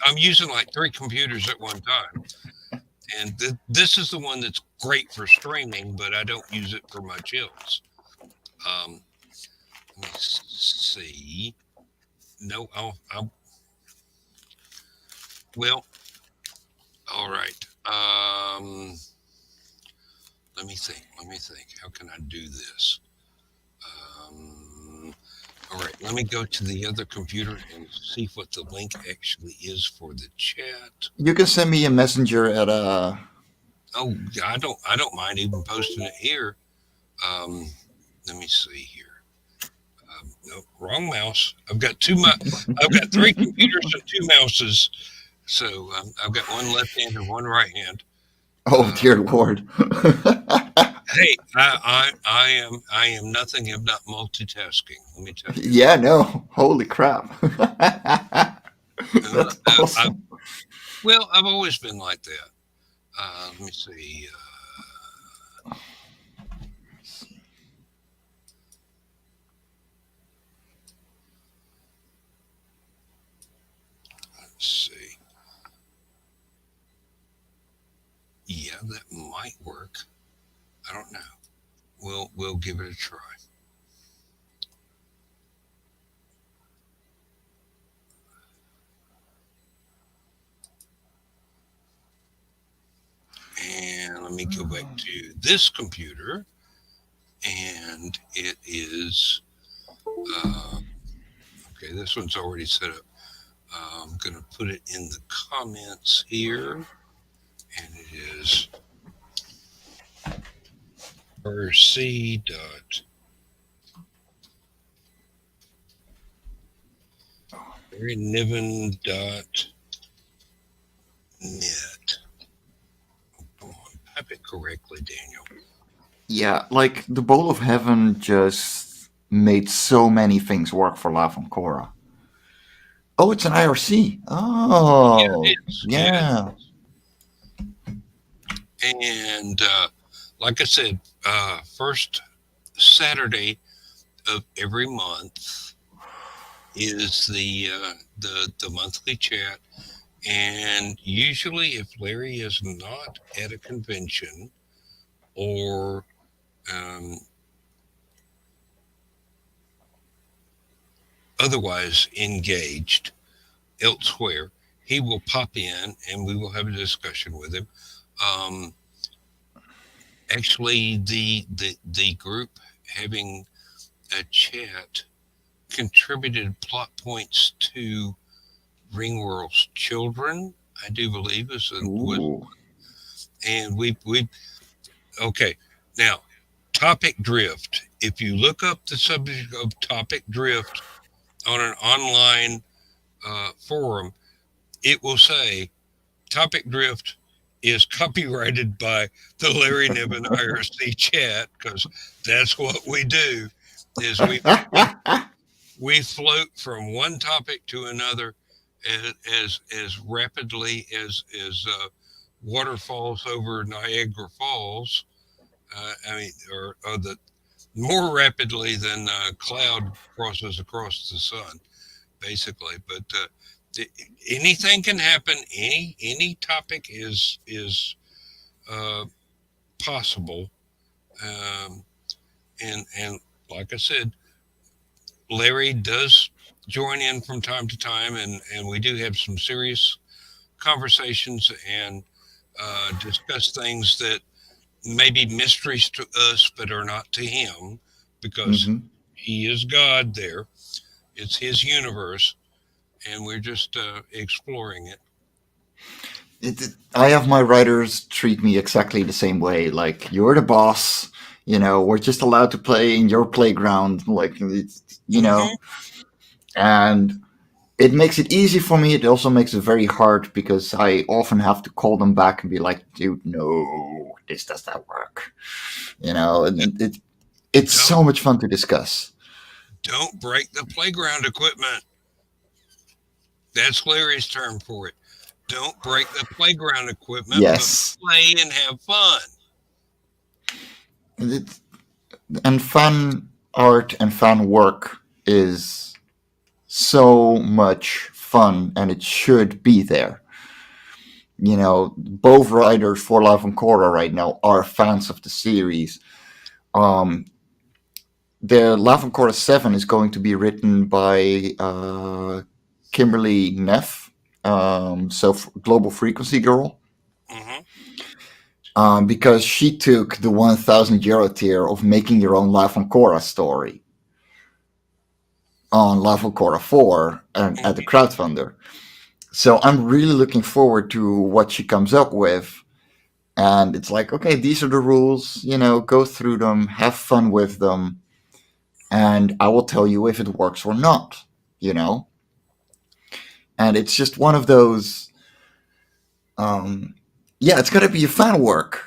I'm using like three computers at one time, and this is the one that's great for streaming, but I don't use it for much else. Um, let me see. No, well, all right. Let me think. Let me think. How can I do this? Um, all right. Let me go to the other computer and see what the link actually is for the chat. you can send me a messenger at Oh, I don't mind even posting it here. Um, Let me see here. No, wrong mouse. I've got three computers and two mouses, so I've got one left hand and one right hand. oh Uh, dear lord. hey, I am nothing if not multitasking. Let me tell you. Yeah, no, holy crap. Uh, That's I, awesome. well, I've always been like that. Let me see. Let's see. Yeah, that might work. I don't know. We'll give it a try. And let me go back to this computer, and it is uh, okay. This one's already set up. I'm going to put it in the comments here, and it is rc dot niven dot net. Come on, type it correctly, Daniel. Yeah, like the Bowl of Heaven just made so many things work for Love and Korra. Oh, it's an IRC. Yeah, Oh, it is. Yeah, it yeah. is. And like I said, first Saturday of every month is the monthly chat. And usually, if Larry is not at a convention or um, otherwise engaged elsewhere, he will pop in and we will have a discussion with him. Um, Actually, the group having a chat contributed plot points to Ringworld's Children, I do believe, was, Ooh. and we okay. Now, topic drift. If you look up the subject of topic drift on an online forum, it will say topic drift is copyrighted by the Larry Niven IRC chat, because that's what we do. Is we float from one topic to another as rapidly as water falls over Niagara Falls. I mean, or the more rapidly than cloud crosses across the sun, basically. But anything can happen. Any topic is uh, possible, um, and like I said, Larry does join in from time to time, and we do have some serious conversations and discuss things that may be mysteries to us, but are not to him, because Hmm. he is God there. It's his universe, and we're just exploring it. I have my writers treat me exactly the same way. Like, you're the boss. We're just allowed to play in your playground. Like, Hmm. and it makes it easy for me. It also makes it very hard because I often have to call them back and be like, dude, no, this does not work. And it's Don't so much fun to discuss. don't break the playground equipment. That's Larry's term for it. Don't break the playground equipment, but Yes. play and have fun. It, and fan art and fan work is so much fun, and it should be there. Both writers for Love and Korra right now are fans of the series. Um, the Love and Korra 7 is going to be written by Kimberly Neff, Global Frequency Girl, Hmm. because she took the 1,000 euro tier of making your own Love and Korra story on Love and Korra 4 and at the Hmm. crowdfunder. So I'm really looking forward to what she comes up with. And it's like, okay, these are the rules, go through them, have fun with them, and I will tell you if it works or not, you know? And it's just one of those, um, yeah, it's going to be a fan work,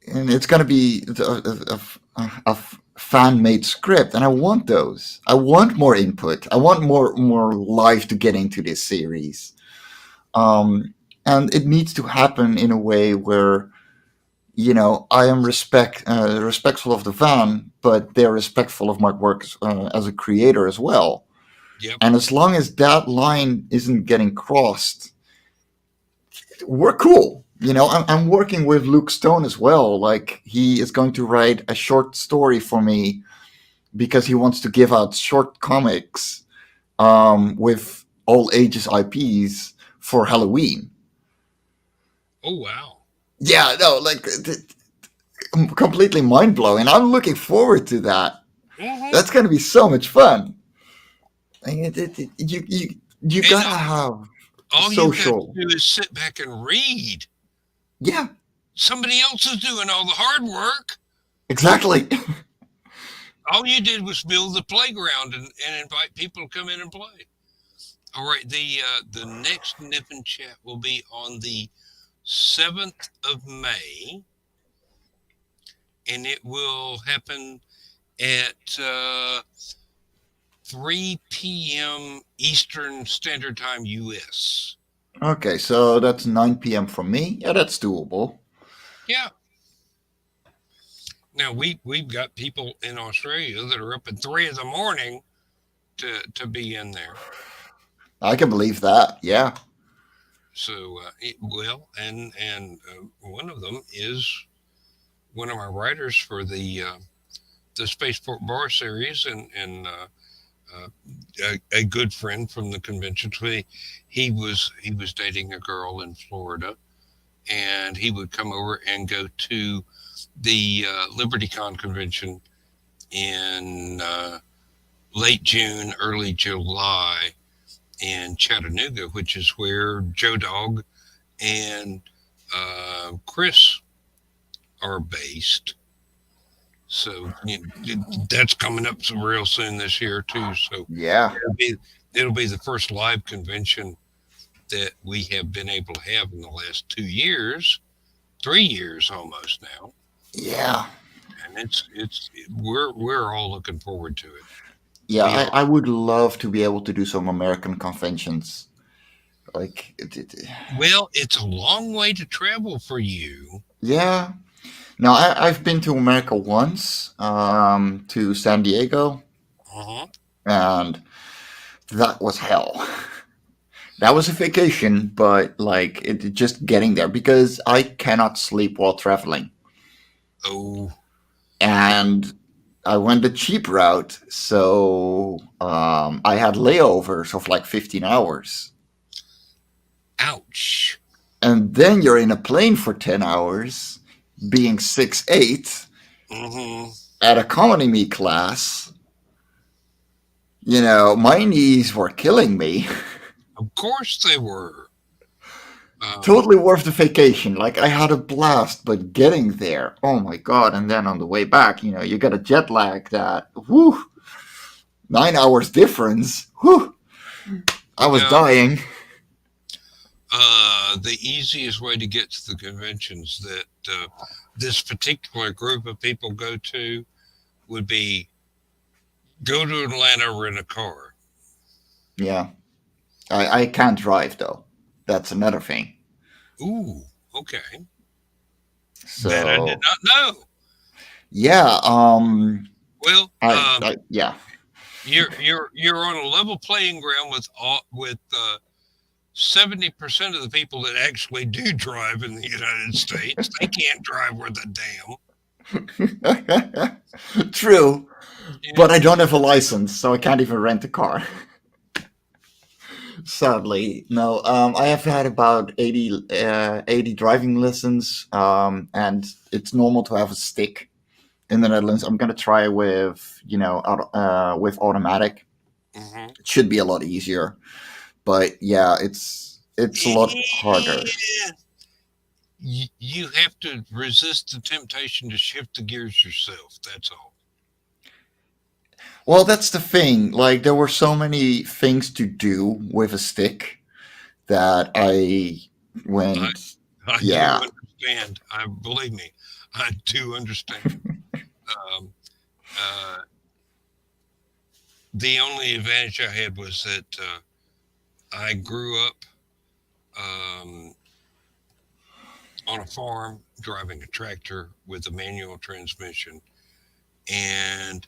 and it's going to be a fan made script, and I want those. I want more input. I want more life to get into this series. Um, and it needs to happen in a way where I am respectful of the fan, but they're respectful of my work as a creator as well. Yep. And as long as that line isn't getting crossed, we're cool. I'm working with Luke Stone as well. Like, he is going to write a short story for me because he wants to give out short comics with all ages IPs for Halloween. Oh wow. Yeah, no, like, completely mind blowing. I'm looking forward to that. Hmm. That's going to be so much fun. You And gotta have all you've got to social. do is sit back and read. Yeah, Somebody else is doing all the hard work. exactly. All you did was build the playground and invite people to come in and play. All right, the next nip and chat will be on the 7th of May, and it will happen at 3 p.m. Eastern Standard Time, US. Okay, so that's 9 p.m. from me. Yeah, that's doable. Yeah. Now we've got people in Australia that are up at 3 in the morning to be in there. I can believe that. Yeah. So one of them is one of my writers for the Spaceport Bar series, uh, a good friend from the convention. So he was dating a girl in Florida, and he would come over and go to the LibertyCon convention in late June, early July in Chattanooga, which is where Joe Dog and Chris are based. So that's coming up so real soon this year too. So Yeah. it'll be it'll be the first live convention that we have been able to have in the last 2 years, 3 years almost now, Yeah. and we're all looking forward to it. Yeah, We I, are. I would love to be able to do some American conventions. Like, Well, it's a long way to travel for you. yeah. Now, I've been to America once, to San Diego, Uh-huh. and that was hell. That was a vacation, but like, just getting there because I cannot sleep while traveling. Oh, And I went the cheap route, so I had layovers of like 15 hours. Ouch. And then you're in a plane for 10 hours, being 6'8", Hmm. at economy class. My knees were killing me. Of course they were. Um, Totally worth the vacation. Like, I had a blast, but getting there, oh my god. And then on the way back, you got a jet lag that, whew, 9 hours difference. Whew, I was no, dying. the easiest way to get to the conventions that this particular group of people go to would be go to Atlanta, rent a car. Yeah. I can't drive, though. That's another thing. Ooh, okay. That I did So, not know. yeah. Well, Yeah. you're on a level playing ground with 70% of the people that actually do drive in the United States. They can't drive worth a damn. True. Yeah. But I don't have a license, so I can't even rent a car. Sadly, no. I have had about 80 driving lessons, and it's normal to have a stick in the Netherlands. I'm gonna try with with automatic. Hmm. It should be a lot easier, but yeah, it's a lot harder. Yeah. You have to resist the temptation to shift the gears yourself. That's all. Well, that's the thing. Like, there were so many things to do with a stick that I I went, I do yeah, understand. I believe me, I do understand. Um, uh, the only advantage I had was that I grew up um, on a farm driving a tractor with a manual transmission, and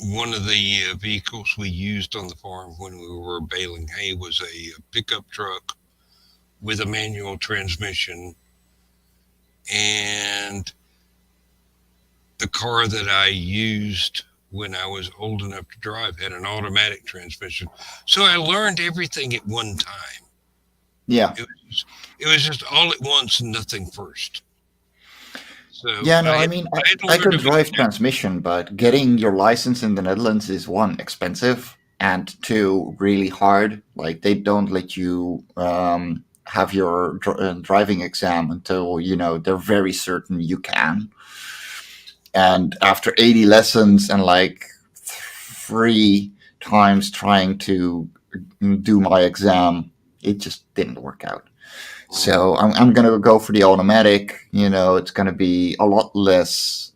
one of the vehicles we used on the farm when we were baling hay was a pickup truck with a manual transmission, and the car that I used when I was old enough to drive had an automatic transmission. So I learned everything at one time. yeah. It was just all at once and nothing first. So Yeah, no, I mean, I had to I learn can to drive maneuver. transmission, but getting your license in the Netherlands is one, expensive, and two, really hard. Like, they don't let you have your driving exam until, they're very certain you can. And after 80 lessons and like 3 times trying to do my exam, it just didn't work out. So I'm going to go for the automatic. It's going to be a lot less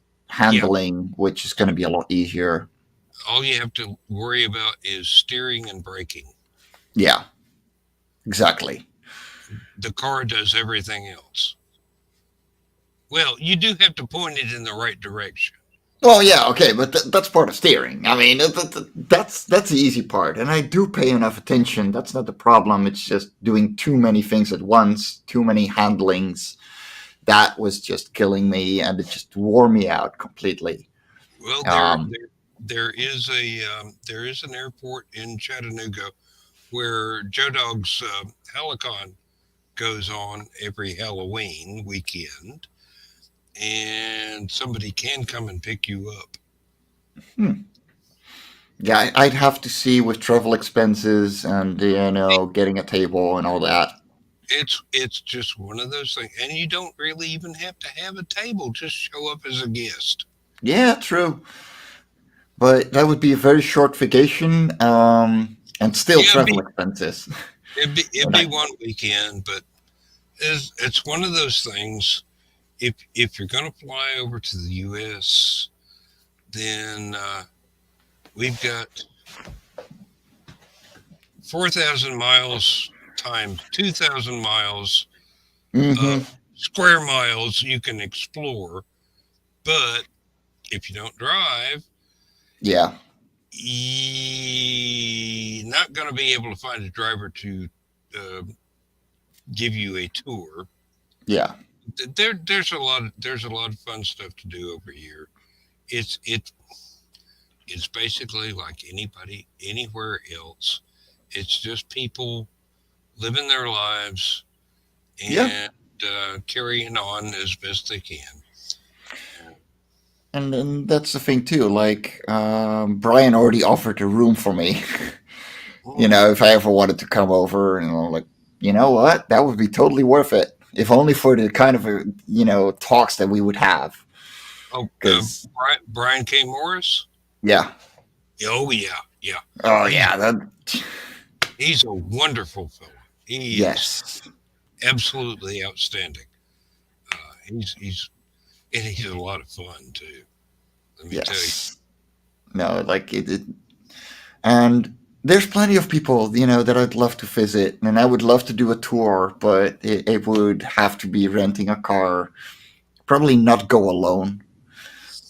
Yeah. handling, which is going to be a lot easier. All you have to worry about is steering and braking. Yeah, exactly. The car does everything else. Well, you do have to point it in the right direction. Well, yeah, okay, but that's part of steering. I mean, that's the easy part, and I do pay enough attention. That's not the problem. It's just doing too many things at once, too many handlings. That was just killing me, and it just wore me out completely. Well, Um, there is an airport in Chattanooga where Joe Dog's Hallowcon goes on every Halloween weekend, and somebody can come and pick you up. hmm. Yeah, I'd have to see with travel expenses and getting a table and all that. It's just one of those things, and you don't really even have to have a table. Just show up as a guest. Yeah, true, but that would be a very short vacation, and still Yeah, travel expenses. it'd And be one weekend, but it's one of those things. If you're going to fly over to the U.S., then we've got 4,000 miles times 2,000 miles of hmm square miles you can explore. But if you don't drive, Yeah, you're not going to be able to find a driver to uh, give you a tour. yeah. There's a lot of fun stuff to do over here, it's basically like anybody anywhere else. It's just people living their lives Yeah. and carrying on as best they can. And that's the thing too. Like Brian already offered a room for me. Mm. If I ever wanted to come over, and I'm like, you know what, that would be totally worth it. If only for the kind of talks that we would have. Oh, Because Brian K. Morris. yeah, Oh yeah, yeah. oh He's yeah, that he's a wonderful fellow. He is yes, absolutely outstanding. He's and he's a lot of fun too. Let me tell you. yes. No, like and there's plenty of people that I'd love to visit, and I would love to do a tour, but it would have to be renting a car. Probably not go alone.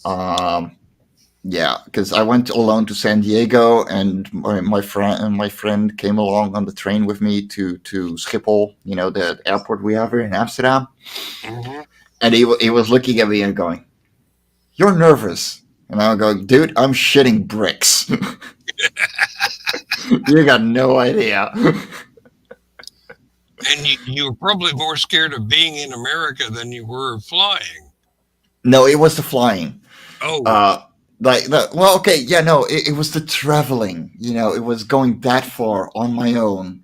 Um, yeah, because I went alone to San Diego, and my friend came along on the train with me to Schiphol, the airport we have here in Amsterdam, Hmm. and he was looking at me and going, "You're nervous," and I'm going, "Dude, I'm shitting bricks. You got no idea." And you were probably more scared of being in America than you were of flying. No, it was the flying. Oh, Uh, well, okay, yeah, no, it was the traveling. It was going that far on my own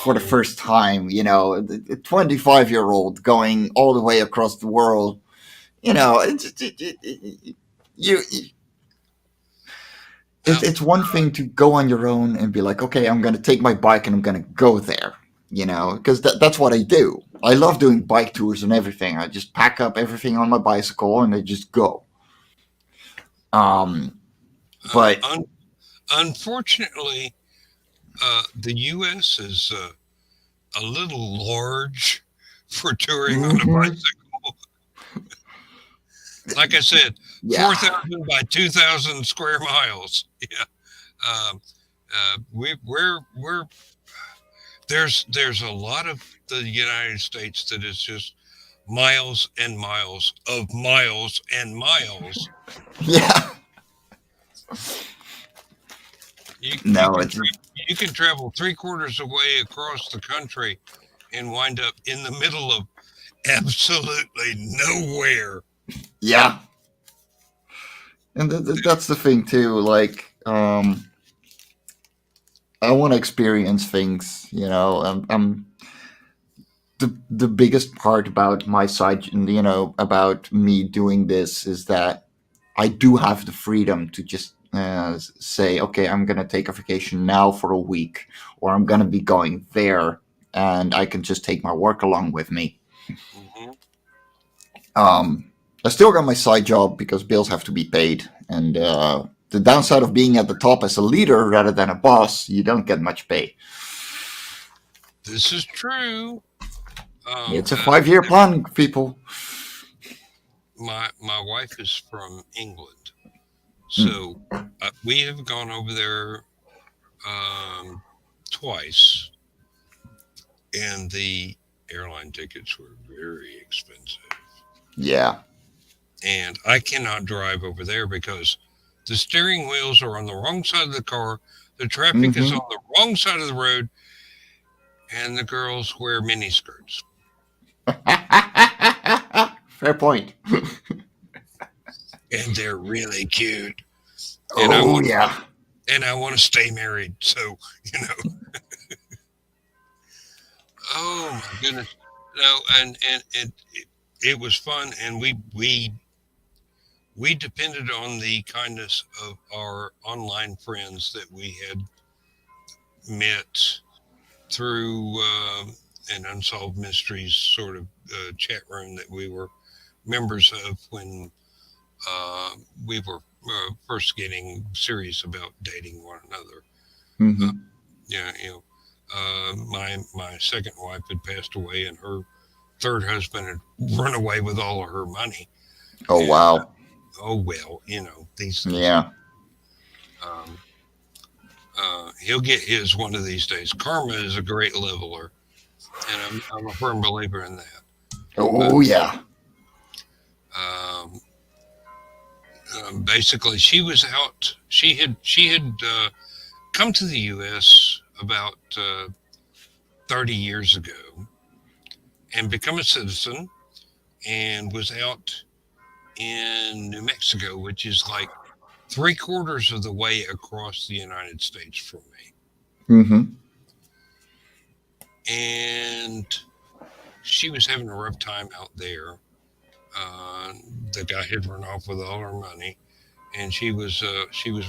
for the oh, first time. A 25-year-old going all the way across the world. You, well, it's one thing to go on your own and be like, okay, I'm going to take my bike and I'm going to go there. Because that's what I do. I love doing bike tours and everything. I just pack up everything on my bicycle and I just go. Um, uh, but un- unfortunately, the U.S. is a little large for touring on a mhm, bicycle. Like I said, yeah, 4,000 by 2,000 square miles. Yeah. Um, we're there's a lot of the United States that is just miles and miles of miles and miles. yeah. You No, can it's you can travel three-quarters of the way across the country and wind up in the middle of absolutely nowhere. yeah, and that's the thing too. Like, I want to experience things. The biggest part about my side, about me doing this is that I do have the freedom to just say, okay, I'm gonna take a vacation now for a week, or I'm gonna be going there, and I can just take my work along with me. Hmm. Um, I still got my side job because bills have to be paid, and the downside of being at the top as a leader rather than a boss, you don't get much pay. This is true. Um, It's a uh, 5-year plan, people. my wife is from England, Hmm. so we have gone over there um, twice, and the airline tickets were very expensive. Yeah. And I cannot drive over there because the steering wheels are on the wrong side of the car, the traffic is Mm-hmm. on the wrong side of the road, and the girls wear miniskirts. Fair point. And they're really cute. And I Oh want yeah. and I want to stay married. So, you know, oh my goodness. No, it was fun, and we depended on the kindness of our online friends that we had met through an unsolved mysteries sort of chat room that we were members of when uh, we were first getting serious about dating one another. Uh, Mm-hmm. yeah, my second wife had passed away, and her third husband had run away with all of her money. Oh And wow. oh well, these things Yeah. happen. Um, he'll get his one of these days. Karma is a great leveler, and I'm a firm believer in that. But Oh yeah. um, Basically, she was out. She had come to the U.S. about 30 years ago and become a citizen, and was out in New Mexico, which is like three-quarters of the way across the United States from me. Mm-hmm. And she was having a rough time out there. Uh, the guy had run off with all her money, and she was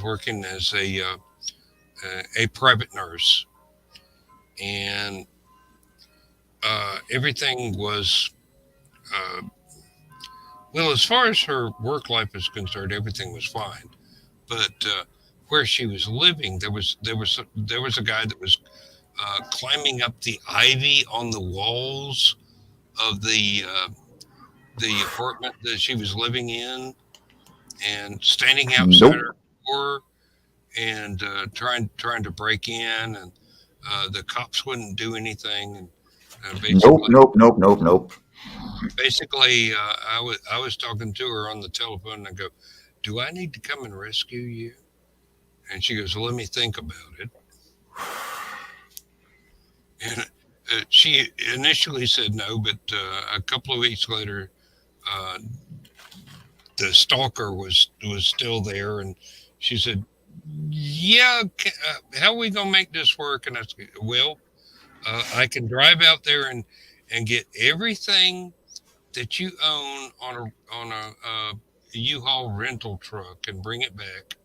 working as a private nurse, and everything was uh, well, as far as her work life is concerned, everything was fine. But where she was living, there was a guy that was climbing up the ivy on the walls of the apartment that she was living in, and standing outside Nope. her door, and trying to break in, and the cops wouldn't do anything, and Nope. basically Nope. Nope. Nope. Nope. I was talking to her on the telephone, and I go, "Do I need to come and rescue you?" And she goes, "Well, let me think about it." And she initially said no, but a couple of weeks later, uh, the stalker was still there, and she said, "Yeah, how are we gonna make this work?" And I said, "Well, I can drive out there and get everything that you own on a U-Haul rental truck and bring it back."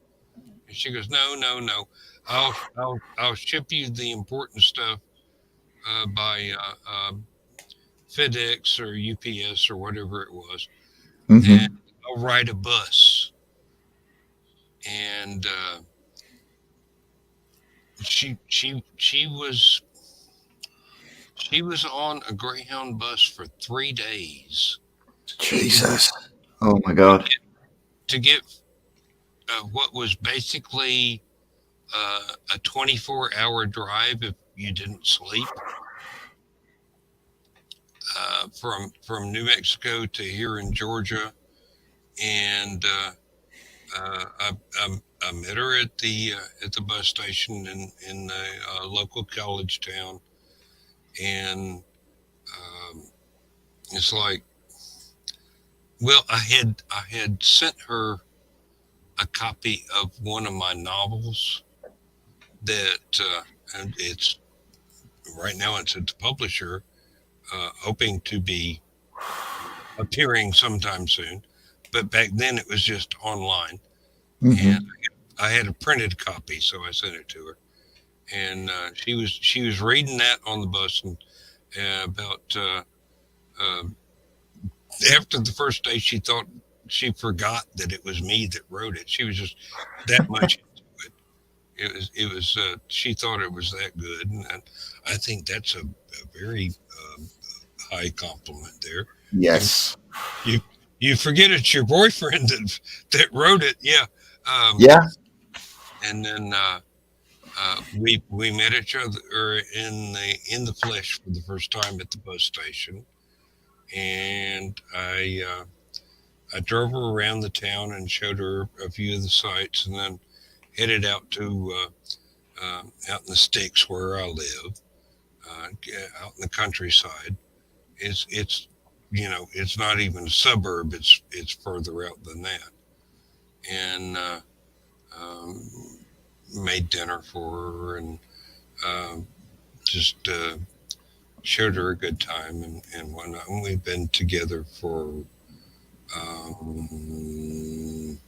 And she goes, "No, no, no. I'll ship you the important stuff by FedEx or UPS or whatever it was, and Mm-hmm. I'll ride a bus." And she was on a Greyhound bus for 3 days Jesus. Oh my God. to get what was basically a 24-hour drive if you didn't sleep, from New Mexico to here in Georgia. And I, I met her at the bus station in the local college town, and um, it's like, well, I had sent her a copy of one of my novels that, and it's right now it's at the publisher, hoping to be appearing sometime soon. But back then it was just online, and Mm-hmm. I had a printed copy, so I sent it to her. And she was reading that on the bus, and about uh, after the first day, she thought she forgot that it was me that wrote it. She was just that much into it. It was she thought it was that good, and I think that's a very high compliment there. You Yes. you you forget it's your boyfriend that wrote it, yeah. Um, Yeah. and then we met each other in the flesh for the first time at the bus station, and I drove her around the town and showed her a few of the sights, and then headed out to out in the sticks where I live, out in the countryside. It's it's not even a suburb. It's further out than that, and um, made dinner for her, and uh, just showed her a good time, and whatnot. And we've been together for um,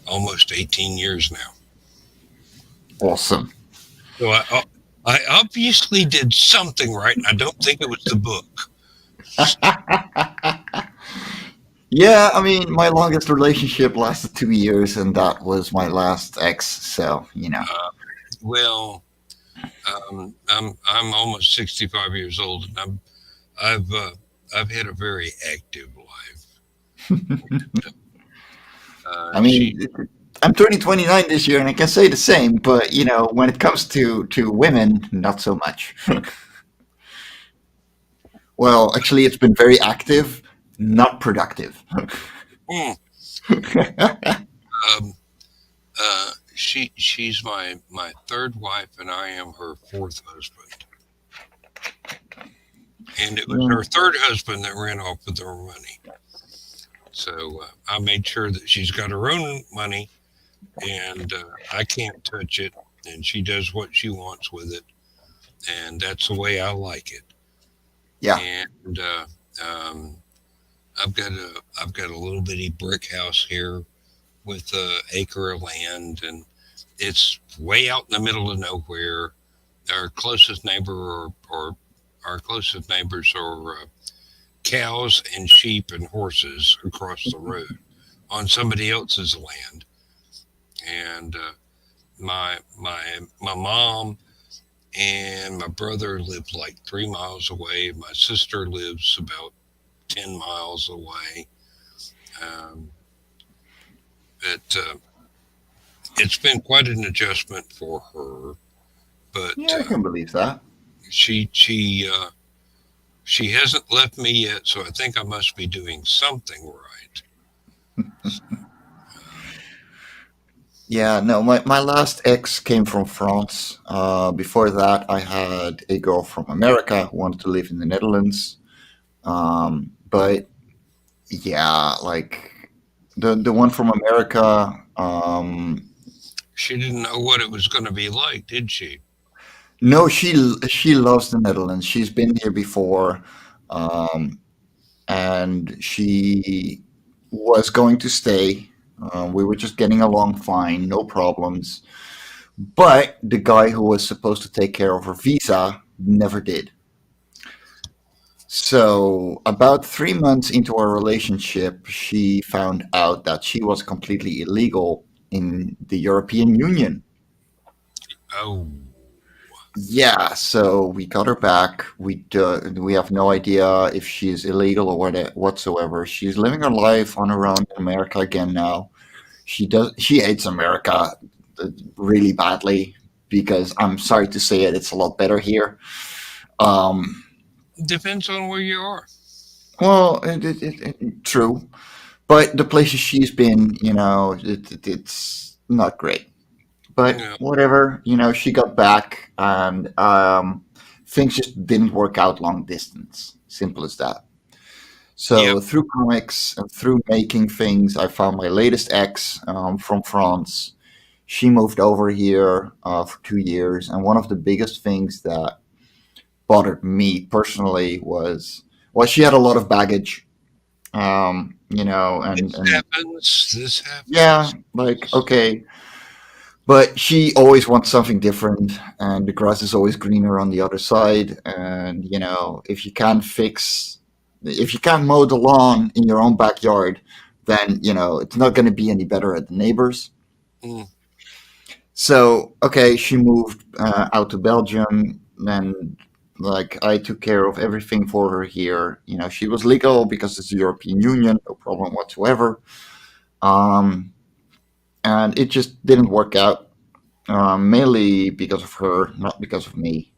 almost 18 years now. Awesome. So I obviously did something right, and I don't think it was the book. Yeah, I mean, my longest relationship lasted 2 years, and that was my last ex. So, Well, I'm almost 65 years old, and I've had a very active life. I She mean, I'm turning 29 this year, and I can say the same. But when it comes to women, not so much. Well, actually, it's been very active, not productive. mm, Um, she's my third wife, and I am her fourth husband. And it was Yeah. her third husband that ran off with her money. So I made sure that she's got her own money, and I can't touch it, and she does what she wants with it, and that's the way I like it. Yeah. And um, I've got a little bitty brick house here with a acre of land, and it's way out in the middle of nowhere. Our closest neighbor or our closest neighbors are cows and sheep and horses across the road on somebody else's land. And my mom and my brother live like 3 miles away. My sister lives about 10 miles away. Um, but it's been quite an adjustment for her. But Yeah, I can believe that. she she uh, she hasn't left me yet, so I think I must be doing something right. Yeah, no, my last ex came from France. Before that, I had a girl from America who wanted to live in the Netherlands. But yeah, like the one from America, She didn't know what it was going to be like, did she? no, she loves the Netherlands. She's been here before, um, and she was going to stay. We were just getting along fine, no problems. But the guy who was supposed to take care of her visa never did. So, about 3 months into our relationship, she found out that she was completely illegal in the European Union. Oh, Yeah, so we got her back. We have no idea if she is illegal or whatsoever. She's living her life on her own in America again now. She hates America really badly because I'm sorry to say it, it's a lot better here. Um, depends on where you are. well, true, but the places she's been, it's not great. But Yeah, whatever, she got back, and things just didn't work out long distance. Simple as that. yep, So through comics and through making things, I found my latest ex from France. She moved over here for 2 years, and one of the biggest things that bothered me personally was, well, she had a lot of baggage, this and happens. This yeah, happens. like, okay, but she always wants something different, and the grass is always greener on the other side. And if you can't mow the lawn in your own backyard, then it's not going to be any better at the neighbors. Mm, So, okay, she moved out to Belgium, and like I took care of everything for her here. She was legal because it's the European Union, no problem whatsoever. Um, and it just didn't work out, mainly because of her, not because of me.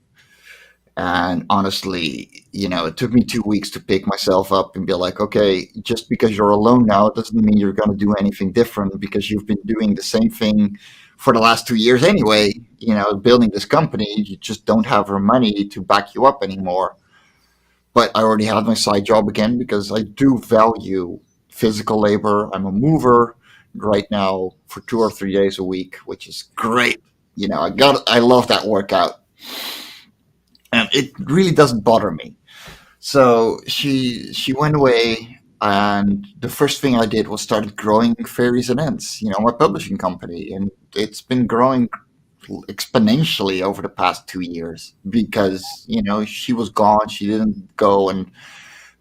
And honestly, it took me 2 weeks to pick myself up and be like, okay, just because you're alone now doesn't mean you're going to do anything different because you've been doing the same thing for the last 2 years anyway. Building this company, you just don't have her money to back you up anymore. But I already had my side job again because I do value physical labor. I'm a mover right now for 2 or 3 days a week, which is great. I love that workout, and it really doesn't bother me. So she went away, and the first thing I did was started growing Fairies and Ends, my publishing company, and it's been growing exponentially over the past 2 years because she was gone. She didn't go and,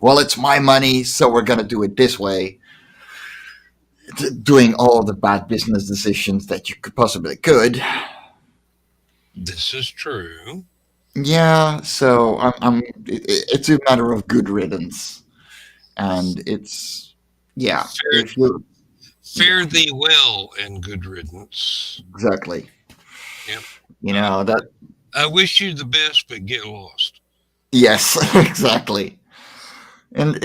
well, it's my money, so we're gonna do it this way. Doing all the bad business decisions that you could possibly could. this is true. Yeah, so it's a matter of good riddance, and it's, yeah, Fare, if you, yeah, fare thee well and good riddance. exactly. Yep. You Uh, know that. I wish you the best, but get lost. Yes, exactly. And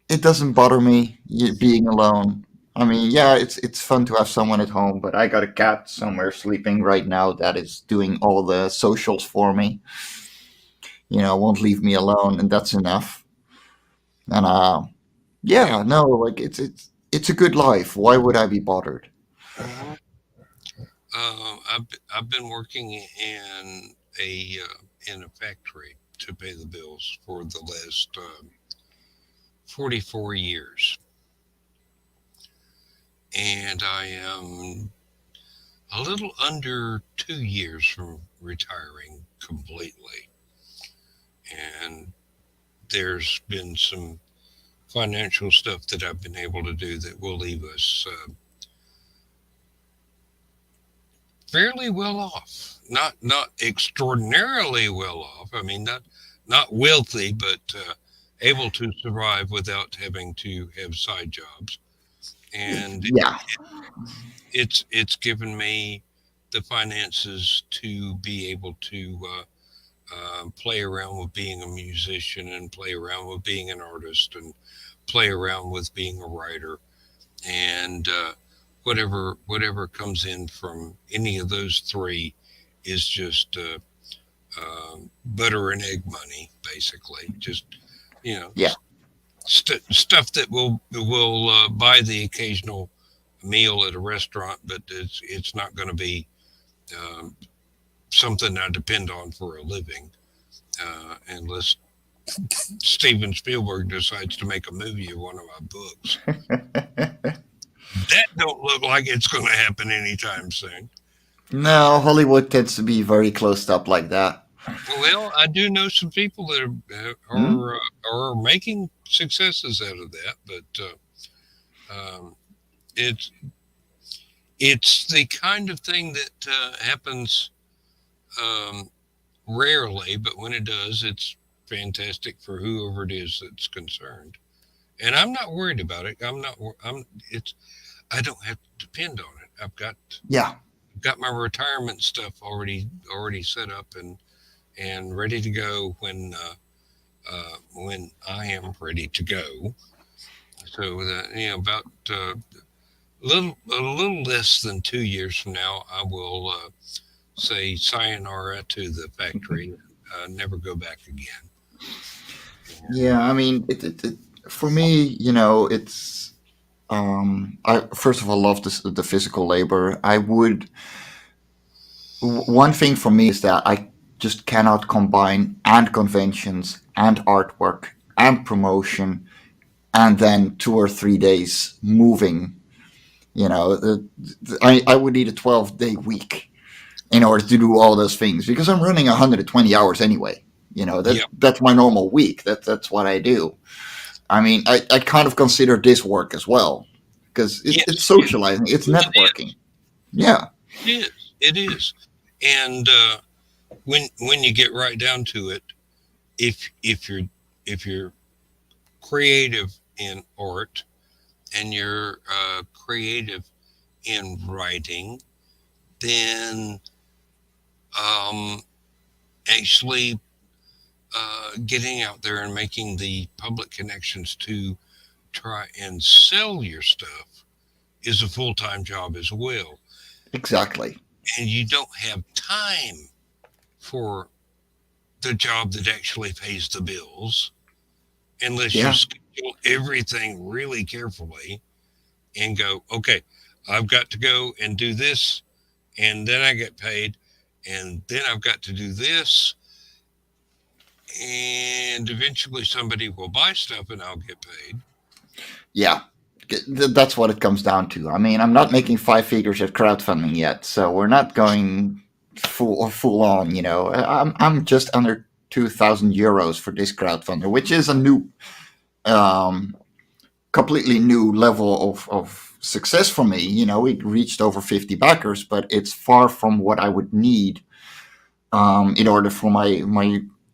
it doesn't bother me being alone. I mean, yeah, it's fun to have someone at home, but I got a cat somewhere sleeping right now that is doing all the socials for me. Won't leave me alone, and that's enough. And Yeah. yeah, no, like it's a good life. Why would I be bothered? I've been working in a factory to pay the bills for the last 44 years, and I am a little under 2 years from retiring completely. And there's been some financial stuff that I've been able to do that will leave us fairly well off. Not extraordinarily well off. I mean, not wealthy, but able to survive without having to have side jobs. And Yeah, it's given me the finances to be able to play around with being a musician and play around with being an artist and play around with being a writer and whatever comes in from any of those three is just butter and egg money, basically. Just you know, yeah, stuff that will buy the occasional meal at a restaurant, but it's not going to be um, something I depend on for a living, unless Steven Spielberg decides to make a movie of one of my books. That don't look like it's going to happen anytime soon. no, Hollywood tends to be very closed up like that. Well, I do know some people that Hmm? are making successes out of that, but um, it's it's the kind of thing that happens um, rarely, but when it does, it's fantastic for whoever it is that's concerned. And I'm not worried about it. I'm not. I'm. It's. I don't have to depend on it. Yeah, Got my retirement stuff already set up and ready to go when I am ready to go. So that about a little less than 2 years from now, I will say sayonara to the factory, never go back again. And yeah. I mean, for me, it's I first of all love the physical labor. One thing for me is that I just cannot combine and conventions and artwork and promotion and then 2 or 3 days moving. I would need a 12-day week in order to do all those things because I'm running 120 hours anyway. yeah, That's my normal week. That's what I do. I mean, I kind of consider this work as well because it's yes, socializing, it's it networking. Yeah, is. It is. And when you get right down to it, if you're creative in art and you're creative in writing, then um, actually getting out there and making the public connections to try and sell your stuff is a full-time job as well. exactly. And you don't have time for the job that actually pays the bills unless you Yeah, schedule everything really carefully and go, okay, I've got to go and do this, and then I get paid, and then I've got to do this, and eventually somebody will buy stuff and I'll get paid. yeah. That's what it comes down to. I mean, I'm not making 5 figures at crowdfunding yet, so we're not going full on. I'm just under 2,000 euros for this crowdfunder, which is a um, completely new level of success for me. It reached over 50 backers, but it's far from what I would need in order for my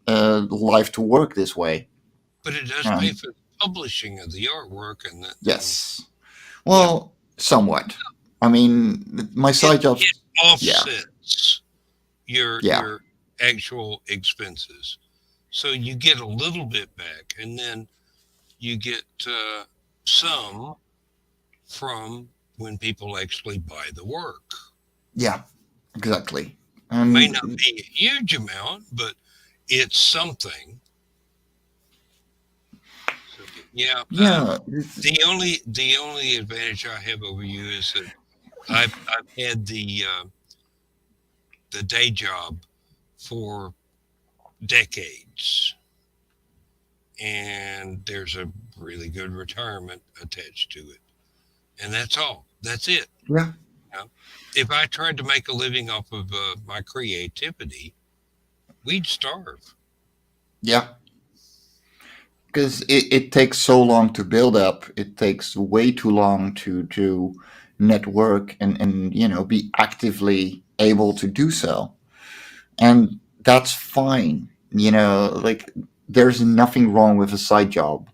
life to work this way. But it does pay Um, for the publishing of the artwork and yes. yeah, Well, somewhat. I mean, my it side jobs. it Yeah, offsets yeah, your actual expenses. So you get a little bit back, and then you get some from when people actually buy the work. Yeah, exactly. May not And be a huge amount, but it's something. So yeah, yeah, the only advantage I have over you is that I've had the day job for decades, and there's a really good retirement attached to it, and that's all. That's it. yeah, You know? If I tried to make a living off of my creativity, we'd starve. yeah. Because it takes so long to build up. It takes way too long to network and be actively able to do so. And that's fine. Like there's nothing wrong with a side job.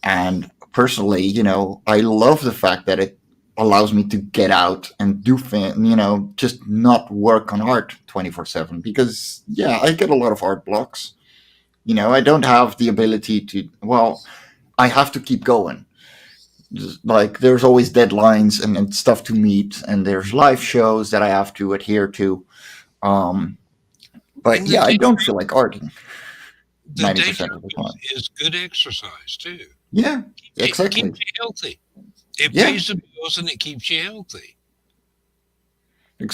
And personally, I love the fact that it allows me to get out and do just not work on art 24/7 because yeah, I get a lot of art blocks. I don't have the ability to, well, I have to keep going. Like there's always deadlines and stuff to meet, and there's live shows that I have to adhere to. Um, but And yeah, I don't feel like arting the ninety day percent job of the time. is good exercise too. Yeah, It exactly. keeps you healthy. It Yeah, pays the bills and it keeps you healthy.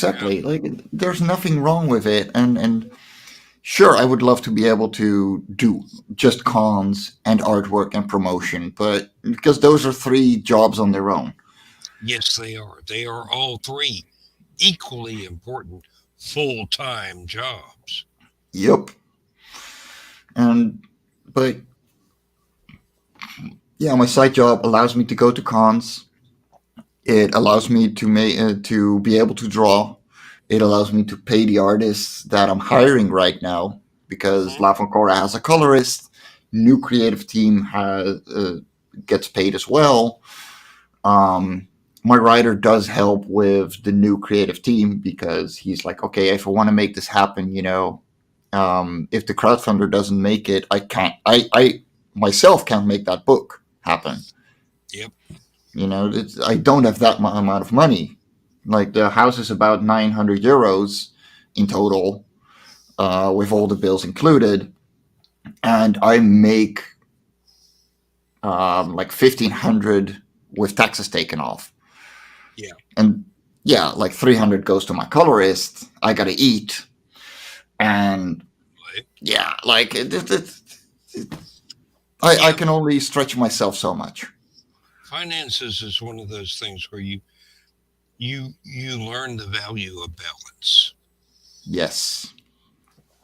You know? exactly. Like there's nothing wrong with it, and sure, I would love to be able to do just cons and artwork and promotion, but because those are three jobs on their own. Yes, they are. They are all three equally important full time jobs. Yep. And but yeah, my side job allows me to go to cons. It allows me to be able to draw. It allows me to pay the artists that I'm hiring right now because Hmm. La Foncora has a colorist. New creative team has gets paid as well. Um, my writer does help with the new creative team because he's like, okay, if I want to make this happen, if the crowdfunder doesn't make it, I can't. I myself can't make that book happen. Yep. I don't have that amount of money. Like the house is about 900 euros in total, with all the bills included, and I make like 1,500 with taxes taken off, Yeah. and yeah, like 300 goes to my colorist. I gotta eat, and Right. yeah, like I Yeah. can only stretch myself so much. Finances is one of those things where you learn the value of balance. Yes.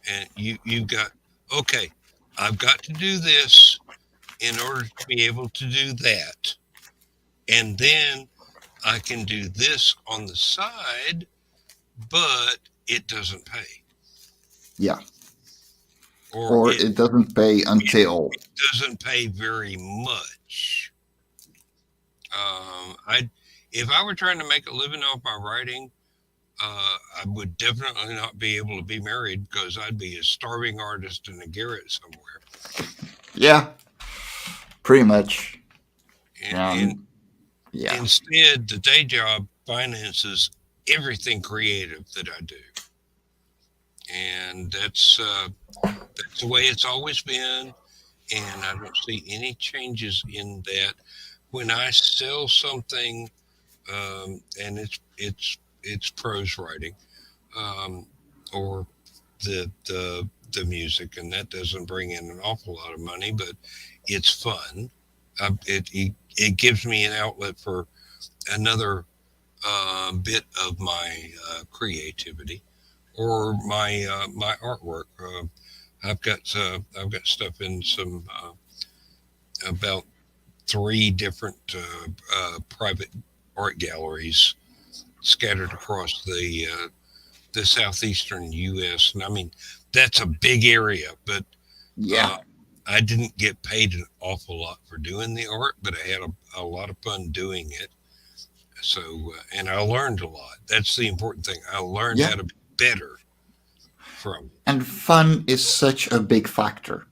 And you've got, okay, I've got to do this in order to be able to do that. And then I can do this on the side, but it doesn't pay. Yeah. Or Or it it doesn't pay until. doesn't pay very much. I if I were trying to make a living off my writing, I would definitely not be able to be married because I'd be a starving artist in a garret somewhere. Yeah, pretty much. And Yeah. instead, the day job finances everything creative that I do, and that's the way it's always been. And I don't see any changes in that. When I sell something, and it's prose writing, um, or the music, and that doesn't bring in an awful lot of money, but it's fun. It gives me an outlet for another bit of my creativity or my artwork. I've got stuff in some about three different private art galleries scattered across the southeastern U.S. And I mean that's a big area, but Yeah. uh, I didn't get paid an awful lot for doing the art, but I had a lot of fun doing it. So, and I learned a lot. That's the important thing. I learned Yeah. how to be better from it. And fun is such a big factor.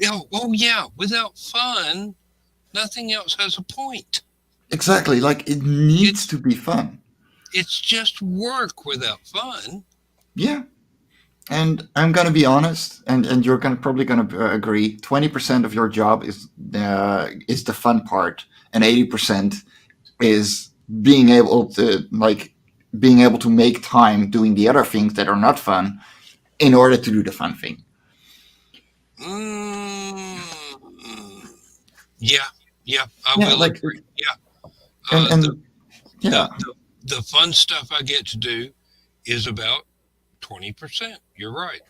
Oh yeah, without fun, nothing else has a point. Exactly. Like it needs It's to be fun. it's just work without fun. Yeah. And I'm gonna be honest, and you're gonna probably gonna agree. 20% of your job is the fun part, and 80% is being able to make time doing the other things that are not fun in order to do the fun thing. Mm, yeah, yeah, I Yeah, will like agree. Yeah, and the, and the yeah, the fun stuff I get to do is about 20%. You're right.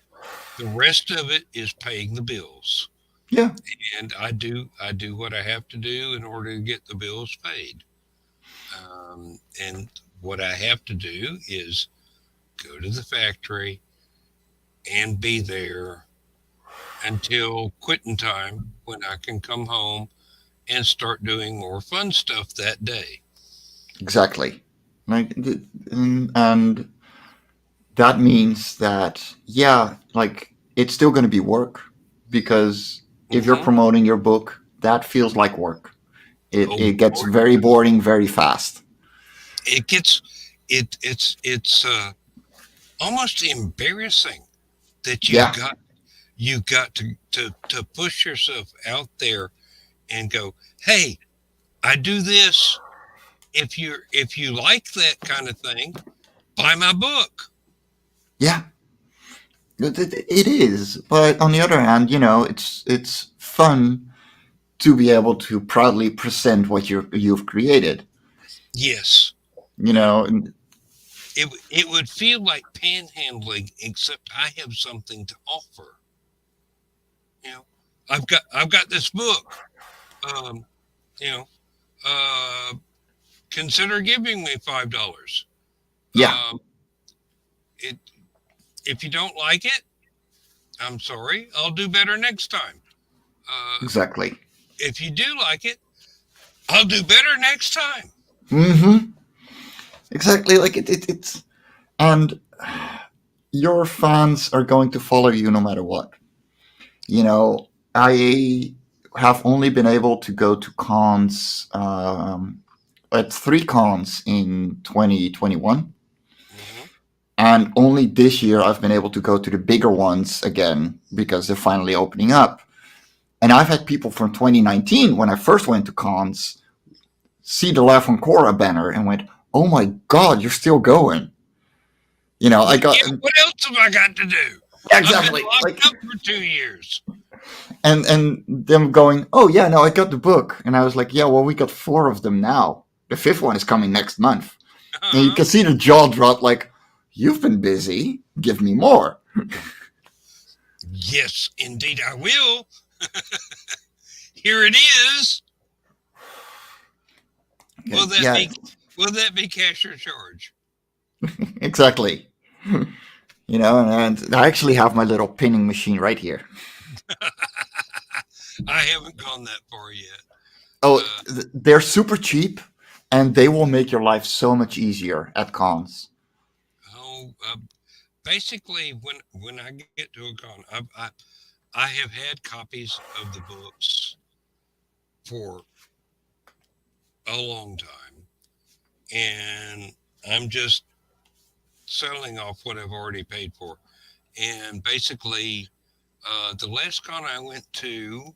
The rest of it is paying the bills, yeah, and I do what I have to do in order to get the bills paid. And what I have to do is go to the factory and be there until quitting time when I can come home and start doing more fun stuff that day. exactly. Like and that means that yeah, like it's still going to be work because if you're Hmm. promoting your book, that feels like work. It Oh it gets Lord, very boring very fast. it gets it's almost embarrassing that Yeah, you got to push yourself out there and go, hey, I do this. If you like that kind of thing, buy my book. yeah, it is. But on the other hand, it's fun to be able to proudly present what you've created. Yes, You you know, know, and it would feel like panhandling, except I have something to offer. You know, I've got this book. Um, you know, uh, consider giving me $5. yeah, Um, it if you don't like it, I'm sorry. I'll do better next time. Uh, exactly. if you do like it, I'll do better next time. Mm-hmm. Exactly. Like it's and your fans are going to follow you no matter what. I have only been able to go to cons at three cons in 2021, Hmm. and only this year I've been able to go to the bigger ones again because they're finally opening up. And I've had people from 2019 when I first went to cons see the Laugh on Cora banner and went, "Oh my God, you're still going!" I What, got yeah, what else have I got to do? I've been exactly locked like up for 2 years. and them going, "Oh yeah, no, I got the book," and I was like, "Yeah, well, we got four of them now. The fifth one is coming next month." And you Uh-huh. can see the jaw drop, like, "You've been busy. Give me more." Yes, indeed, I will. Here it is. Will that Yeah, be will that be cash or charge? exactly. And I actually have my little pinning machine right here. I haven't gone that far yet. Oh, Uh, they're super cheap, and they will make your life so much easier at cons. oh, basically, when I get to a con, I have had copies of the books for a long time, and I'm just selling off what I've already paid for. And basically, the last con I went to,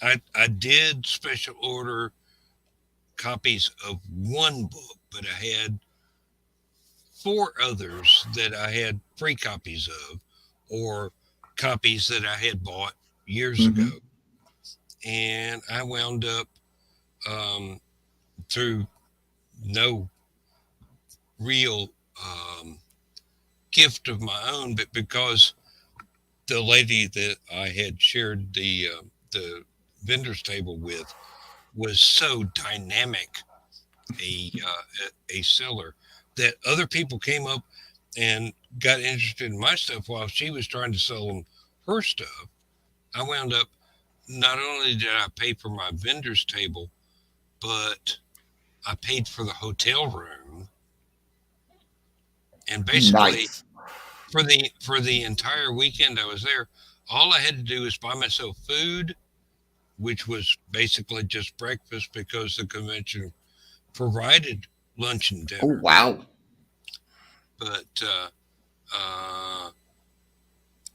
I did special order copies of one book, but I had four others that I had free copies of, or copies that I had bought years ago. Hmm. And I wound up, through no real gift of my own, but because the lady that I had shared the vendors table with was so dynamic a seller that other people came up and got interested in my stuff while she was trying to sell them her stuff. I wound up, not only did I pay for my vendor's table, but I paid for the hotel room. And basically, Nice. for the entire weekend I was there, all I had to do was buy myself food, which was basically just breakfast because the convention provided lunch and Oh dinner, wow. but uh,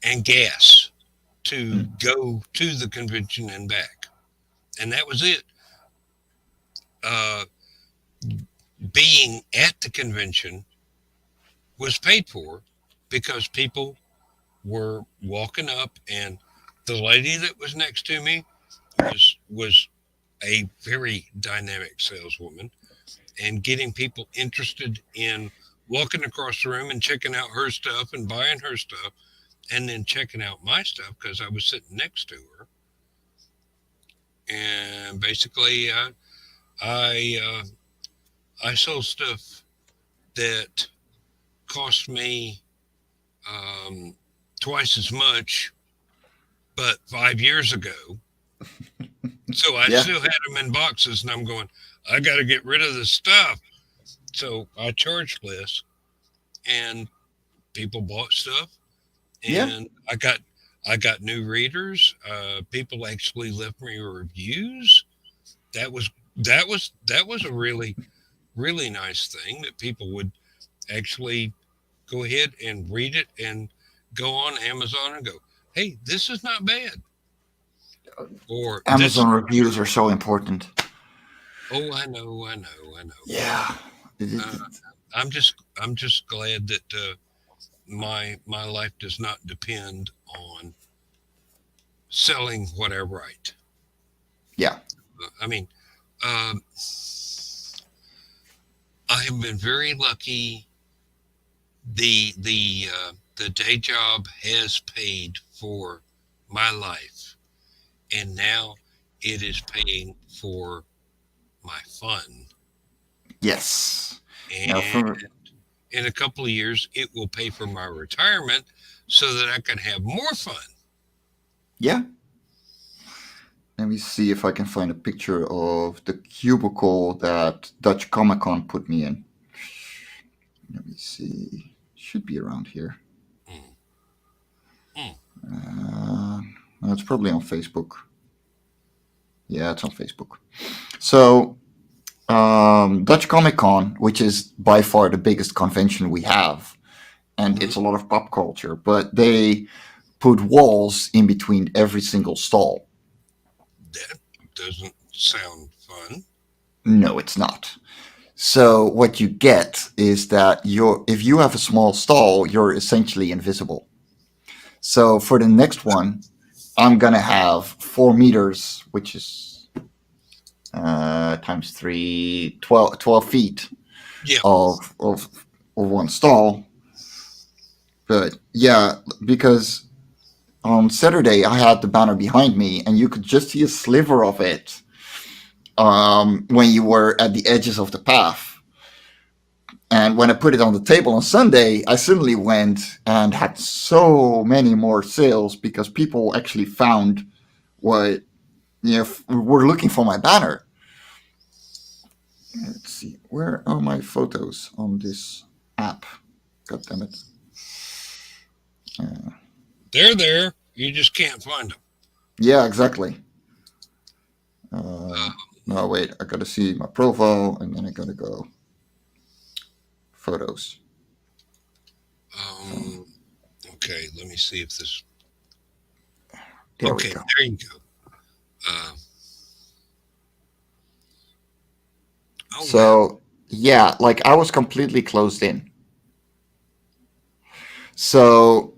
and gas to Mm. go to the convention and back, and that was it. Uh, Being at the convention was paid for because people were walking up, and the lady that was next to me was a very dynamic saleswoman and getting people interested in walking across the room and checking out her stuff and buying her stuff and then checking out my stuff because I was sitting next to her. And basically, I I sold stuff that cost me um, twice as much, but 5 years ago. So I Yeah. still had them in boxes, and I'm going, I got to get rid of this stuff. So I charged less, and people bought stuff, Yeah. and I got new readers. People actually left me reviews. That was a really nice thing that people would actually go ahead and read it and go on Amazon and go, hey, this is not bad, or this. Amazon reviews are so important. Oh, I know, I know, I know. Yeah. Uh, I'm just glad that my life does not depend on selling what I write. Yeah. I mean, um, I have been very lucky. The day job has paid for my life, and now it is paying for my fun. Yes. Now And for in a couple of years, it will pay for my retirement so that I can have more fun. yeah. Let me see if I can find a picture of the cubicle that Dutch Comic Con put me in. Let me see. Should be around here. Mm, mm. Uh, no, it's probably on Facebook. Yeah, it's on Facebook. So, Dutch Comic Con, which is by far the biggest convention we have, and Mhm. it's a lot of pop culture, but they put walls in between every single stall. That doesn't sound fun. No, it's not. So what you get is that if you have a small stall, you're essentially invisible. So for the next one, I'm gonna have 4 meters, which is times 3, 12 feet Yeah. of one stall. But yeah, because on Saturday I had the banner behind me, and you could just see a sliver of it when you were at the edges of the path. And when I put it on the table on Sunday, I suddenly went and had so many more sales because people actually found what were looking for my banner. Let's see, where are my photos on this app? God damn it! Uh, They're there. You just can't find them. yeah, exactly. Uh, Uh, no, wait, I gotta see my profile, and then I gotta go photos. So um, okay, let me see if this. there we Okay, go. there you go. Uh, oh, wow. So yeah, like I was completely closed in. So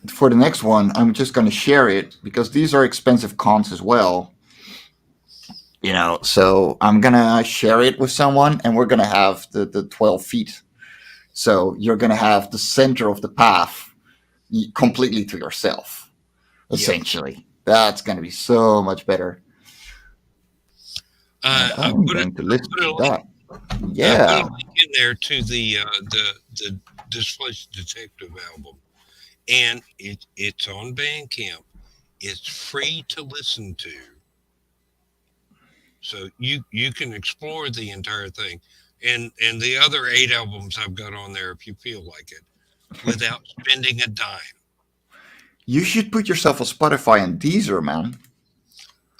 for the next one, I'm just going to share it because these are expensive cons as well. So I'm going to share it with someone, and we're going to have the 12 feet. So you're going to have the center of the path completely to yourself, Yeah. essentially. That's going to be so much better. And I I'm put it. going to I listen put a to link. that. I put a Yeah. link in there to the Displaced Detective album, and it's on Bandcamp. It's free to listen to, so you can explore the entire thing, and the other 8 albums I've got on there if you feel like it. without spending a dime. You should put yourself on Spotify and Deezer, man.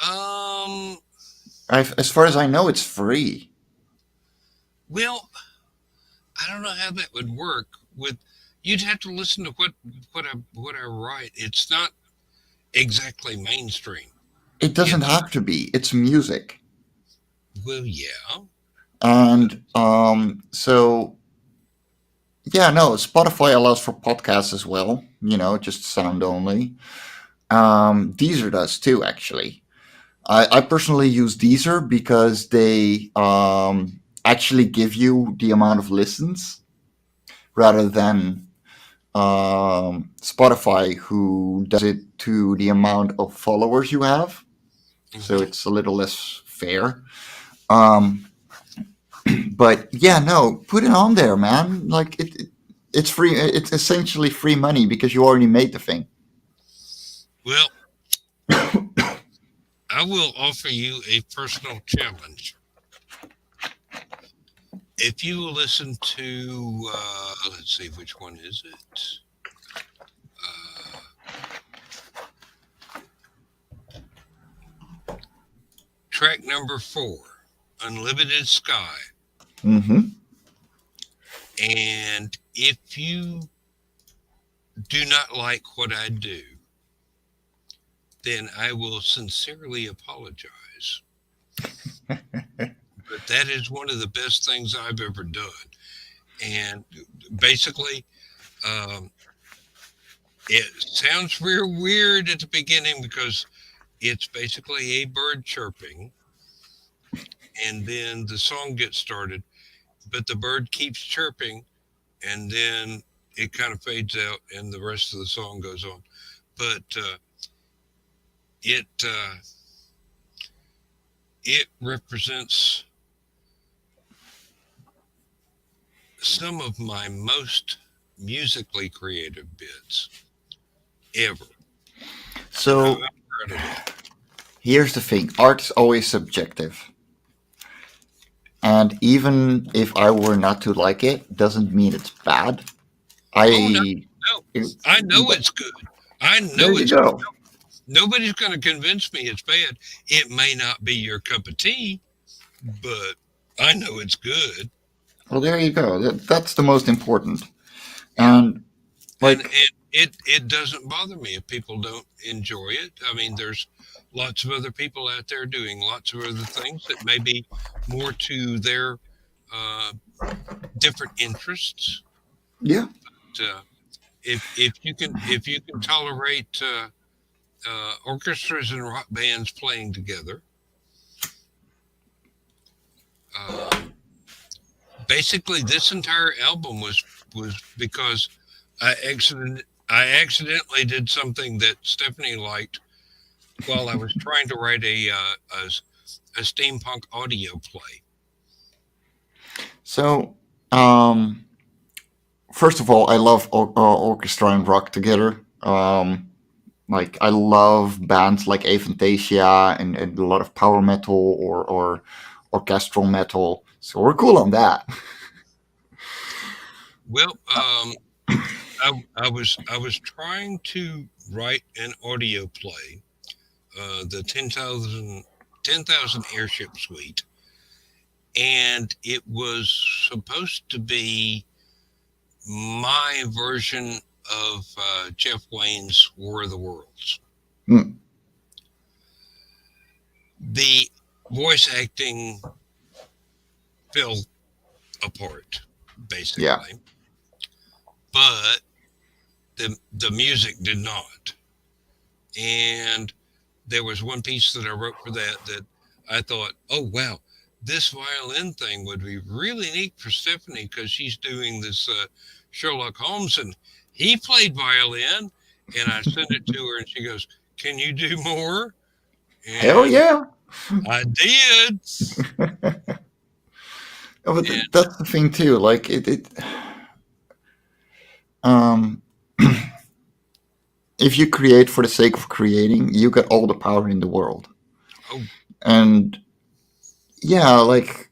Um, As far as I know, it's free. well, I don't know how that would work. With you'd have to listen to what I write. It's not exactly mainstream, It you doesn't have to be. It's music, Well, yeah, but and so yeah, no. Spotify allows for podcasts as well. Just sound only. Deezer does too, actually. I personally use Deezer because they actually give you the amount of listens rather than Spotify, who does it to the amount of followers you have. So hmm it's a little less fair. Um, but yeah, no, put it on there, man. Like it's free. It's essentially free money because you already made the thing. well, I will offer you a personal challenge. If you will listen to, let's see, which one is it? Uh, Track number 4, Unlimited Sky. Mm-hmm. And if you do not like what I do, then I will sincerely apologize. But that is one of the best things I've ever done. And basically, um, it sounds real weird at the beginning because it's basically a bird chirping, and then the song gets started, but the bird keeps chirping, and then it kind of fades out, and the rest of the song goes on. But it it represents some of my most musically creative bits ever, and So I'm proud of that. here's the thing: art is always subjective, and even if I were not to like it, doesn't mean it's bad. Oh no, I no, I know it's good. I There know you it's good. go. Nobody's going to convince me it's bad. It may not be your cup of tea, but I know it's good. Well, there you go. That's the most important. Yeah, And and like, it doesn't bother me if people don't enjoy it. I mean, there's lots of other people out there doing lots of other things that may be more to their uh, different interests. yeah. Uh, if you can tolerate orchestras and rock bands playing together, um, basically this entire album was because I accidentally did something that Stephanie liked while I was trying to write a steampunk audio play. So, um, first of all, I love orchestra and rock together. Like, I love bands like Aphantasia and a lot of power metal or orchestral metal. So we're cool on that. Well, I was trying to write an audio play, the 10,000 Airship Suite, and it was supposed to be my version of Jeff Wayne's War of the Worlds. Hmm. The voice acting fell apart, Yeah. basically, but the music did not. And there was one piece that I wrote for that I thought, oh wow, this violin thing would be really neat for Stephanie because she's doing this Sherlock Holmes, and he played violin. And I sent it to her, and she goes, "Can you do more?" Hell And yeah. I did. Oh, but And that's the thing too. Like um, if you create for the sake of creating, you got all the power in the world. oh, And yeah, like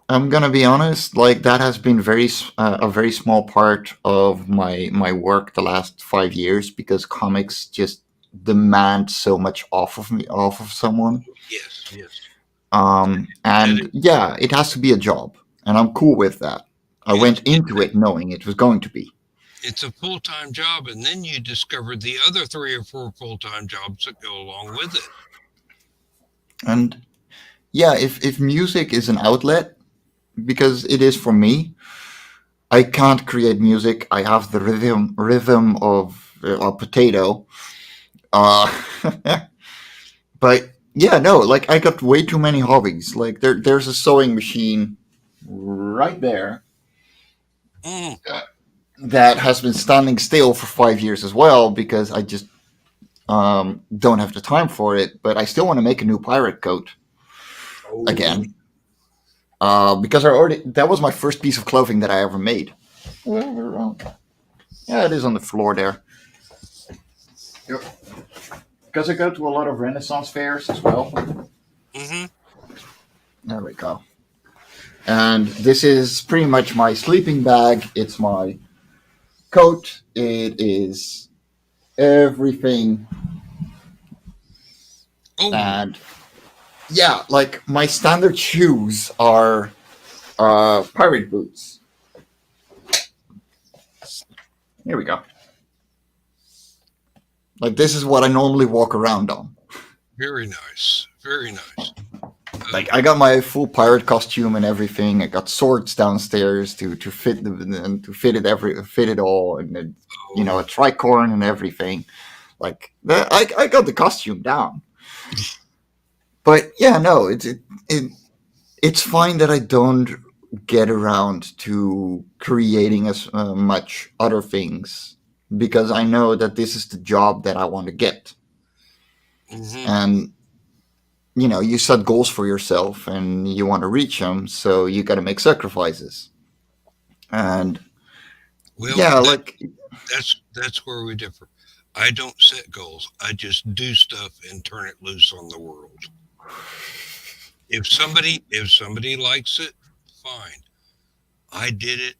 I'm gonna be honest. Like that has been a very small part of my work the last 5 years because comics just demand so much off of me, off of someone. Yes, yes. That And yeah, it has to be a job, and I'm cool with that. I went into it, it knowing it was going to be. it's a full time job, and then you discover the other 3 or 4 full time jobs that go along with it. And yeah, if music is an outlet, because it is for me, I can't create music. I have the rhythm of a potato. Uh, but yeah, no, like I got way too many hobbies. Like there's a sewing machine right there Mm. that has been standing still for 5 years as well because I just don't have the time for it. But I still want to make a new pirate coat Oh, again because I already that was my first piece of clothing that I ever made. Yeah, it is on the floor there. Yep. Because I go to a lot of Renaissance fairs as well. mm-hmm. There we go. And this is pretty much my sleeping bag. It's my coat. It is everything. Oh, And yeah, like my standard shoes are pirate boots. Here we go. Like this is what I normally walk around on. very nice, very nice. Like I got my full pirate costume and everything. I got swords downstairs to fit to fit it all, and then, Oh, a tricorn and everything. Like I got the costume down. But yeah, no, it's fine that I don't get around to creating as much other things because I know that this is the job that I want to get. mm-hmm. And you set goals for yourself and you want to reach them, so you got to make sacrifices. And Well, yeah, like that's where we differ. I don't set goals. I just do stuff and turn it loose on the world. If somebody likes it, fine. I did it.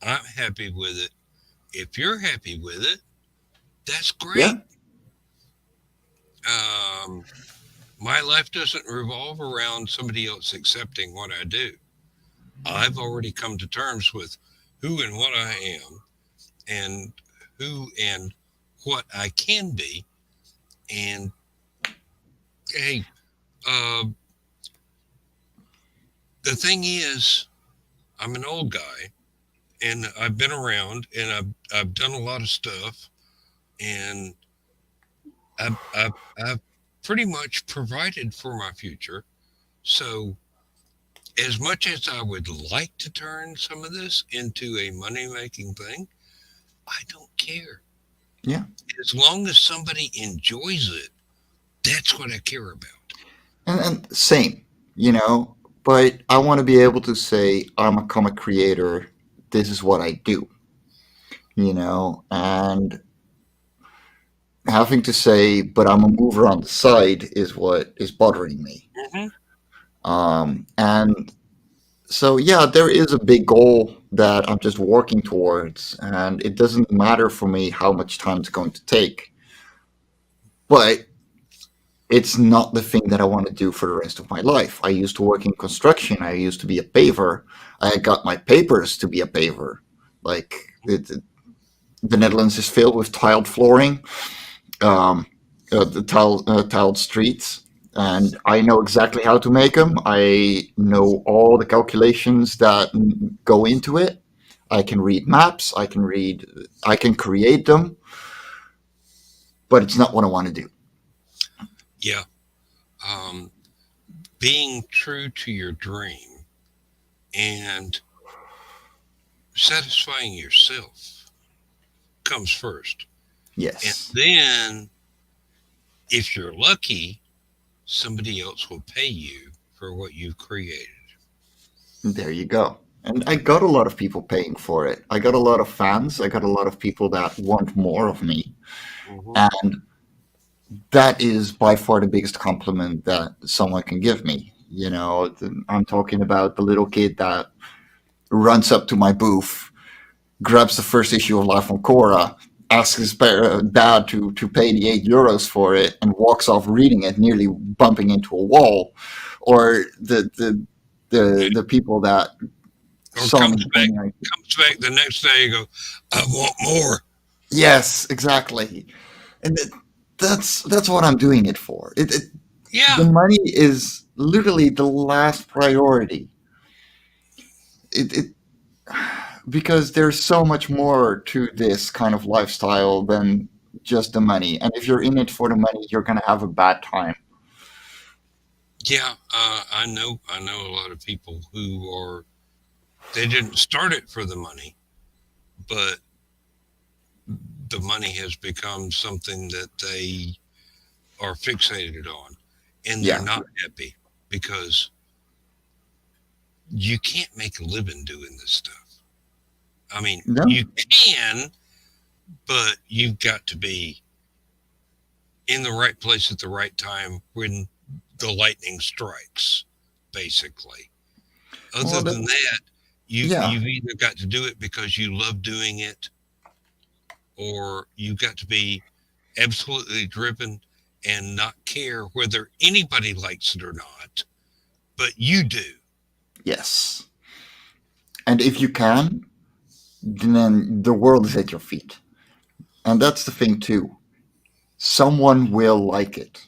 I'm happy with it. If you're happy with it, that's yeah, great. Um, my life doesn't revolve around somebody else accepting what I do. I've already come to terms with who and what I am and who and what I can be. And hey, uh, the thing is, I'm an old guy and I've been around and I've done a lot of stuff and I've pretty much provided for my future. So as much as I would like to turn some of this into a money making thing, I don't care. yeah, As long as somebody enjoys it, that's what I care about. and same, you know. But I want to be able to say I'm a comic creator. This is what I do, and having to say, but I'm a mover on the side is what is bothering me. Hmm. And so, yeah, there is a big goal that I'm just working towards, and it doesn't matter for me how much time it's going to take. But it's not the thing that I want to do for the rest of my life. I used to work in construction. I used to be a paver. I got my papers to be a paver. Like the Netherlands is filled with tiled flooring, um, the tiled streets, and I know exactly how to make them. I know all the calculations that go into it. I can read maps. I can create them, but it's not what I want to do. Yeah. Um, being true to your dream and satisfying yourself comes first. And Yes, then, if you're lucky, somebody else will pay you for what you've created. there you go. And I got a lot of people paying for it. I got a lot of fans. I got a lot of people that want more of me. Hmm. And that is by far the biggest compliment that someone can give me. I'm talking about the little kid that runs up to my booth, grabs the first issue of Life on Korra, asks his dad to pay the €8 for it, and walks off reading it, nearly bumping into a wall. Or the people that Or saw me when I, comes back the next day and go, I want more. yes, exactly, and that's what I'm doing it for. The Yeah, money is literally the last priority. It because there's so much more to this kind of lifestyle than just the money. And if you're in it for the money, you're gonna have a bad time. yeah. I know a lot of people who are they didn't start it for the money, but the money has become something that they are fixated on, and they're Yeah. not happy because you can't make a living doing this stuff. I mean, No. you can, but you've got to be in the right place at the right time when the lightning strikes, basically. Other Well, than that, yeah. you've either got to do it because you love doing it, or you've got to be absolutely driven and not care whether anybody likes it or not, but you do. Yes. And if you can, then the world is at your feet. And that's the thing too. Someone will like it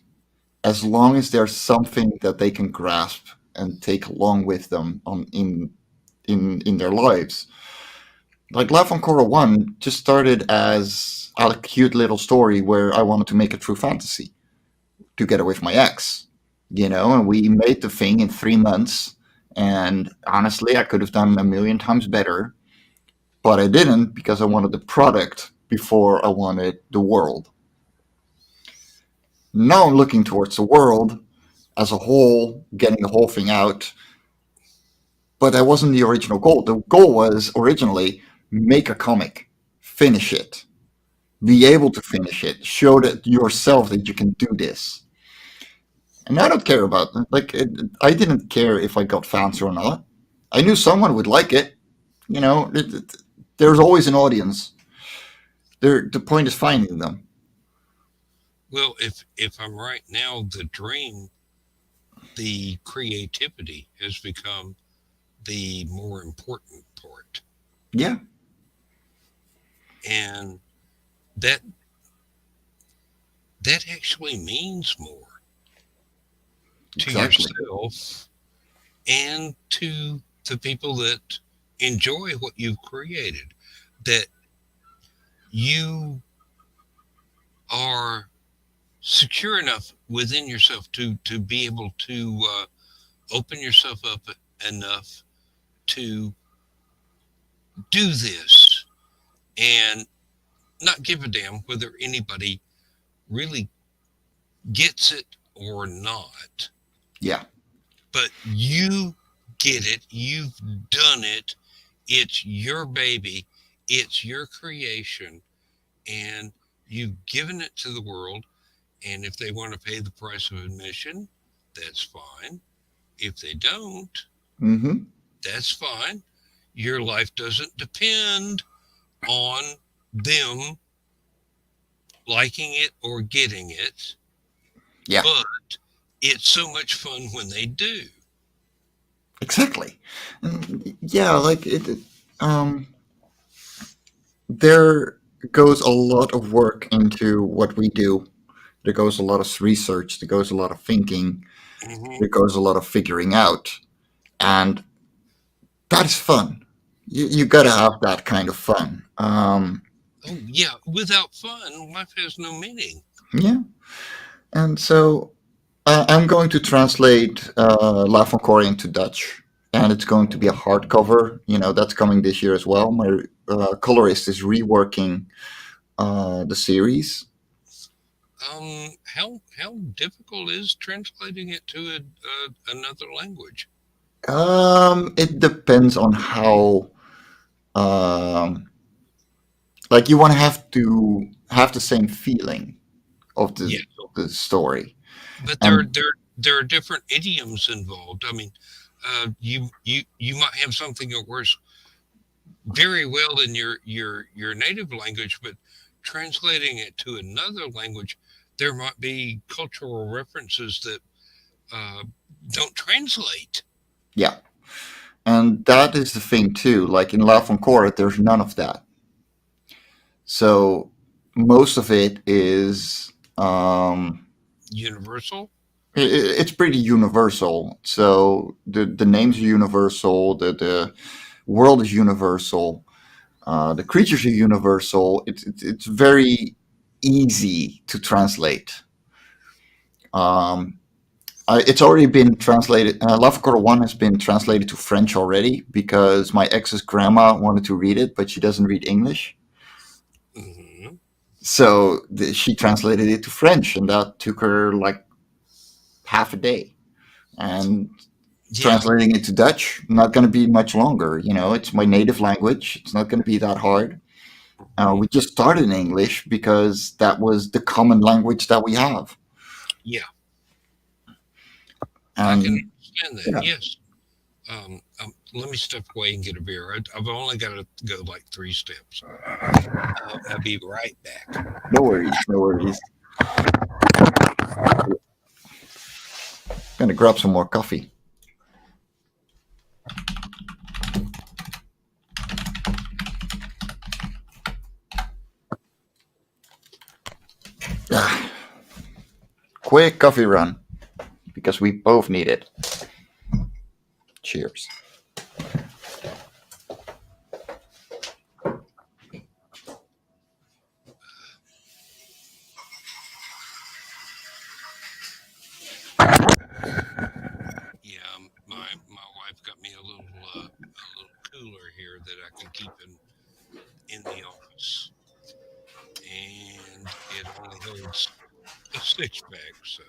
as long as there's something that they can grasp and take along with them in their lives. Like Life on Korra 1 just started as a cute little story where I wanted to make a true fantasy together with my ex, and we made the thing in 3 months. And honestly, I could have done a million times better, but I didn't because I wanted the product before I wanted the world. Now I'm looking towards the world as a whole, getting the whole thing out. But that wasn't the original goal. The goal was originally make a comic, finish it, be able to finish it, show that yourself that you can do this. And I don't care about I didn't care if I got fans or not. I knew someone would like it. There's always an audience. The point is finding them. Well, if I'm right now, the dream, the creativity has become the more important part, Yeah, and that that actually means more to exactly. yourself and to the people that enjoy what you've created. That you are secure enough within yourself to be able to open yourself up enough to do this and not give a damn whether anybody really gets it or not. Yeah, But you get it, you've done it, it's your baby, it's your creation, and you've given it to the world. And if they want to pay the price of admission, that's fine. If they don't, mm-hmm. that's fine. Your life doesn't depend on them liking it or getting it, Yeah, but it's so much fun when they do. exactly. And yeah, there goes a lot of work into what we do. There goes a lot of research. There goes a lot of thinking. Hmm. There goes a lot of figuring out, and that is fun. You gotta have that kind of fun. Oh, yeah, without fun, life has no meaning. Yeah, and so I'm going to translate La Foncore into Dutch, and it's going to be a hardcover. That's coming this year as well. My colorist is reworking the series. How difficult is translating it to another language? It depends on how, um, like, you want to have the same feeling of Yeah, the story, but and there are different idioms involved. I mean, you might have something that works very well in your native language, but translating it to another language, there might be cultural references that uh, don't translate. Yeah, and that is the thing too. Like in La Foncore, there's none of that. So most of it is Universal. it's pretty universal. So the names are universal. The world is universal. The creatures are universal. It's very easy to translate. Um, it's already been translated. Love Quarter One has been translated to French already because my ex's grandma wanted to read it, but she doesn't read English. Hmm. So she translated it to French, and that took her like half a day. And Yeah. translating it to Dutch, not going to be much longer. You know, it's my native language. It's not going to be that hard. Hmm. We just started in English because that was the common language that we have. Yeah, I can And understand that. yeah, Yes. Let me step away and get a beer. I've only got to go like 3 steps. I'll be right back. no worries, no worries. Gonna grab some more coffee. Ah, quick coffee run because we both need it. Cheers. Yeah, my wife got me a little cooler here that I can keep in the office, and it only holds a 6 pack. So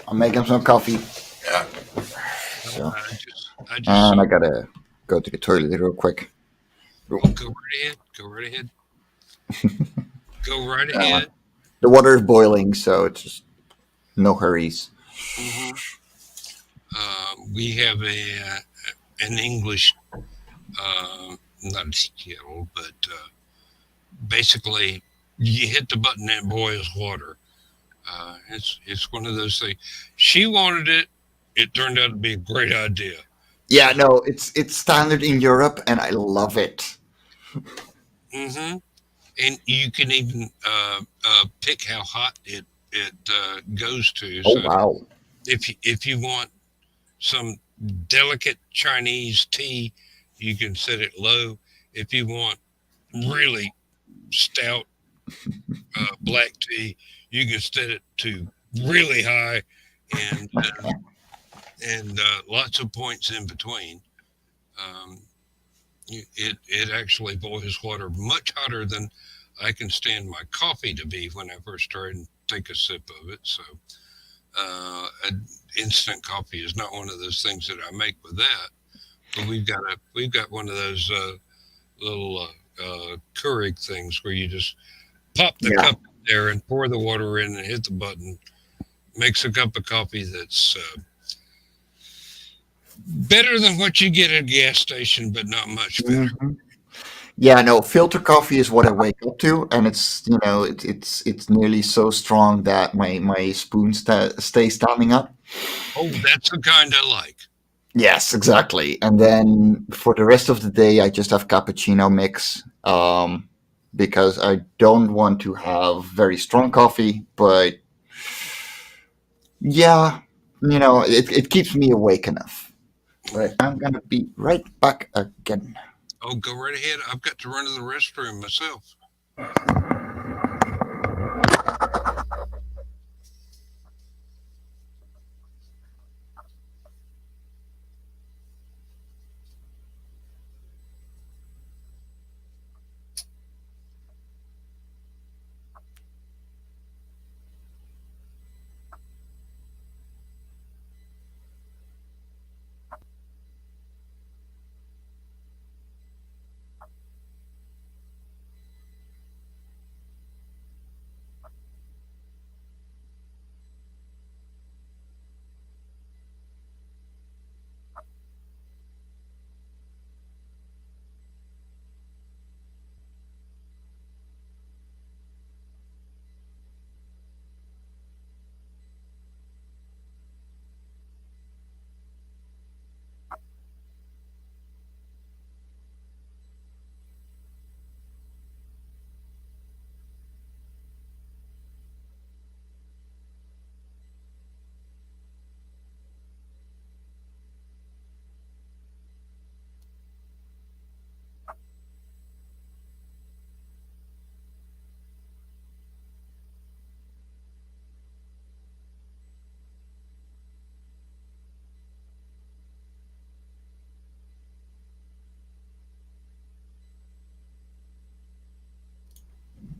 I'm making some coffee. So, I just and saw. I gotta go to the toilet real quick. Oh, go right ahead. Go right ahead. Go right Uh, ahead. the water is boiling, so it's just no hurries. Hmm. We have an English, not a kettle, but basically you hit the button and it boils water. It's one of those things. She wanted it. It turned out to be a great idea. Yeah, So, no, it's standard in Europe, and I love it. hmm and you can even pick how hot it goes to. Oh So wow. if you want some delicate Chinese tea, you can set it low. If you want really stout black tea, you can set it to really high, and lots of points in between. Um, it actually boils water much hotter than I can stand my coffee to be when I first started and take a sip of it. So, instant coffee is not one of those things that I make with that. But we've got one of those little Keurig things where you just pop the Yeah. cup in there and pour the water in and hit the button. Makes a cup of coffee that's better than what you get at a gas station, but not much better. hmm Yeah, no, filter coffee is what I wake up to, and it's nearly so strong that my spoon stays standing up. Oh, that's the kind I like. Yes, exactly. And then for the rest of the day, I just have cappuccino mix because I don't want to have very strong coffee. But yeah, it keeps me awake enough. But I'm gonna be right back again. Oh, go right ahead. I've got to run to the restroom myself.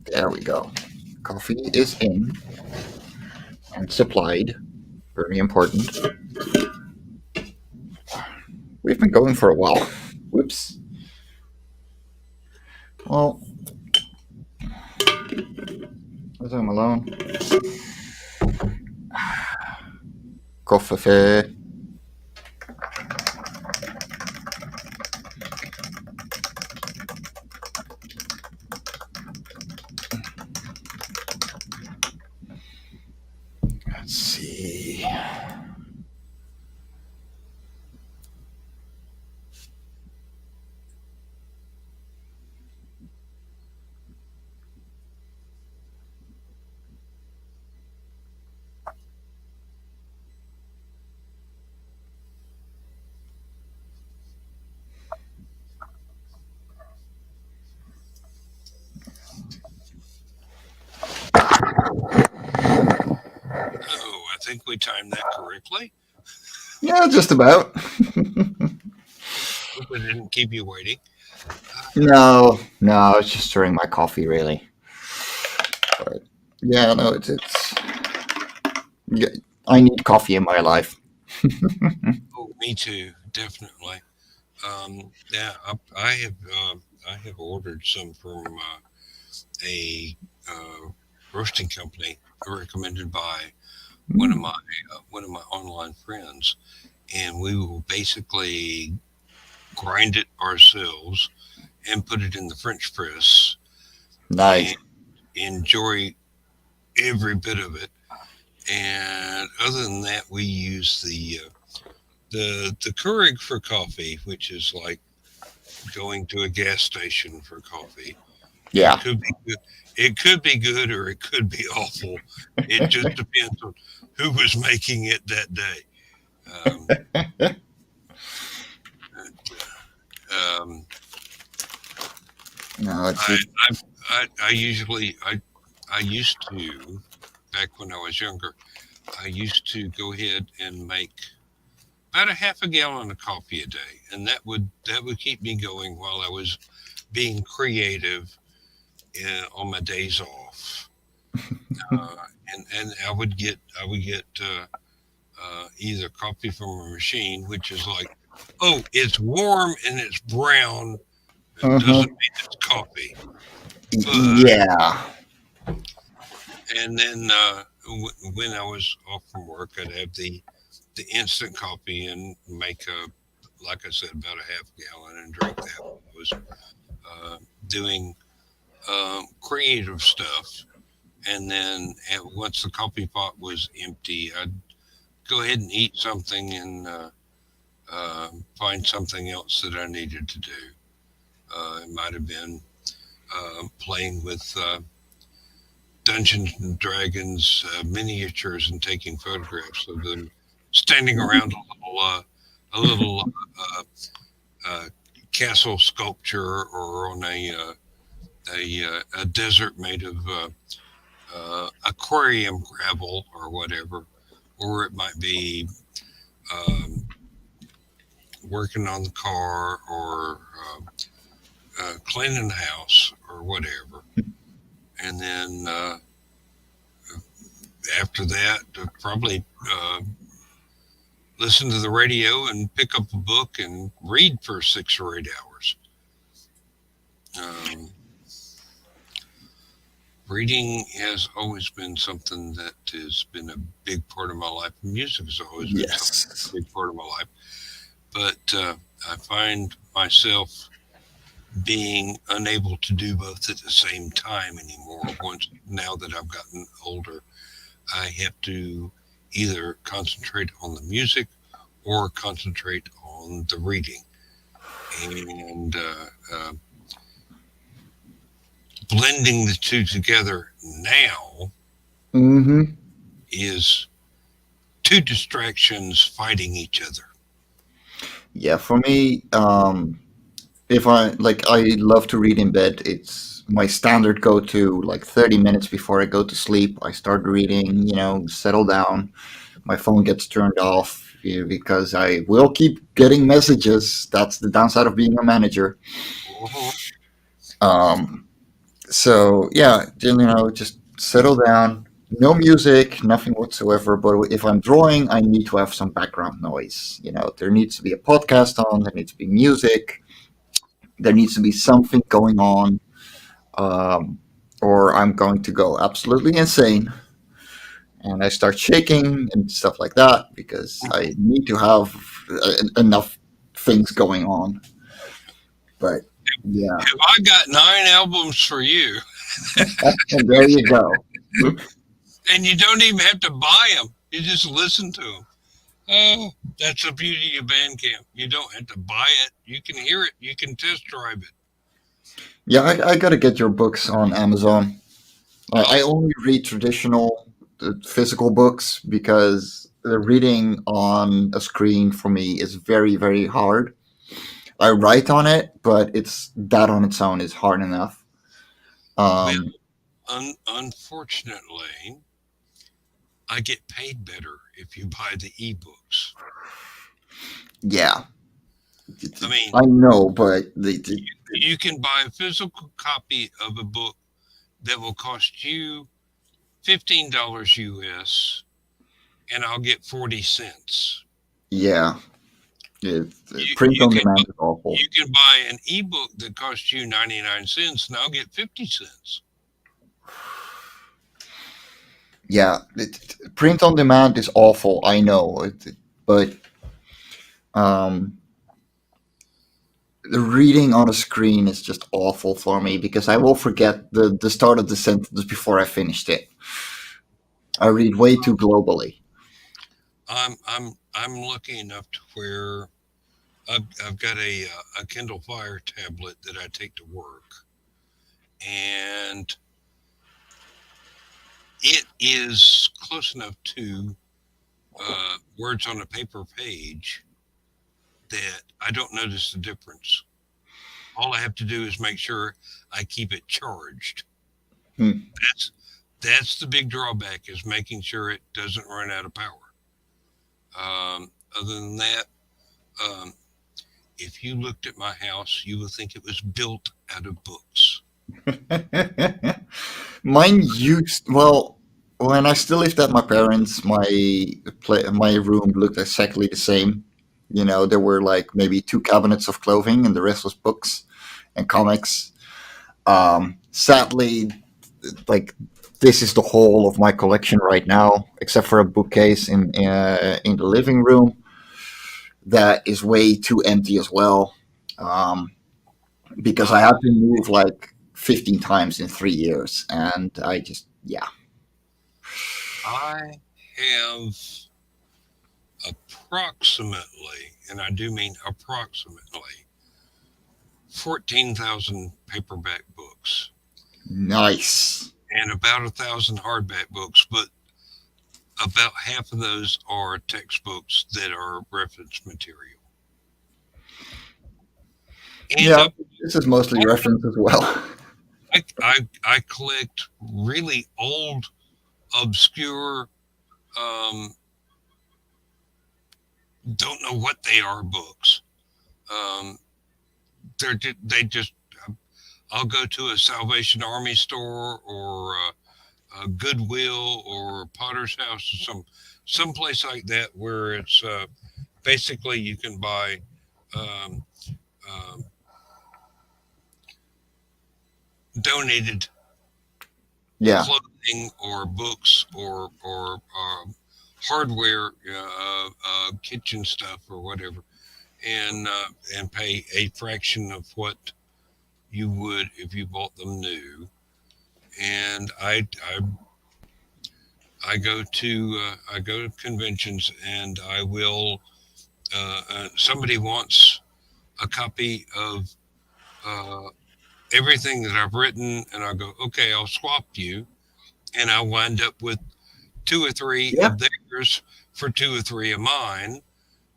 There we go. Coffee is in and supplied. Very important. We've been going for a while. Whoops. Well, as I'm alone. Coffee. Let's see. Oh, I think we timed that correctly. Yeah, just about. Hope I didn't keep you waiting. No, I was just stirring my coffee, really. But yeah, no, it's. Yeah, I need coffee in my life. Oh, me too, definitely. Yeah, I have ordered some from a roasting company recommended by one of my online friends, and we will basically grind it ourselves and put it in the French press Nice. and enjoy every bit of it. And other than that, we use the Keurig for coffee, which is like going to a gas station for coffee. It Yeah. could be good. It could be good or it could be awful. It just depends on who was making it that day. Um, um, No, it's I, it. I usually I used to back when I was younger. I used to go ahead and make about a half a gallon of coffee a day, and that would keep me going while I was being creative on my days off. And I would get either coffee from a machine, which is like, oh, it's warm and it's brown. It Uh-huh. doesn't mean it's coffee. But Yeah. and then when I was off from work, I'd have the instant coffee and make like I said, about a half gallon and drink that. I was doing creative stuff, and then once the coffee pot was empty, I'd go ahead and eat something and find something else that I needed to do. It might have been playing with Dungeons and Dragons miniatures and taking photographs of them standing around a little uh, castle sculpture or on a desert made of aquarium gravel or whatever, or it might be um, working on the car or cleaning the house or whatever. And then after that, probably listen to the radio and pick up a book and read for 6 or 8 hours. Um, Reading has always been something that has been a big part of my life. Music has always been something Yes. a big part of my life. But I find myself being unable to do both at the same time anymore. Once now that I've gotten older, I have to either concentrate on the music or concentrate on the reading. And blending the two together now Hmm. is two distractions fighting each other. Yeah, for me, if I like, I love to read in bed. It's my standard go-to. Like 30 minutes before I go to sleep, I start reading. Settle down. My phone gets turned off because I will keep getting messages. That's the downside of being a manager. Mhm. Um, so yeah, then, just settle down. No music, nothing whatsoever. But if I'm drawing, I need to have some background noise. There needs to be a podcast on. There needs to be music. There needs to be something going on, um, or I'm going to go absolutely insane and I start shaking and stuff like that because I need to have enough things going on. But yeah, Have I got 9 albums for you? and there you go. And you don't even have to buy them. You just listen to them. Oh, that's the beauty of Bandcamp. You don't have to buy it. You can hear it. You can test drive it. Yeah, I got to get your books on Amazon. I Oh, only read traditional physical books because the reading on a screen for me is very, very hard. I write on it, but it's that on its own is hard enough. well, Um, unfortunately, I get paid better if you buy the ebooks. yeah, I mean, I know, but you can buy a physical copy of a book that will cost you $15 US, and I'll get 40 cents. yeah, You, print you on can demand is awful. you can buy an ebook that costs you 99 cents, and I'll get 50 cents. Yeah, print on demand is awful. I know, but um, the reading on a screen is just awful for me because I will forget the start of the sentence before I finished it. I read way too globally. I'm lucky enough to where I've got a Kindle Fire tablet that I take to work, and it is close enough to words on a paper page that I don't notice the difference. All I have to do is make sure I keep it charged. Hmm. That's that's the big drawback, is making sure it doesn't run out of power. Other than that, um, if you looked at my house, you would think it was built out of books. Mine used well when I still lived at my parents. My room looked exactly the same. There were like maybe two cabinets of clothing, and the rest was books and comics. Sadly, like this is the whole of my collection right now, except for a bookcase in the living room that is way too empty as well. Um, because I I had to move like 15 times in 3 years, and I just yeah. I have approximately, and I do mean approximately, 14,000 paperback books Nice. and about 1,000 hardback books, but about half of those are textbooks that are reference material. And Yeah, this is mostly reference as well. I collect really old, obscure, um, don't know what they are books. Um, they just I'll go to a Salvation Army store or a Goodwill or Potter's House or some place like that where it's basically you can buy um, um, donated Yeah, clothing or books or hardware, kitchen stuff or whatever, and pay a fraction of what you would if you bought them new. And I go to conventions and I will. Somebody wants a copy of uh, everything that I've written, and I go, okay, I'll swap you, and I wind up with two or three yeah, of theirs for two or three of mine,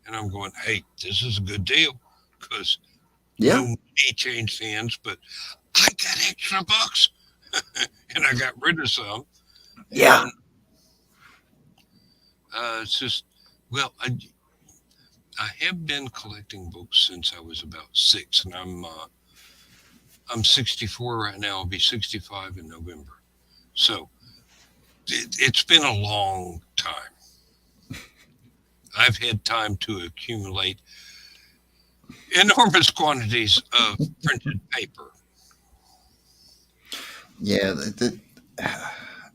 and I'm going, hey, this is a good deal because no yeah, money changed hands, but I got extra bucks, and I got rid of some, yeah. and it's just, well, I have been collecting books since I was about six, and I'm 64 right now. I'll be 65 in November, so it's been a long time. I've had time to accumulate enormous quantities of printed paper. Yeah,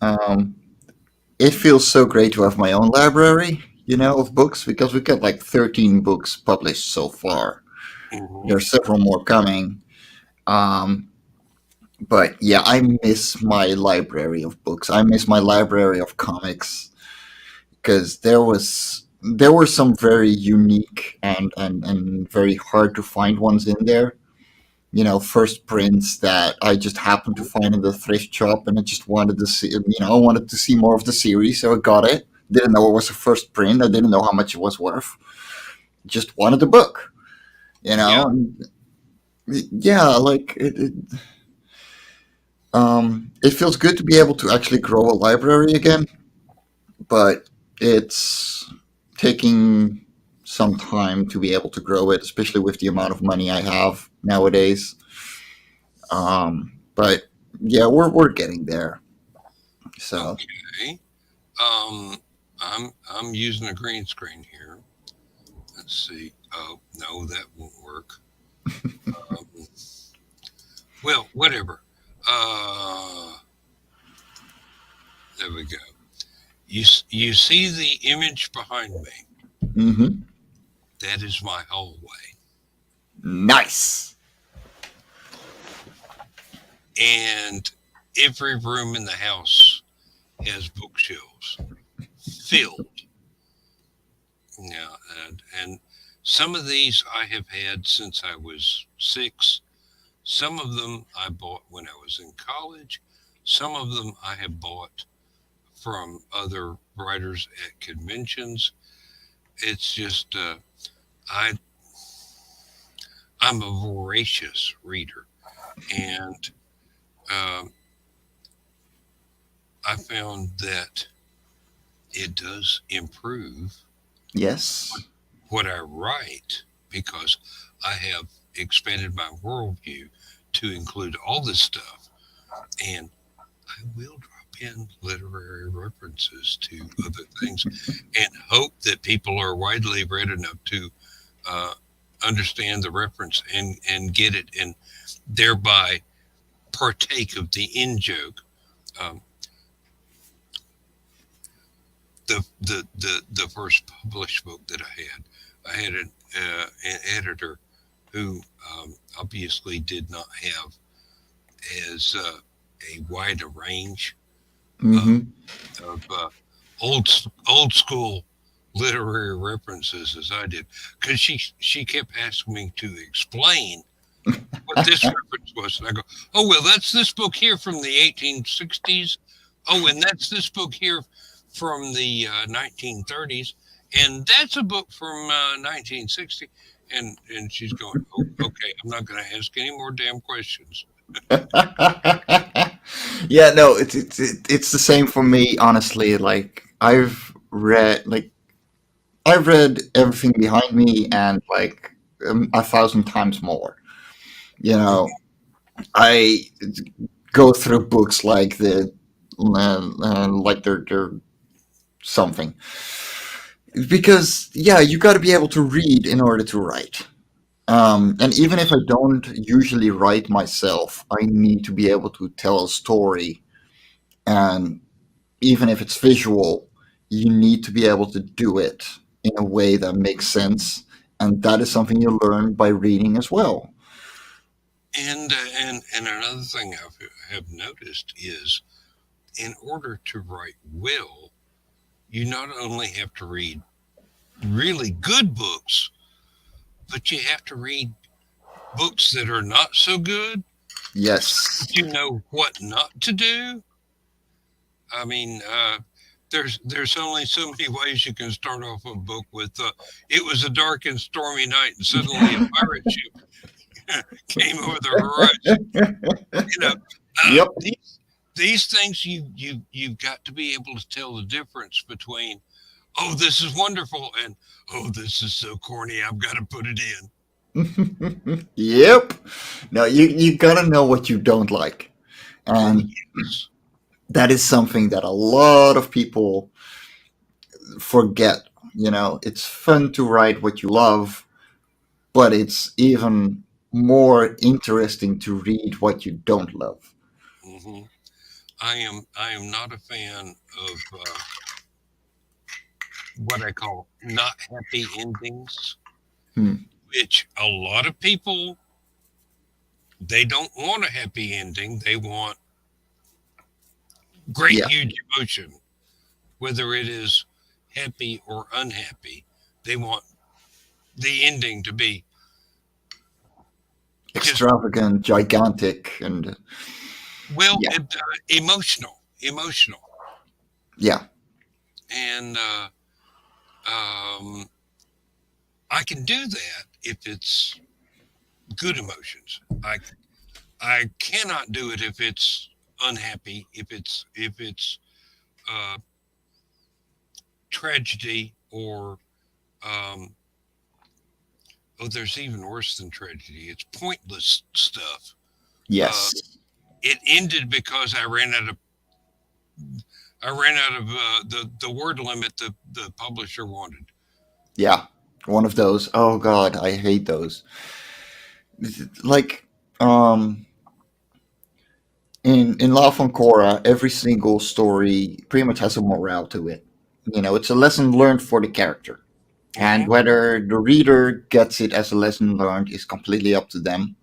um, it feels so great to have my own library, of books because we got like 13 books published so far. Hmm. There's several more coming. Um, but yeah, I miss my library of books. I miss my library of comics because there were some very unique and very hard to find ones in there. First prints that I just happened to find in the thrift shop, and I just wanted to see. I wanted to see more of the series, so I got it. Didn't know it was a first print. I didn't know how much it was worth. Just wanted the book. Yeah. And yeah, like it feels good to be able to actually grow a library again, but it's taking some time to be able to grow it, especially with the amount of money I have nowadays. But yeah, we're getting there. So Okay. Um, I'm using a green screen here. Let's see. Oh no, that won't work. Um, well, whatever. Uh, there we go. You see the image behind me? hmm That is my hallway, nice. and every room in the house has bookshelves filled. Yeah, and some of these I have had since I was six. Some of them I bought when I was in college. Some of them I have bought from other writers at conventions. It's just I I'm a voracious reader, and um, I found that it does improve Yes. what I write because I have expanded my worldview to include all this stuff, and I will drop in literary references to other things and hope that people are widely read enough to uh, understand the reference and get it and thereby partake of the in joke. Um, the first published book that I had an editor who obviously did not have as a wide a range of, hmm of old school literary references as I did, because she kept asking me to explain what this reference was, and I go, oh well, that's this book here from the 1860s. Oh, and that's this book here from the 1930s, and that's a book from 1960. And she's going, Okay, I'm not going to ask any more damn questions. Yeah, no, it's the same for me. Honestly, like I've read everything behind me and like 1,000 times more. You know, I go through books like like they're something because yeah, you got to be able to read in order to write. And even if I don't usually write myself, I need to be able to tell a story. And even if it's visual, you need to be able to do it in a way that makes sense. And that is something you learn by reading as well. And another thing have noticed is, in order to write well, you not only have to read really good books, but you have to read books that are not so good. Yes. You know what not to do. I mean, there's only so many ways you can start off a book with "It was a dark and stormy night, and suddenly a pirate ship came over the horizon." You know, Yep. these things you've got to be able to tell the difference between, "Oh, this is wonderful," and "Oh, this is so corny, I've got to put it in." Yep. No, you gotta know what you don't like, Oh and yes. that is something that a lot of people forget. It's fun to write what you love, but it's even more interesting to read what you don't love. hmm I am not a fan of what I call not happy endings, Hmm. which a lot of people, they don't want a happy ending. They want great Yeah, huge emotion, whether it is happy or unhappy. They want the ending to be just, extravagant, gigantic, and well, yeah, emotional, yeah, and um, I can do that if it's good emotions. I cannot do it if it's unhappy, if it's uh, tragedy, or um, oh, there's even worse than tragedy. It's pointless stuff. Uh, yes, it ended because I ran out of the word limit the publisher wanted. yeah. One of those. Oh God, I hate those. Like, in La Foncora, every single story pretty much has a morale to it. It's a lesson learned for the character. And hmm whether the reader gets it as a lesson learned is completely up to them.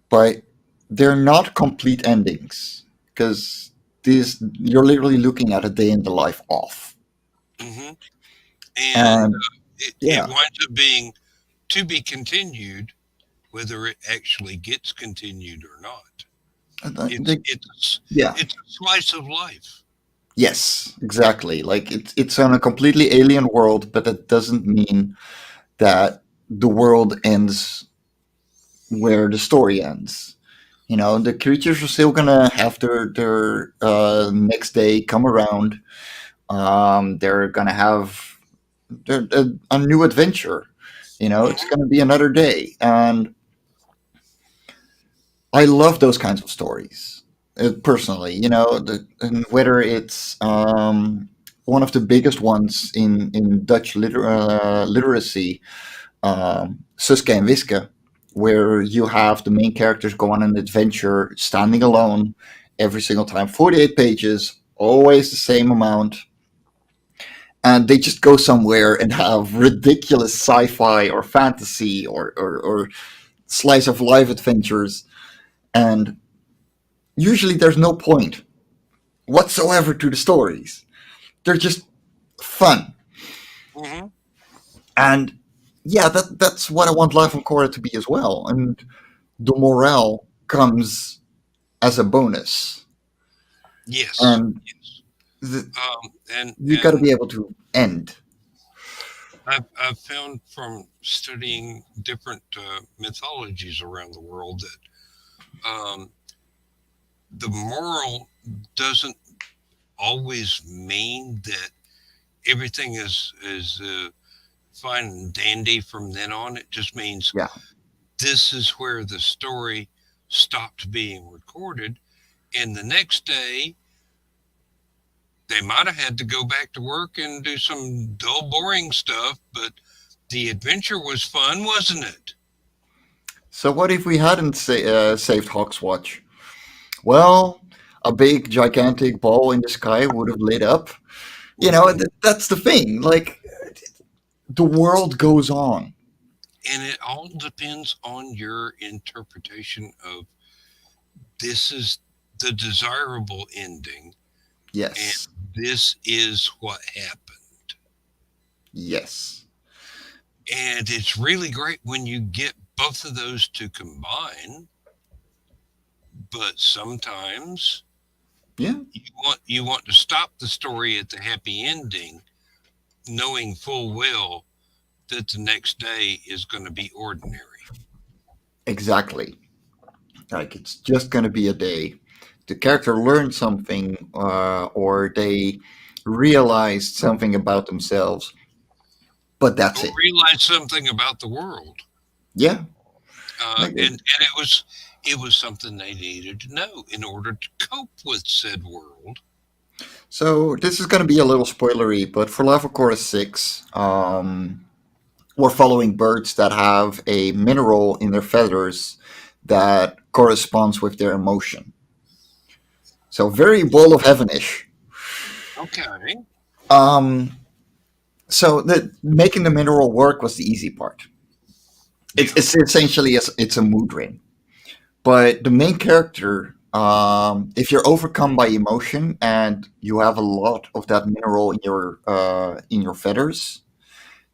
But they're not complete endings because these you're literally looking at a day in the life off. hmm And And it yeah, winds up being to be continued, whether it actually gets continued or not. and It's it's yeah, it's a slice of life. yes, exactly. Like it's on a completely alien world, but that doesn't mean that the world ends where the story ends. The creatures are still gonna have their next day come around. They're gonna have a new adventure. It's hmm gonna be another day, and I love those kinds of stories. Personally, and whether it's one of the biggest ones in Dutch literacy, Suske and Wiske, where you have the main characters go on an adventure standing alone every single time, 48 pages, always the same amount, and they just go somewhere and have ridiculous sci-fi or fantasy or slice of life adventures, and usually there's no point whatsoever to the stories. They're just fun. hmm And yeah, that's what I want Life on Korra to be as well. And the morale comes as a bonus. Yes, And yes. the, And you got to be able to end. I've found from studying different mythologies around the world that the moral doesn't always mean that everything is fine and dandy from then on. It just means Yeah. this is where the story stopped being recorded, and the next day they might have had to go back to work and do some dull, boring stuff, but the adventure was fun, wasn't it? So what if we hadn't saved Hawkswatch? Well, a big, gigantic ball in the sky would have lit up. Mhm. That's the thing. Like, the world goes on. And it all depends on your interpretation of this is the desirable ending, and Yes. this is what happened. Yes. And it's really great when you get both of those to combine, but sometimes Yeah. you want to stop the story at the happy ending, knowing full well that the next day is going to be ordinary. Exactly. Like, it's just going to be a day. The character learned something, or they realized something about themselves, but that's Or it. realize something about the world. Yeah. uh, Like, and and it was something they needed to know in order to cope with said world. so this is going to be a little spoilery, but for Lava Chorus 6, we're following birds that have a mineral in their feathers that corresponds with their emotion. So very Bowl of Heaven-ish. Okay. Um, so making the mineral work was the easy part. Yeah. It's essentially it's a mood ring. But the main character, if you're overcome by emotion and you have a lot of that mineral in your feathers,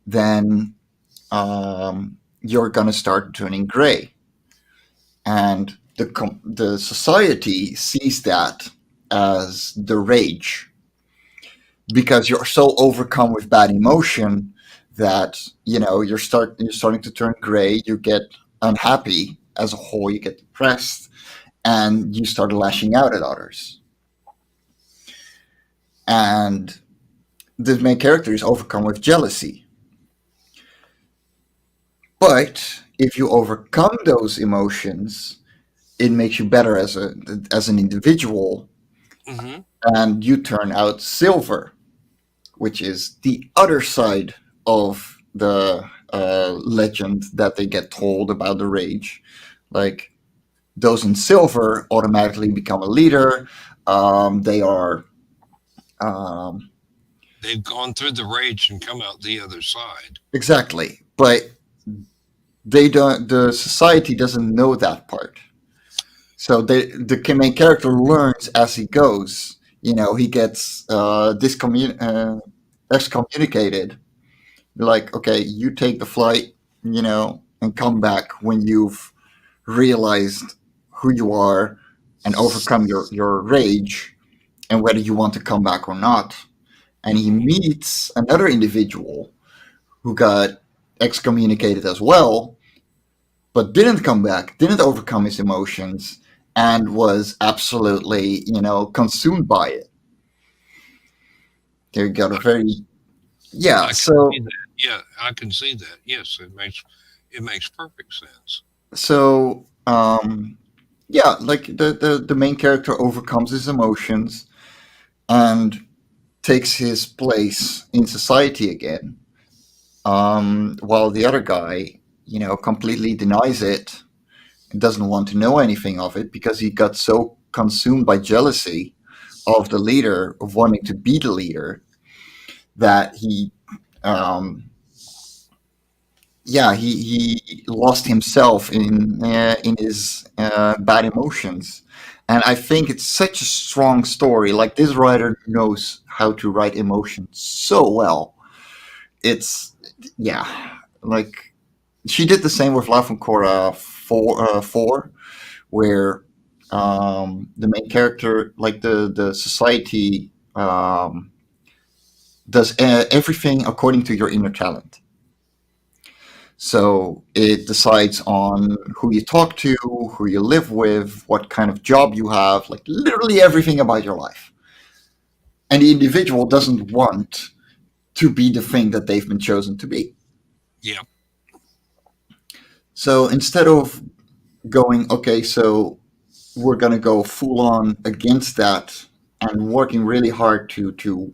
then you're gonna start turning gray, and the society sees that as the rage, because you're so overcome with bad emotion that you're starting to turn gray. You get unhappy as a whole. You get depressed, and you start lashing out at others. And the main character is overcome with jealousy. But if you overcome those emotions, it makes you better as an individual, Hmm. and you turn out silver, which is the other side of the legend that they get told about the rage. Like, those in silver automatically become a leader. They are um, They've gone through the rage and come out the other side. exactly, but they don't. The society doesn't know that part. So the main character learns as he goes. He gets excommunicated. Like, okay, you take the flight, and come back when you've realized who you are and overcome your rage, and whether you want to come back or not. And he Hmm. meets another individual who got excommunicated as well, but didn't come back, didn't overcome his emotions, and was absolutely, consumed by it. They got a I, very, yeah. I can see So that. Yeah, I can see that. Yes, it makes perfect sense. so yeah, like the main character overcomes his emotions and takes his place in society again, while the other guy, completely denies it and doesn't want to know anything of it because he got so consumed by jealousy of the leader, of wanting to be the leader, that um, he lost himself in his bad emotions. And I think it's such a strong story. Like, this writer knows how to write emotion so well. It's, yeah, like, she did the same with La Funcora 4, where the main character, like, the society, does everything according to your inner talent. So it decides on who you talk to, who you live with, what kind of job you have, like literally everything about your life. And the individual doesn't want to be the thing that they've been chosen to be. Yeah. So instead of going, okay, so we're going to go full on against that and working really hard to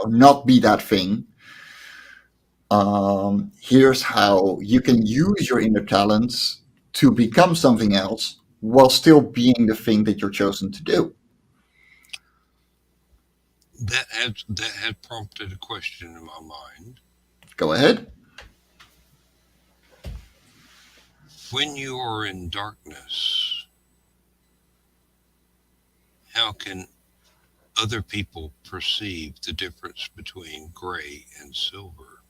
not be that thing, here's how you can use your inner talents to become something else while still being the thing that you're chosen to do. That had prompted a question in my mind. Go ahead. When you are in darkness, how can other people perceive the difference between gray and silver?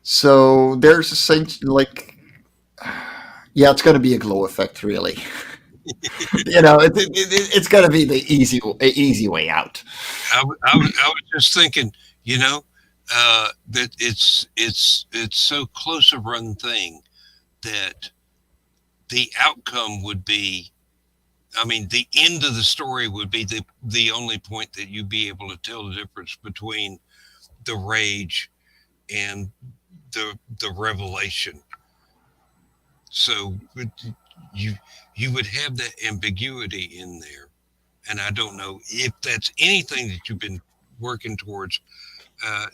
So there's a sense like, yeah, it's going to be a glow effect, really. It's going to be the easy way out. I was just thinking, that it's so close a run thing that the outcome would be, I mean, the end of the story would be the only point that you'd be able to tell the difference between the rage and the revelation. So you you would have that ambiguity in there, and I don't know if that's anything that you've been working towards.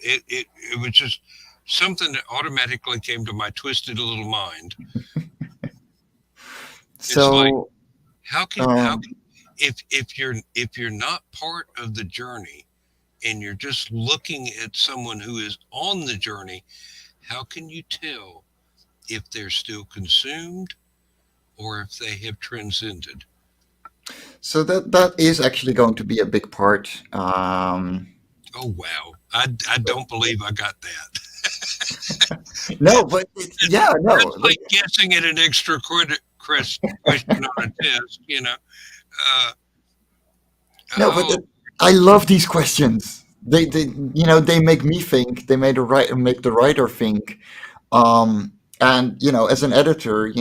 It was just something that automatically came to my twisted little mind. It's like, So how um, can, if you're not part of the journey and you're just looking at someone who is on the journey, how can you tell if they're still consumed or if they have transcended? so that is actually going to be a big part. Oh wow, I don't believe I got that. No, but yeah, no, That's like guessing at an extra question on a test. Uh, no, but oh, I love these questions. They make me think. They make the writer think. And as an editor,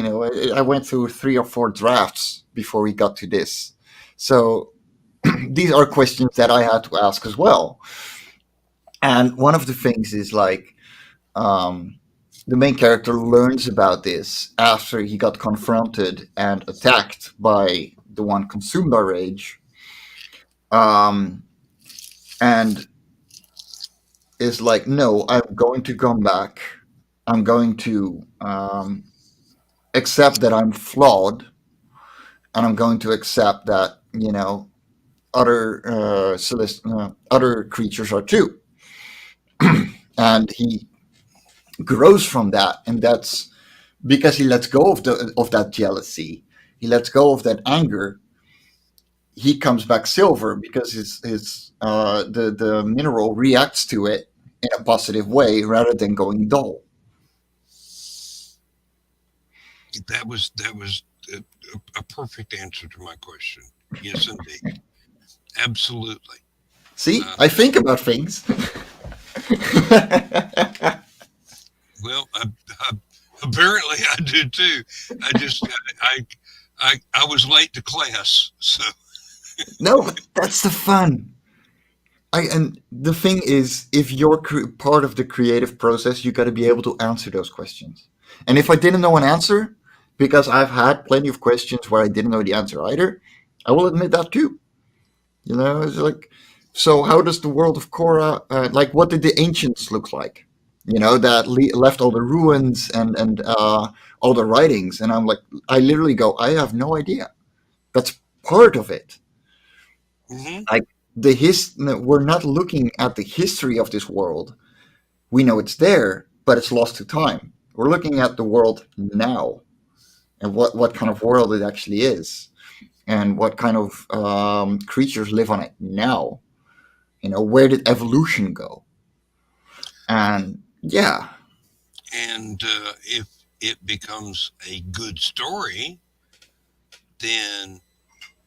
I went through 3 or 4 drafts before we got to this. So these are questions that I had to ask as well. And one of the things is like, um, the main character learns about this after he got confronted and attacked by the one consumed by rage, um, and is like, no, I'm going to come back. I'm going to accept that I'm flawed, and I'm going to accept that other creatures are too. And he grows from that, and that's because he lets go of that jealousy. He lets go of that anger. He comes back silver because the mineral reacts to it in a positive way rather than going dull. that was a perfect answer to my question. Yes, indeed, absolutely. See, Uh, I think about things. well, apparently I do too. I just I was late to class, so No, but that's the fun. And the thing is, if you're part of the creative process, you got to be able to answer those questions. And if I didn't know an answer, because I've had plenty of questions where I didn't know the answer either, I will admit that too. It's like, so how does the world of Korra, like, what did the ancients look like? That left all the ruins and all the writings, and I'm like, I literally go, I have no idea. That's part of it. hmm Like we're not looking at the history of this world. We know it's there, but it's lost to time. We're looking at the world now and what kind of world it actually is, and what kind of creatures live on it now. Where did evolution go? And yeah, and if it becomes a good story, then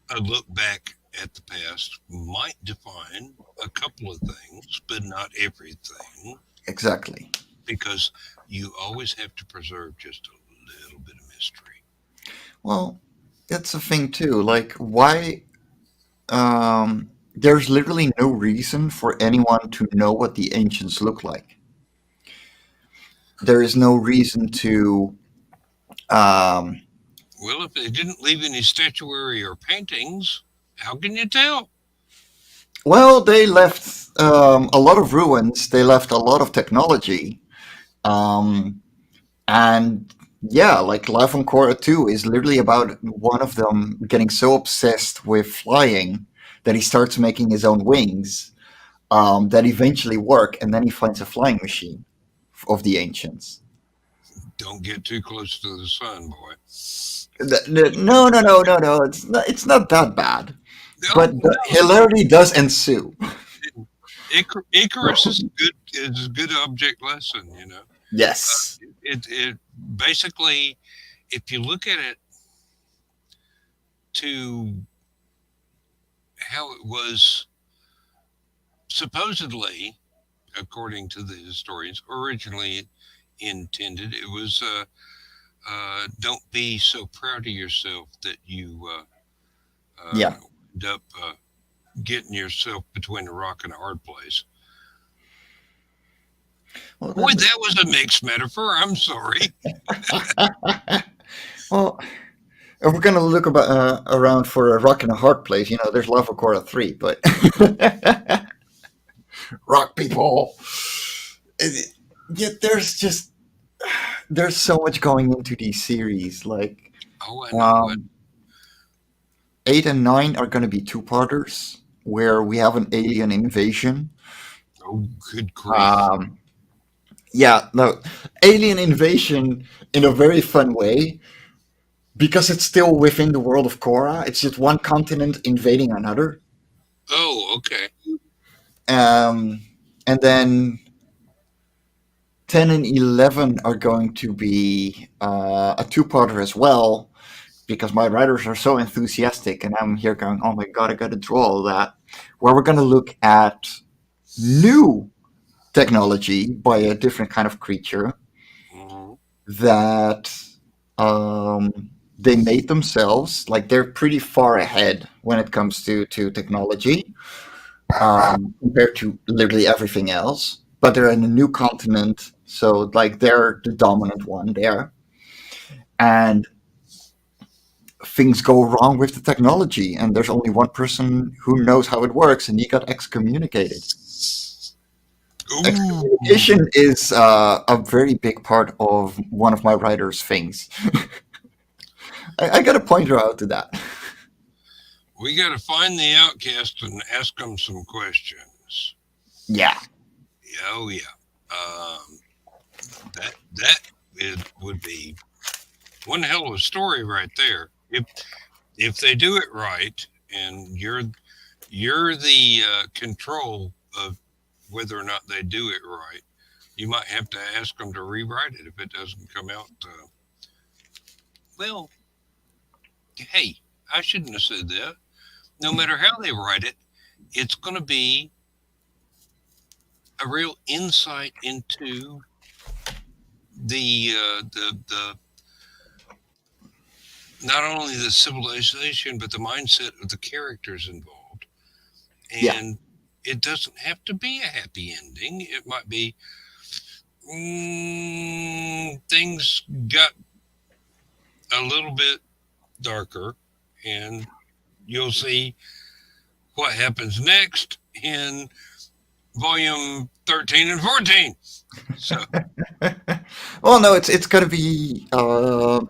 I look back at the past might define a couple of things, but not everything, Exactly. because you always have to preserve just a little bit of mystery. Well, that's the thing too. Like, why? There's literally no reason for anyone to know what the ancients look like. There is no reason to. Um, Well, if they didn't leave any statuary or paintings, how can you tell? well, they left a lot of ruins. They left a lot of technology. Um, and yeah, like Life on Korra 2 is literally about one of them getting so obsessed with flying that he starts making his own wings that eventually work, and then he finds a flying machine of the ancients. Don't get too close to the sun, boy. No, no, no, no, no. It's not that bad, Oh but the no, hilarity does ensue. Icarus is good. Is a good object lesson. Yes. It basically, if you look at it to how it was supposedly, according to the historians, originally intended, it was don't be so proud of yourself that you Yeah. end up getting yourself between a rock and a hard place. Well, Boy, that was a mixed metaphor. I'm sorry. well, if we're gonna look about around for a rock and a hard place, there's Lava Korra 3, but rock people. Yet there's so much going into these series. Like Oh, I know it. um, 8 and 9 are gonna be two-parters where we have an alien invasion. Oh, good grief. Um, yeah, no, alien invasion in a very fun way because it's still within the world of Korra. It's just one continent invading another. Oh, okay. Um, and then 10 and 11 are going to be a two-parter as well because my writers are so enthusiastic and I'm here going, oh my god, I gotta draw all that. Where we're gonna look at new technology by a different kind of creature Mhm. that they made themselves. Like they're pretty far ahead when it comes to technology compared to literally everything else. But they're in a new continent, so like they're the dominant one there, and things go wrong with the technology, and there's only one person who knows how it works, and he got excommunicated. Ooh. Excommunication is a very big part of one of my writers' things. I got to point her out to that. We got to find the outcast and ask them some questions. Yeah. Oh yeah. Um, that it would be one hell of a story right there. If they do it right, and you're the control of whether or not they do it right, you might have to ask them to rewrite it if it doesn't come out. Well, hey, I shouldn't have said that. No matter how they write it, it's going to be a real insight into the not only the civilization but the mindset of the characters involved. Yeah. And it doesn't have to be a happy ending. It might be things got a little bit darker, and you'll see what happens next in volume 13 and 14. So, Well, no, it's going to be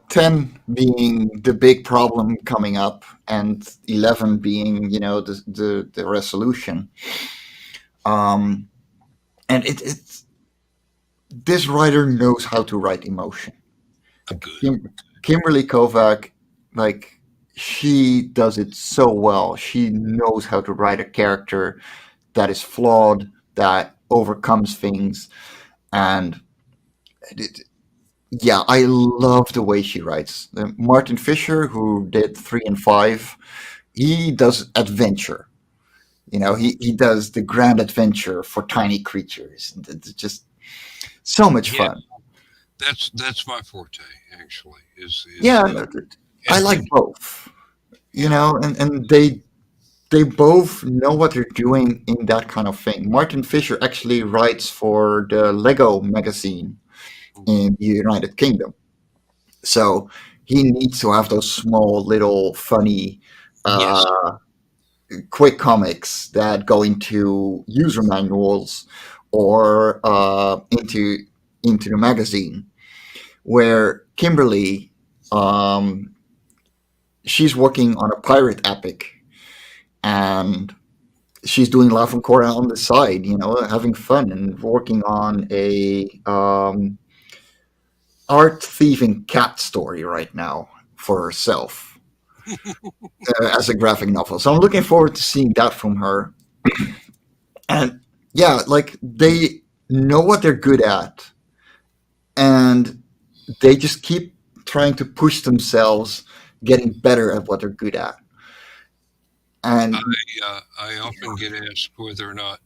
10 being the big problem coming up, and 11 being the resolution. Um, and it's this writer knows how to write emotion. Like good. Kimberly Kovac, like she does it so well. She knows how to write a character that is flawed, that overcomes things, and it, yeah, I love the way she writes. Martin Fisher, who did 3 and 5, he does adventure. He does the grand adventure for tiny creatures. And it's just so much Yeah, fun. that's my forte actually. Is Yeah, no, I like adventure. both. Yeah. And they both know what they're doing in that kind of thing. Martin Fisher actually writes for the Lego magazine Mhm. in the United Kingdom. So he needs to have those small, little, funny, Yes. uh, quick comics that go into user manuals or into the magazine. Where Kimberly, um, she's working on a pirate epic, and she's doing Laugh and Cora on the side, having fun and working on a art thieving cat story right now for herself as a graphic novel. So I'm looking forward to seeing that from her. And yeah, like they know what they're good at, and they just keep trying to push themselves, getting better at what they're good at. And I often get asked whether or not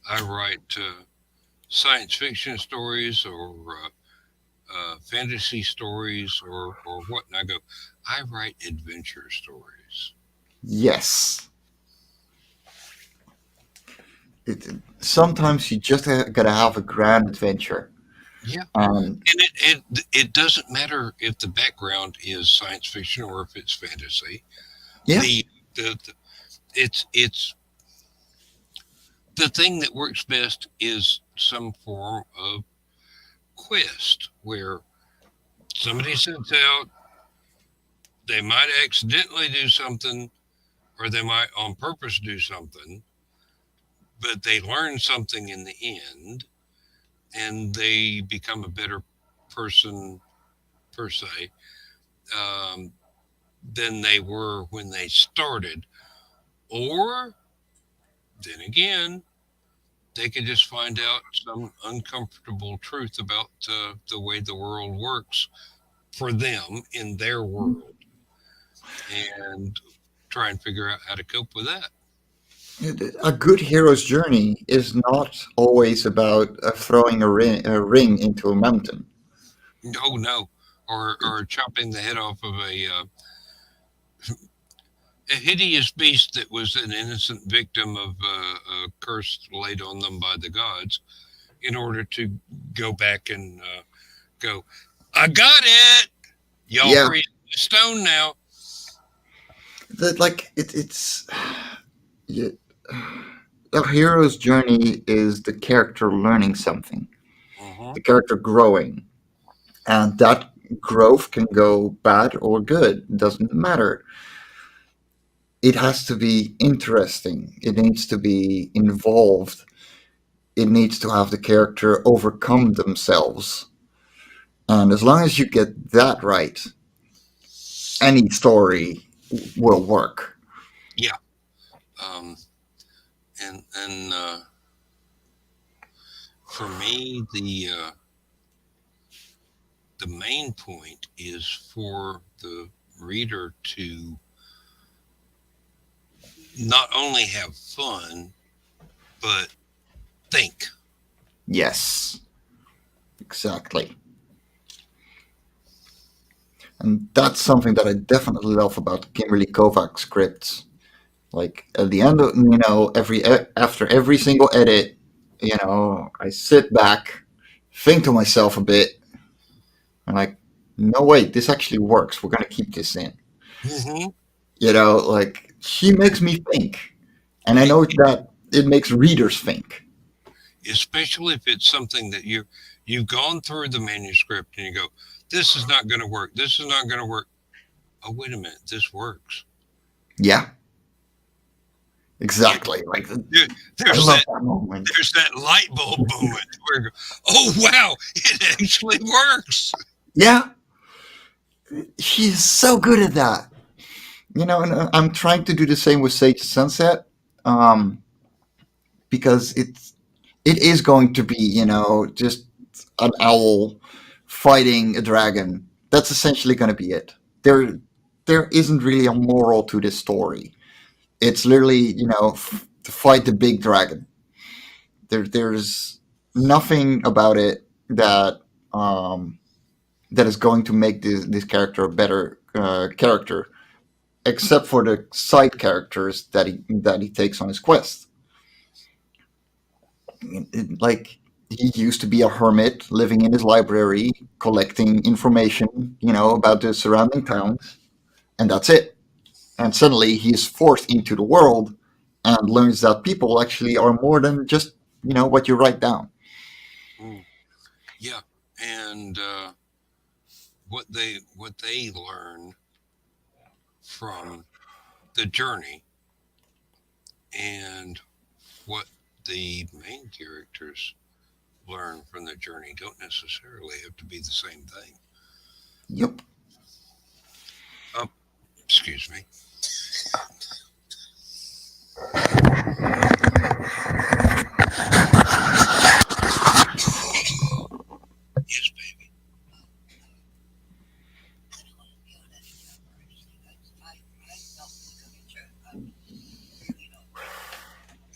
I write science fiction stories or fantasy stories or what, and I go, I write adventure stories. yes, sometimes you just gotta have a grand adventure. Yeah, And and it doesn't matter if the background is science fiction or if it's fantasy. yeah, The it's the thing that works best is some form of quest where somebody sets out, they might accidentally do something or they might on purpose do something, but they learn something in the end and they become a better person per se, um, than they were when they started. Or then again, they could just find out some uncomfortable truth about the way the world works for them in their world and try and figure out how to cope with that. a good hero's journey is not always about throwing a ring into a mountain. Oh no, or chopping the head off of a hideous beast that was an innocent victim of a curse laid on them by the gods in order to go back and go, I got it. Y'all Yeah, free the stone now. it's yeah, a hero's journey is the character learning something, Hmm. the character growing, and that growth can go bad or good. It doesn't matter. It has to be interesting. It needs to be involved. It needs to have the character overcome themselves. And as long as you get that right, any story will work. Yeah. Um, and for me, the main point is for the reader to not only have fun but think. Yes, exactly. And that's something that I definitely love about Kimberly Kovac scripts. Like at the end of after every single edit, I sit back, think to myself a bit, and like, no wait, this actually works. We're gonna keep this in. Hmm. Like she makes me think, and I know that it makes readers think. Especially if it's something that you've gone through the manuscript and you go, this is not going to work, this is not going to work. Oh wait a minute, this works. Yeah, You, exactly. Like there, I there's love that that moment. there's that light bulb moment where you go, oh wow, it actually works. Yeah, she's so good at that. And I'm trying to do the same with Sage Sunset, um, because it is going to be just an owl fighting a dragon. That's essentially going to be it. There there isn't really a moral to this story. It's literally, to fight the big dragon. There's nothing about it um, that is going to make this character a better character, except for the side characters that he takes on his quest. Like, he used to be a hermit living in his library, collecting information, about the surrounding towns, and that's it. And suddenly he's forced into the world and learns that people actually are more than just what you write down. Mm. Yeah, and what they learn from the journey and what the main characters learn from the journey don't necessarily have to be the same thing. Yep. Oh, excuse me. Yes, baby.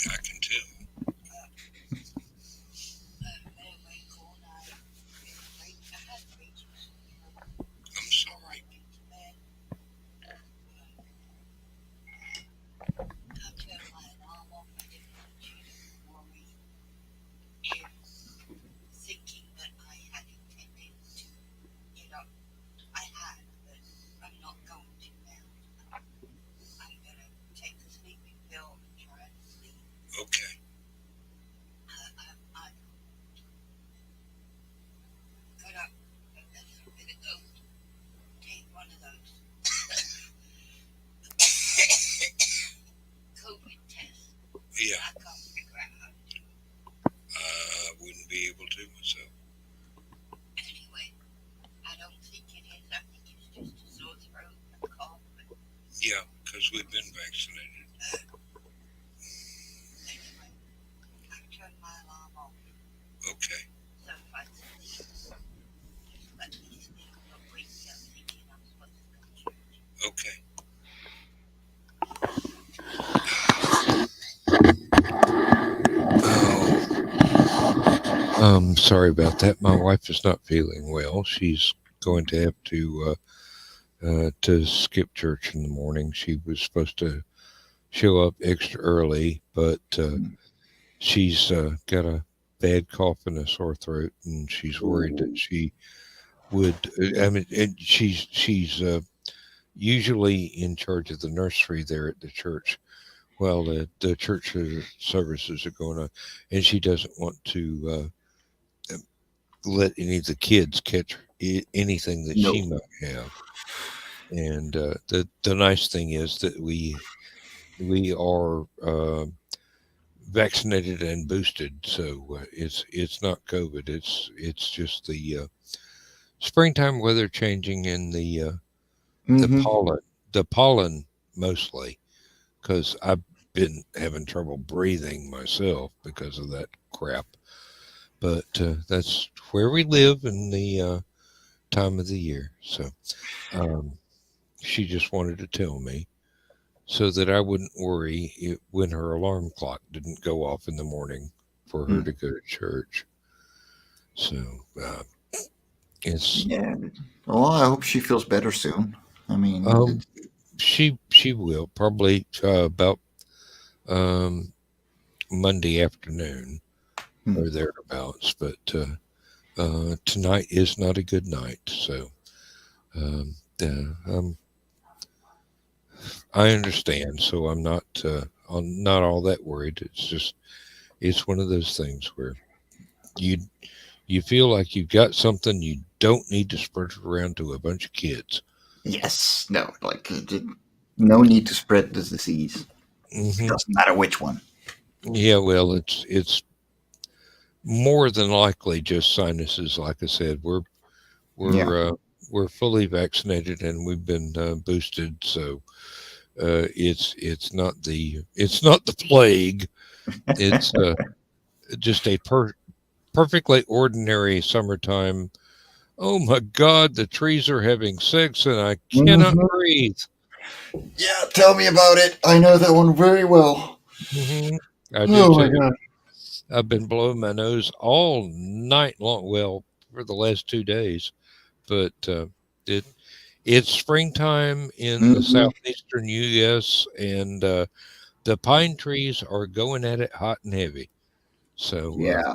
I can tell. I'm sorry. Okay. Yeah, I wouldn't be able to myself. Yeah, because we've been vaccinated. Okay. Okay. Oh, sorry about that. My wife is not feeling well. She's going to have to skip church in the morning. She was supposed to show up extra early, but she's got a bad cough and a sore throat, and she's worried that she would. I mean, and she's usually in charge of the nursery there at the church. Well, the church services are going on, and she doesn't want to let any of the kids catch anything that she No. might have. And the nice thing is that we are vaccinated and boosted, so it's not COVID. It's just the springtime weather changing and the Mm-hmm. pollen mostly, because I've been having trouble breathing myself because of that crap. But that's where we live in the time of the year. So um, she just wanted to tell me so that I wouldn't worry when her alarm clock didn't go off in the morning for her to go to church. So uh, it's Yeah. Well, I hope she feels better soon. I mean, um, she will probably about um, Monday afternoon hmm. or thereabouts. But tonight is not a good night, so um, I understand. So I'm not all that worried. It's just it's one of those things where you you feel like you've got something you don't need to spread it around to a bunch of kids. Yes. No. Like, no need to spread this disease. It Hmm. doesn't matter which one. Yeah, well, it's more than likely just sinuses. Like I said, Yeah. we're fully vaccinated and we've been boosted, so it's not the plague. It's just a perfectly ordinary summertime Oh my God, the trees are having sex and I cannot Mhm. breathe. Yeah, tell me about it. I know that one very well. Hmm. I do Oh my too. god. I've been blowing my nose all night long. Well, for the last 2 days, but it it's springtime in the Hmm. southeastern U.S. and the pine trees are going at it hot and heavy. So Yeah.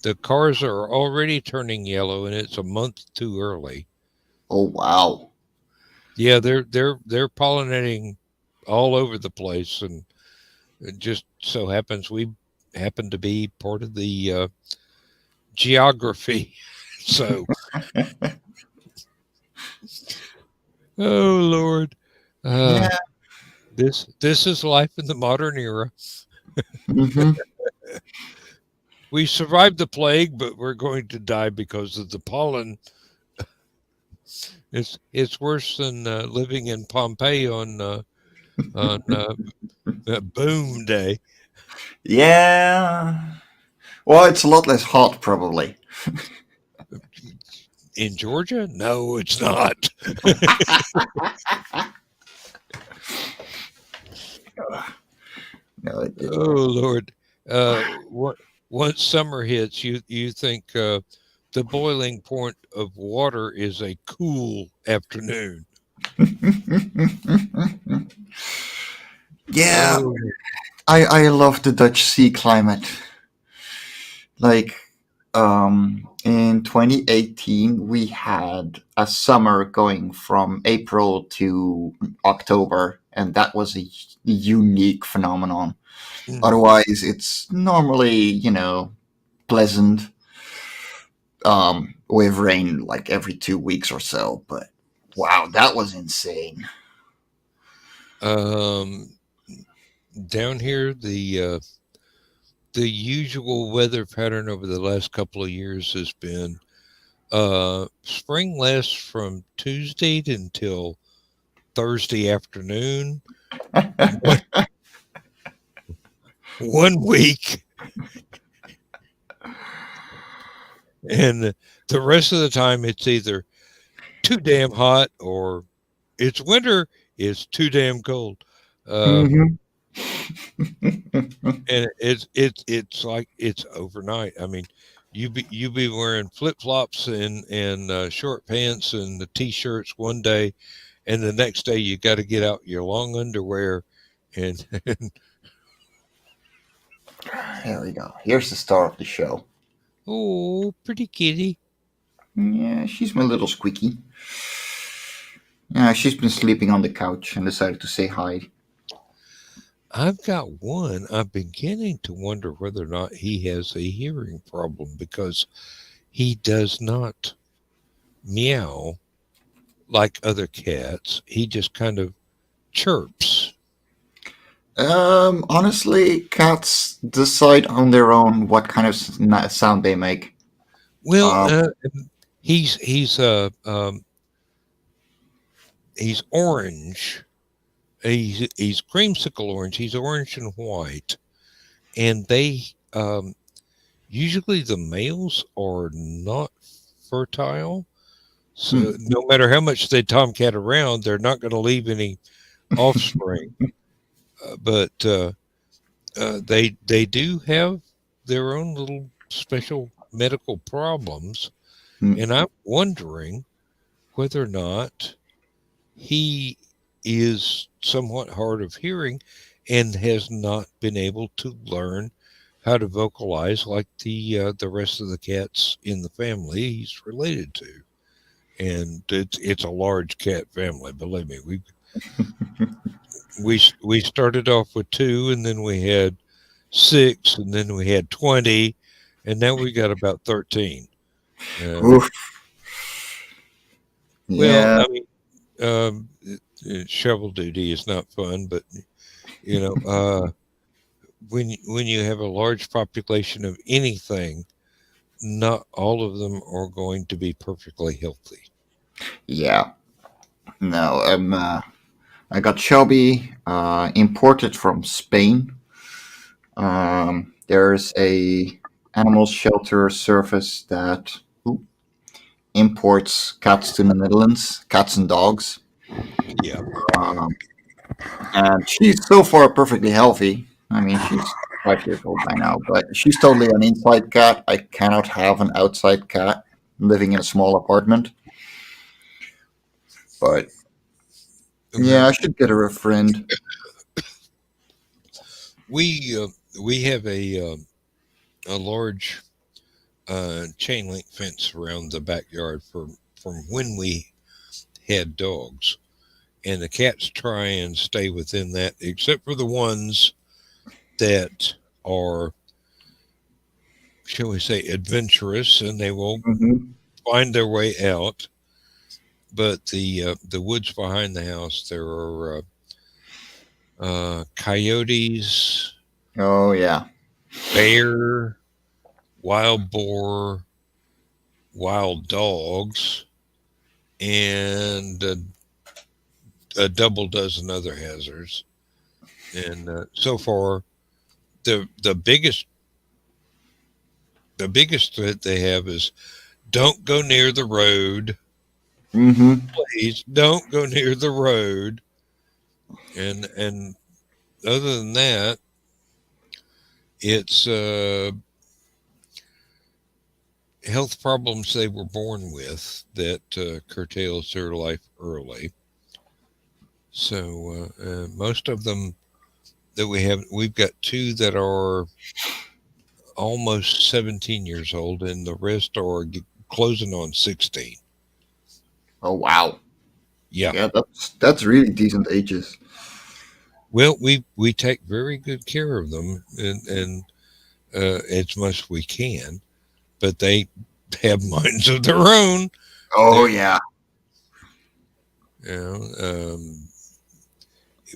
the cars are already turning yellow, and it's a month too early. Oh wow. Yeah, they're pollinating all over the place, and it just so happens we happen to be part of the geography. So, oh Lord, uh, Yeah. this is life in the modern era. Hmm. We survived the plague, but we're going to die because of the pollen. It's worse than living in Pompeii on Boom Day Yeah. Well, it's a lot less hot, probably. in Georgia. No, it's not. No, Oh Lord, what once summer hits, you think the boiling point of water is a cool afternoon. yeah, Oh, I love the Dutch sea climate. Like, in 2018, we had a summer going from April to October, and that was a unique phenomenon. mm, Otherwise, it's normally, pleasant, with rain like every 2 weeks or so. But wow, that was insane. um, down here the usual weather pattern over the last couple of years has been spring lasts from Tuesday until Thursday afternoon. One, one week, and the rest of the time it's either too damn hot or it's winter. It's too damn cold, Hmm. and it's like it's overnight. I mean, you be wearing flip flops and short pants and the t-shirts one day, and the next day you got to get out your long underwear, and Here we go. Here's the star of the show. oh, pretty kitty. Yeah, she's my little squeaky. Yeah, she's been sleeping on the couch and decided to say hi. I've got one. I'm beginning to wonder whether or not he has a hearing problem because he does not meow like other cats. He just kind of chirps. Honestly, cats decide on their own what kind of sound they make. Well, Um, he's orange. He's creamsicle orange. He's orange and white, and they usually the males are not fertile. So hmm. no matter how much they tomcat around, they're not going to leave any offspring. But they do have their own little special medical problems, Hmm. and I'm wondering whether or not he is somewhat hard of hearing and has not been able to learn how to vocalize like the rest of the cats in the family he's related to. And it's a large cat family. Believe me, we started off with two, and then we had six, and then we had 20, and now we got about 13. Uh, Oof. well, Yeah. I mean, shovel duty is not fun, but you know, when you have a large population of anything, not all of them are going to be perfectly healthy. Yeah. No. I got Shelby imported from Spain. There's a animal shelter service that imports cats to the Netherlands, cats and dogs. Yeah. Um, and she's so far perfectly healthy. I mean, she's 5 years old by now, but she's totally an inside cat. I cannot have an outside cat living in a small apartment. But yeah, Well, I should get her a friend. we have a large chain link fence around the backyard from when we had dogs, and the cats try and stay within that, except for the ones that are, shall we say, adventurous, and they will Hmm. find their way out. But the woods behind the house, there are coyotes, Oh yeah. bear, wild boar, wild dogs, and a double dozen other hazards. And so far, the biggest threat they have is don't go near the road. Hmm. Please don't go near the road. And other than that, it's health problems they were born with that curtails their life early. So most of them that we've got two that are almost 17 years old, and the rest are closing on 16. Oh wow. Yeah. Yeah, that's really decent ages. Well, we take very good care of them, and as much as we can, but they have minds of their own. Oh They're, yeah. you know,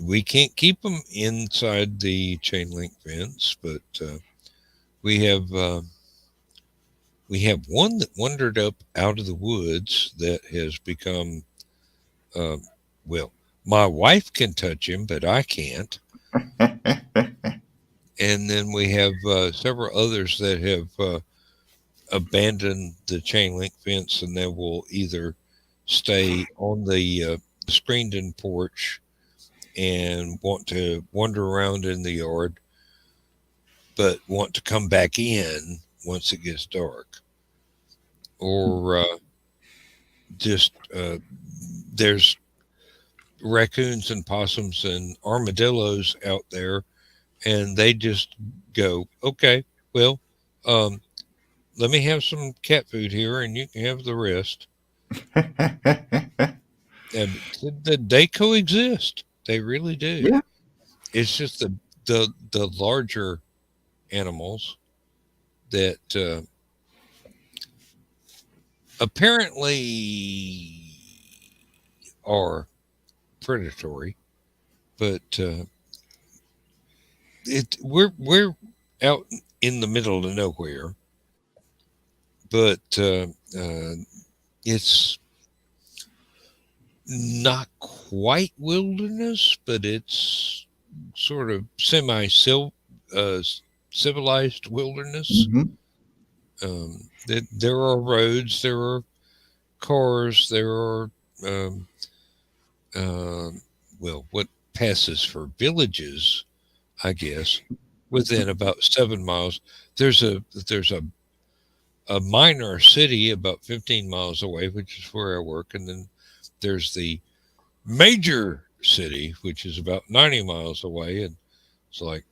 we can't keep them inside the chain link fence, but we have uh, we have one that wandered up out of the woods that has become uh, well. My wife can touch him, but I can't. And then we have several others that have abandoned the chain link fence, and they will either stay on the screened in porch and want to wander around in the yard, but want to come back in once it gets dark. Or just there's raccoons and possums and armadillos out there, and they just go, okay, well, um, let me have some cat food here, and you can have the rest. And they coexist. They really do. Yeah. It's just the larger animals that apparently are predatory, but we're out in the middle of nowhere, but it's not quite wilderness, but it's sort of semi uh, civilized wilderness. Hmm. There are roads, there are cars, there are um, uh, what passes for villages, I guess, within about 7 miles. There's a minor city about 15 miles away, which is where I work, and then there's the major city, which is about 90 miles away. And it's like,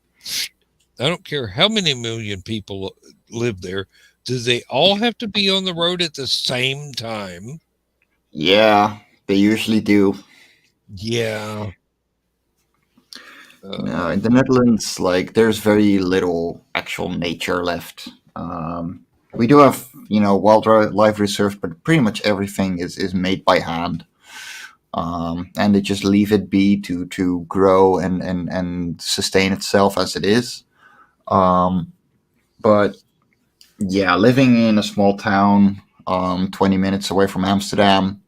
I don't care how many million people live there. Do they all have to be on the road at the same time? Yeah, they usually do. Yeah. No, in Um, the Netherlands, like there's very little actual nature left. We do have, wildlife reserves, but pretty much everything is made by hand, and they just leave it be to grow and sustain itself as it is. Um, but yeah, living in a small town, 20 minutes away from Amsterdam,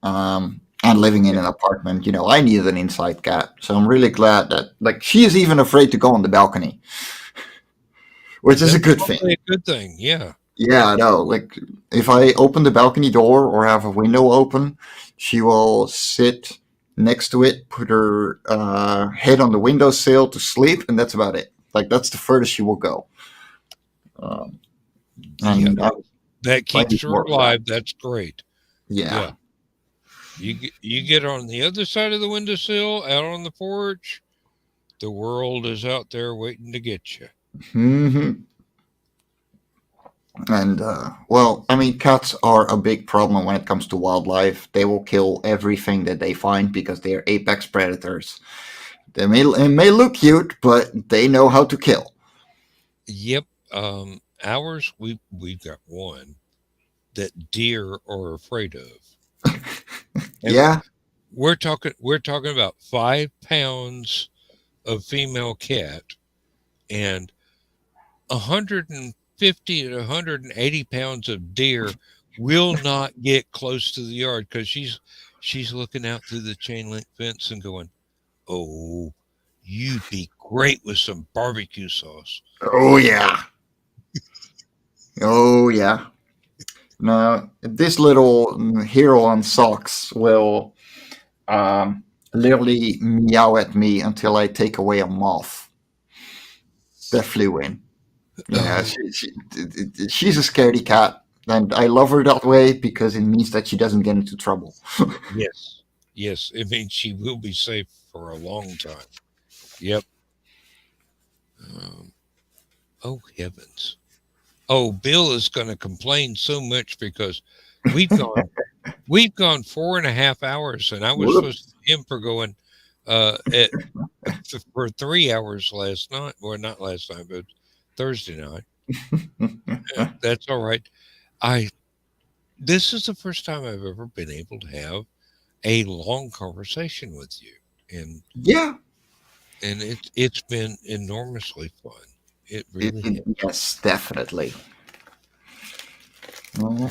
and living in yeah. an apartment, I needed an inside cat. So I'm really glad that, like, she is even afraid to go on the balcony. which is a That's good thing. probably a good thing. Yeah. Yeah, I know. Like if I open the balcony door or have a window open, she will sit next to it, put her head on the windowsill to sleep, and that's about it. Like that's the furthest she will go. Um, Yeah. and That I keeps need her more of that. alive. That's great. Yeah. Yeah. You get on the other side of the windowsill, out on the porch. The world is out there waiting to get you. hmm And well, I mean, cats are a big problem when it comes to wildlife. They will kill everything that they find because they are apex predators. It may look cute, but they know how to kill. Yep. Ours, we've got one that deer are afraid of. And Yeah. we're talking about 5 pounds of female cat and 150 to 180 pounds of deer will not get close to the yard because she's looking out through the chain link fence and going, "Oh, you'd be great with some barbecue sauce." Oh yeah. Oh yeah. No, this little hero on socks will literally meow at me until I take away a moth that flew in. Yeah, Oh, she's a scaredy cat, and I love her that way because it means that she doesn't get into trouble. yes, yes. It means she will be safe for a long time. Yep. Um, oh heavens. Oh, Bill is going to complain so much because we've gone we've gone 4.5 hours, and I was supposed Whoops. to him for going at for 3 hours last night. Well, not last night, but Thursday night. That's all right. I This is the first time I've ever been able to have a long conversation with you, and Yeah, it's been enormously fun. It really has. yes, definitely. Well,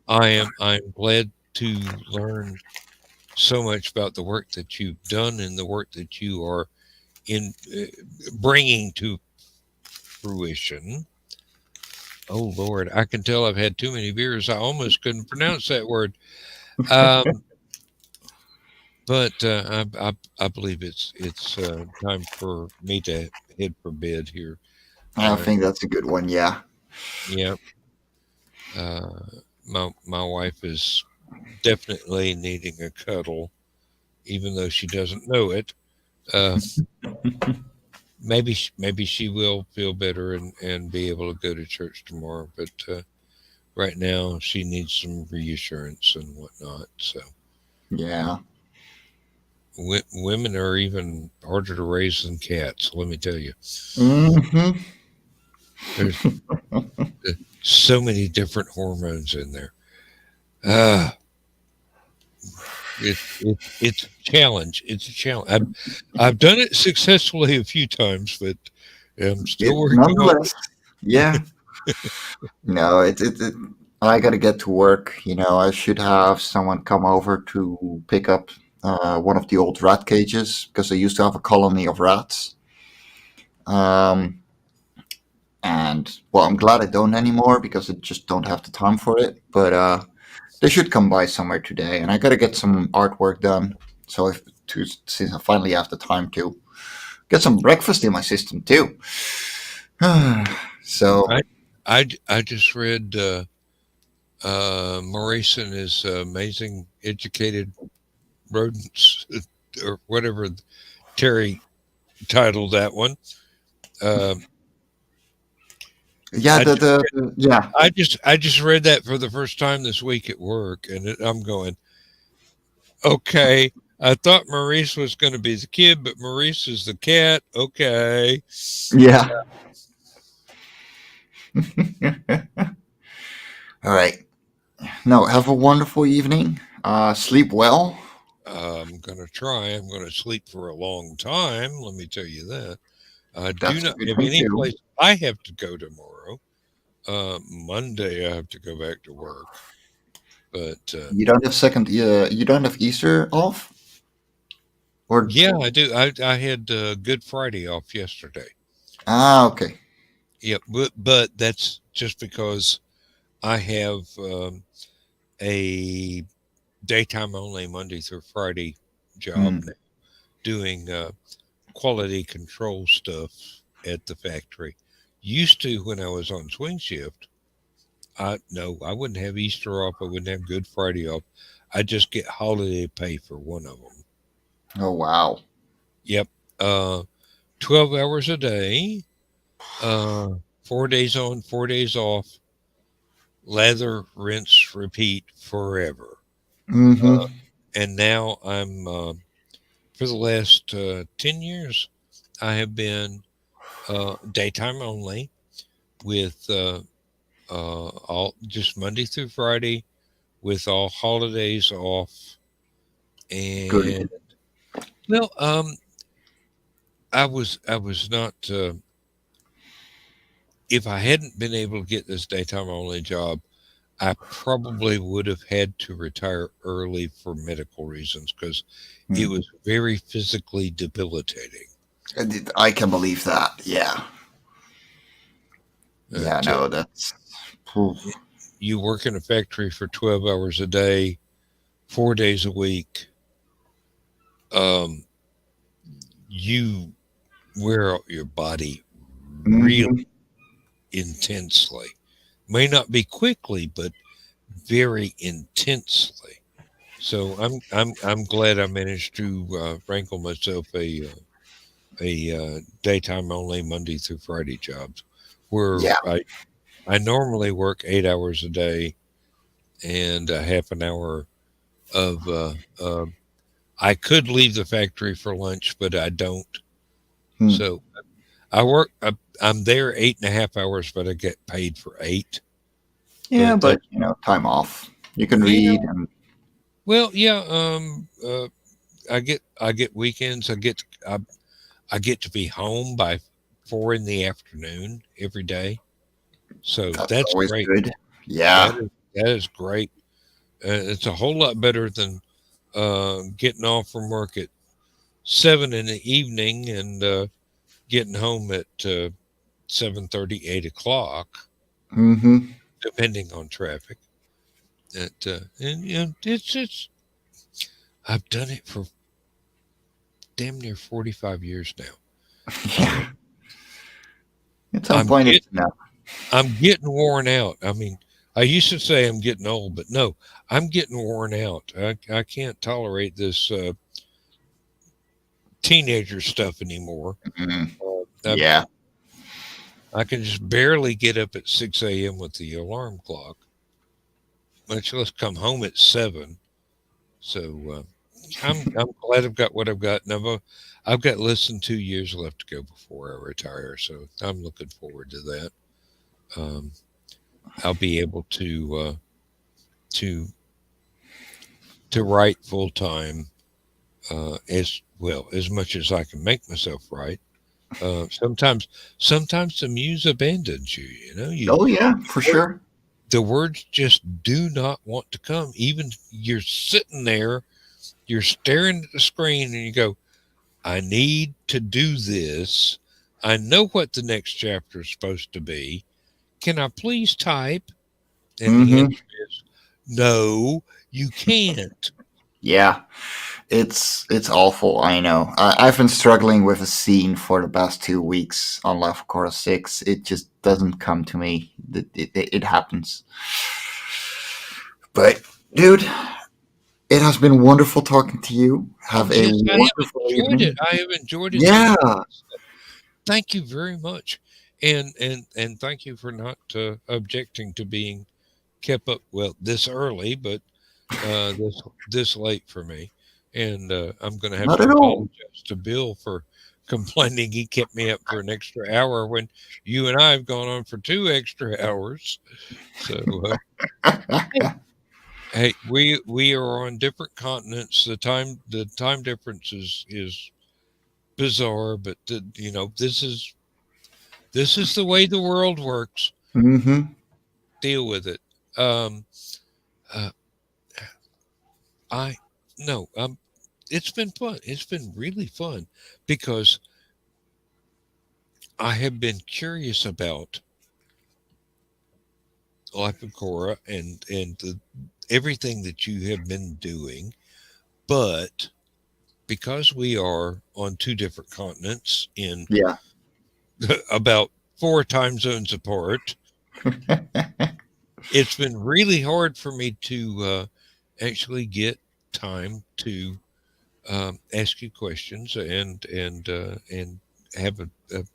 I'm glad to learn so much about the work that you've done and the work that you are in bringing to fruition. Oh Lord, I can tell I've had too many beers. I almost couldn't pronounce that word. Um, but I believe it's time for me to head for bed here. I Uh, think that's a good one. Yeah. yeah, uh, my wife is definitely needing a cuddle, even though she doesn't know it. Uh, maybe she will feel better and be able to go to church tomorrow. But right now, she needs some reassurance and whatnot. So Yeah. women are even harder to raise than cats. Let me tell you, hmm there's so many different hormones in there. Uh, it's a challenge. It's a challenge. I've done it successfully a few times, but I'm still working on Nonetheless, yeah. No, I got to get to work. I should have someone come over to pick up one of the old rat cages because I used to have a colony of rats. Um, and well, I'm glad I don't anymore because I just don't have the time for it. But they should come by somewhere today, and I got to get some artwork done. So since I finally have the time to get some breakfast in my system too. So I I just read Maurice and his amazing educated rodents or whatever Terry titled that one. Uh, yeah, I just yeah. I just read that for the first time this week at work, and I'm going, okay. I thought Maurice was going to be the kid, but Maurice is the cat. Okay. Yeah. All right. No, have a wonderful evening. Sleep well. I'm going to try. I'm going to sleep for a long time. Let me tell you that. I do That's a not good have thing any too. place I have to go tomorrow. Monday, I have to go back to work. But You don't have Easter off, or yeah, I do. I had Good Friday off yesterday. okay. Yep, but that's just because I have a daytime only Monday through Friday job Mm. now, doing quality control stuff at the factory. Used to when I was on swing shift, I no, I wouldn't have Easter off. I wouldn't have Good Friday off. I just get holiday pay for one of them. Oh wow. Yep, uh, 12 hours a day, uh, 4 days on, 4 days off. Lather, rinse, repeat forever. Mm-hmm. And now I'm for the last 10 years, I have been daytime only with all just Monday through Friday with all holidays off. And Good. well, I was not. If I hadn't been able to get this daytime only job, I probably would have had to retire early for medical reasons because it Mm. was very physically debilitating. I can believe that. Yeah. Yeah. That No, that's. Oof. you work in a factory for 12 hours a day, 4 days a week. Um, you wear out your body really Mm-hmm. intensely. May not be quickly, but very intensely. So I'm glad I managed to wrangle myself a daytime only Monday through Friday jobs, where Yeah. I normally work 8 hours a day and a half an hour of I could leave the factory for lunch, but I don't. Hmm. So I work. I'm there 8.5 hours, but I get paid for 8. Yeah, But but time off. You can yeah, read and. well, yeah. I get weekends. I get to be home by 4 in the afternoon every day. So That's that's always great. good. That Yeah. is that is great. It's a whole lot better than getting off from work at 7 in the evening and getting home at 7:30, 8 o'clock, Mm-hmm. depending on traffic. And it's I've done it for damn near 45 years now. Yeah. Uh, At some I'm point, get it's enough. I'm getting worn out. I mean, I used to say I'm getting old, but no, I'm getting worn out. I can't tolerate this teenager stuff anymore. Mm. Uh, I, Yeah. I can just barely get up at 6 a.m. with the alarm clock, much less come home at 7. So I'm glad I've got what I've got, and I've got less than 2 years left to go before I retire. So I'm looking forward to that. Um, I'll be able to to write full time as well as much as I can make myself write. Sometimes the muse abandons you. You know, Oh yeah, for wor- sure. the words just do not want to come. Even you're sitting there, you're staring at the screen, and you go, "I need to do this. I know what the next chapter is supposed to be. Can I please type?" And the Mm-hmm. answer is, "No, you can't." Yeah, it's awful. I know. I've been struggling with a scene for the past 2 weeks on Level Core 6. It just doesn't come to me. It happens. But dude, it has been wonderful talking to you. Have a Yes, I have wonderful enjoyed it. evening. I have enjoyed it Yeah. tremendously. Thank you very much, and thank you for not objecting to being kept up well this early, but this late for me. And I'm going to have Not to at all. apologize to Bill for complaining he kept me up for an extra hour when you and I have gone on for 2 extra hours. So hey, hey, we are on different continents. The time difference is bizarre, but this is the way the world works. Mm-hmm. Deal with it. Um, uh, I no, it's been fun. It's been really fun because I have been curious about Life of Korra and everything that you have been doing, but because we are on two different continents in Yeah. about four time zones apart, it's been really hard for me to actually get time to ask you questions and have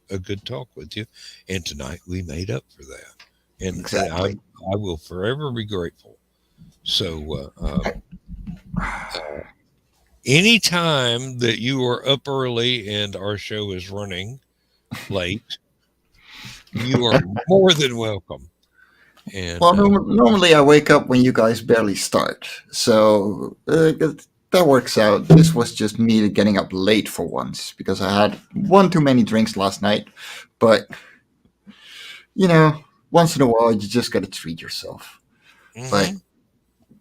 a good talk with you. And tonight we made up for that, and Exactly. I will forever be grateful. So anytime that you are up early and our show is running late, you are more than welcome. Well, And normally I wake up when you guys barely start, so that works out. This was just me getting up late for once because I had one too many drinks last night. But you know, once in a while, you just gotta treat yourself. But mhm.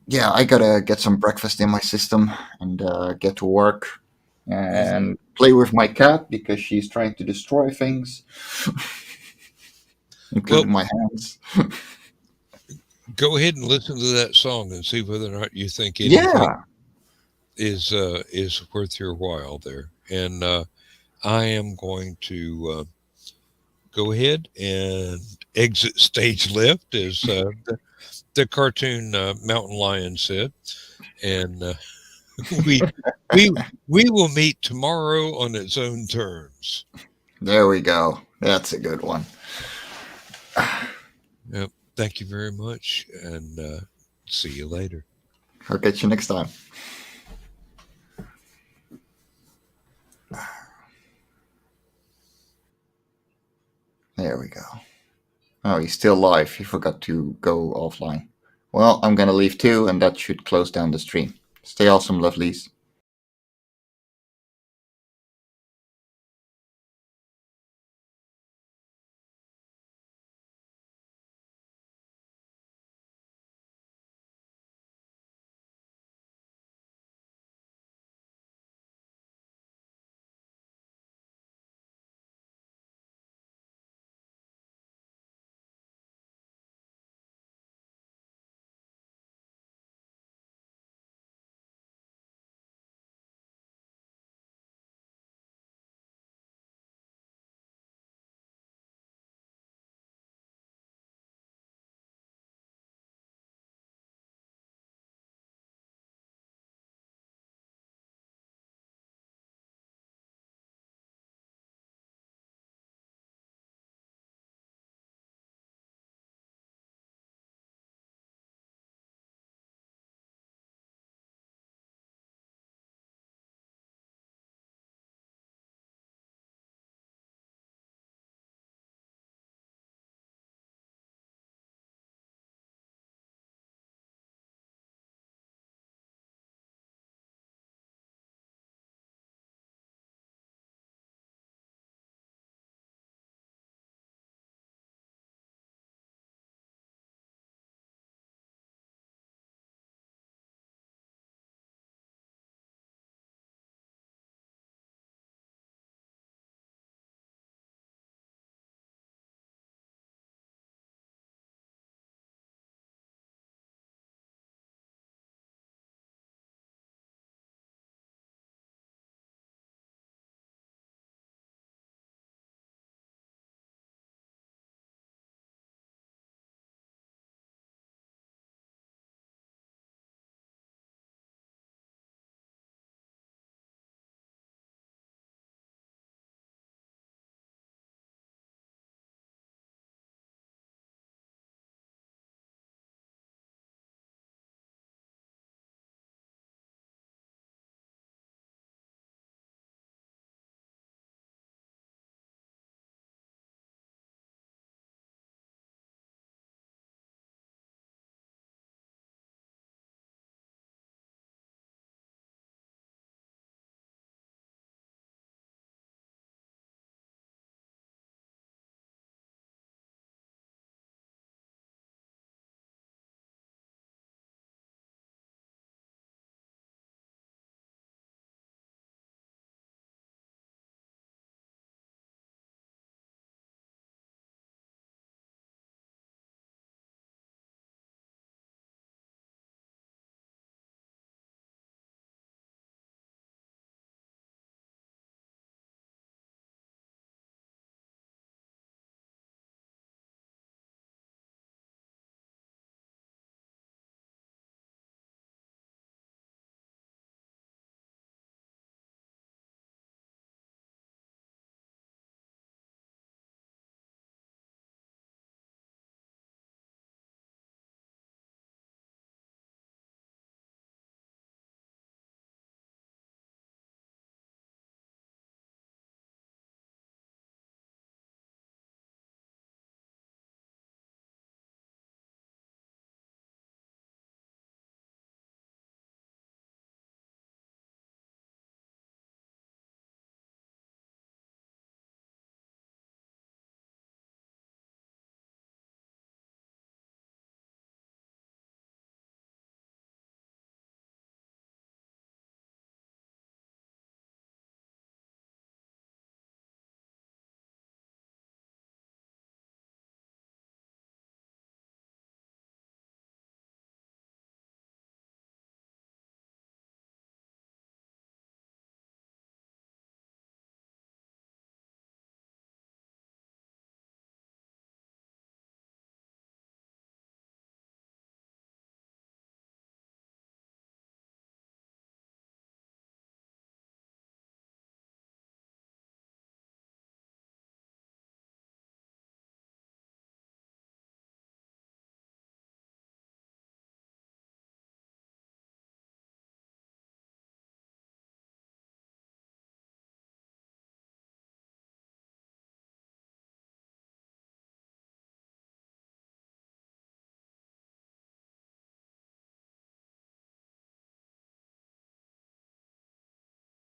yeah, I gotta get some breakfast in my system and get to work Mhm. and play with my cat because she's trying to destroy things, Well, including my hands. go ahead and listen to that song and see whether or not you think anything Yeah, is worth your while there. And I am going to go ahead and exit stage left, as the cartoon mountain lion said, and we we we will meet tomorrow on its own terms. there we go. That's a good one. Yep. Thank you very much, and see you later. I'll catch you next time. There we go. Oh, he's still live. He forgot to go offline. Well, I'm gonna leave too, and that should close down the stream. Stay awesome, lovelies.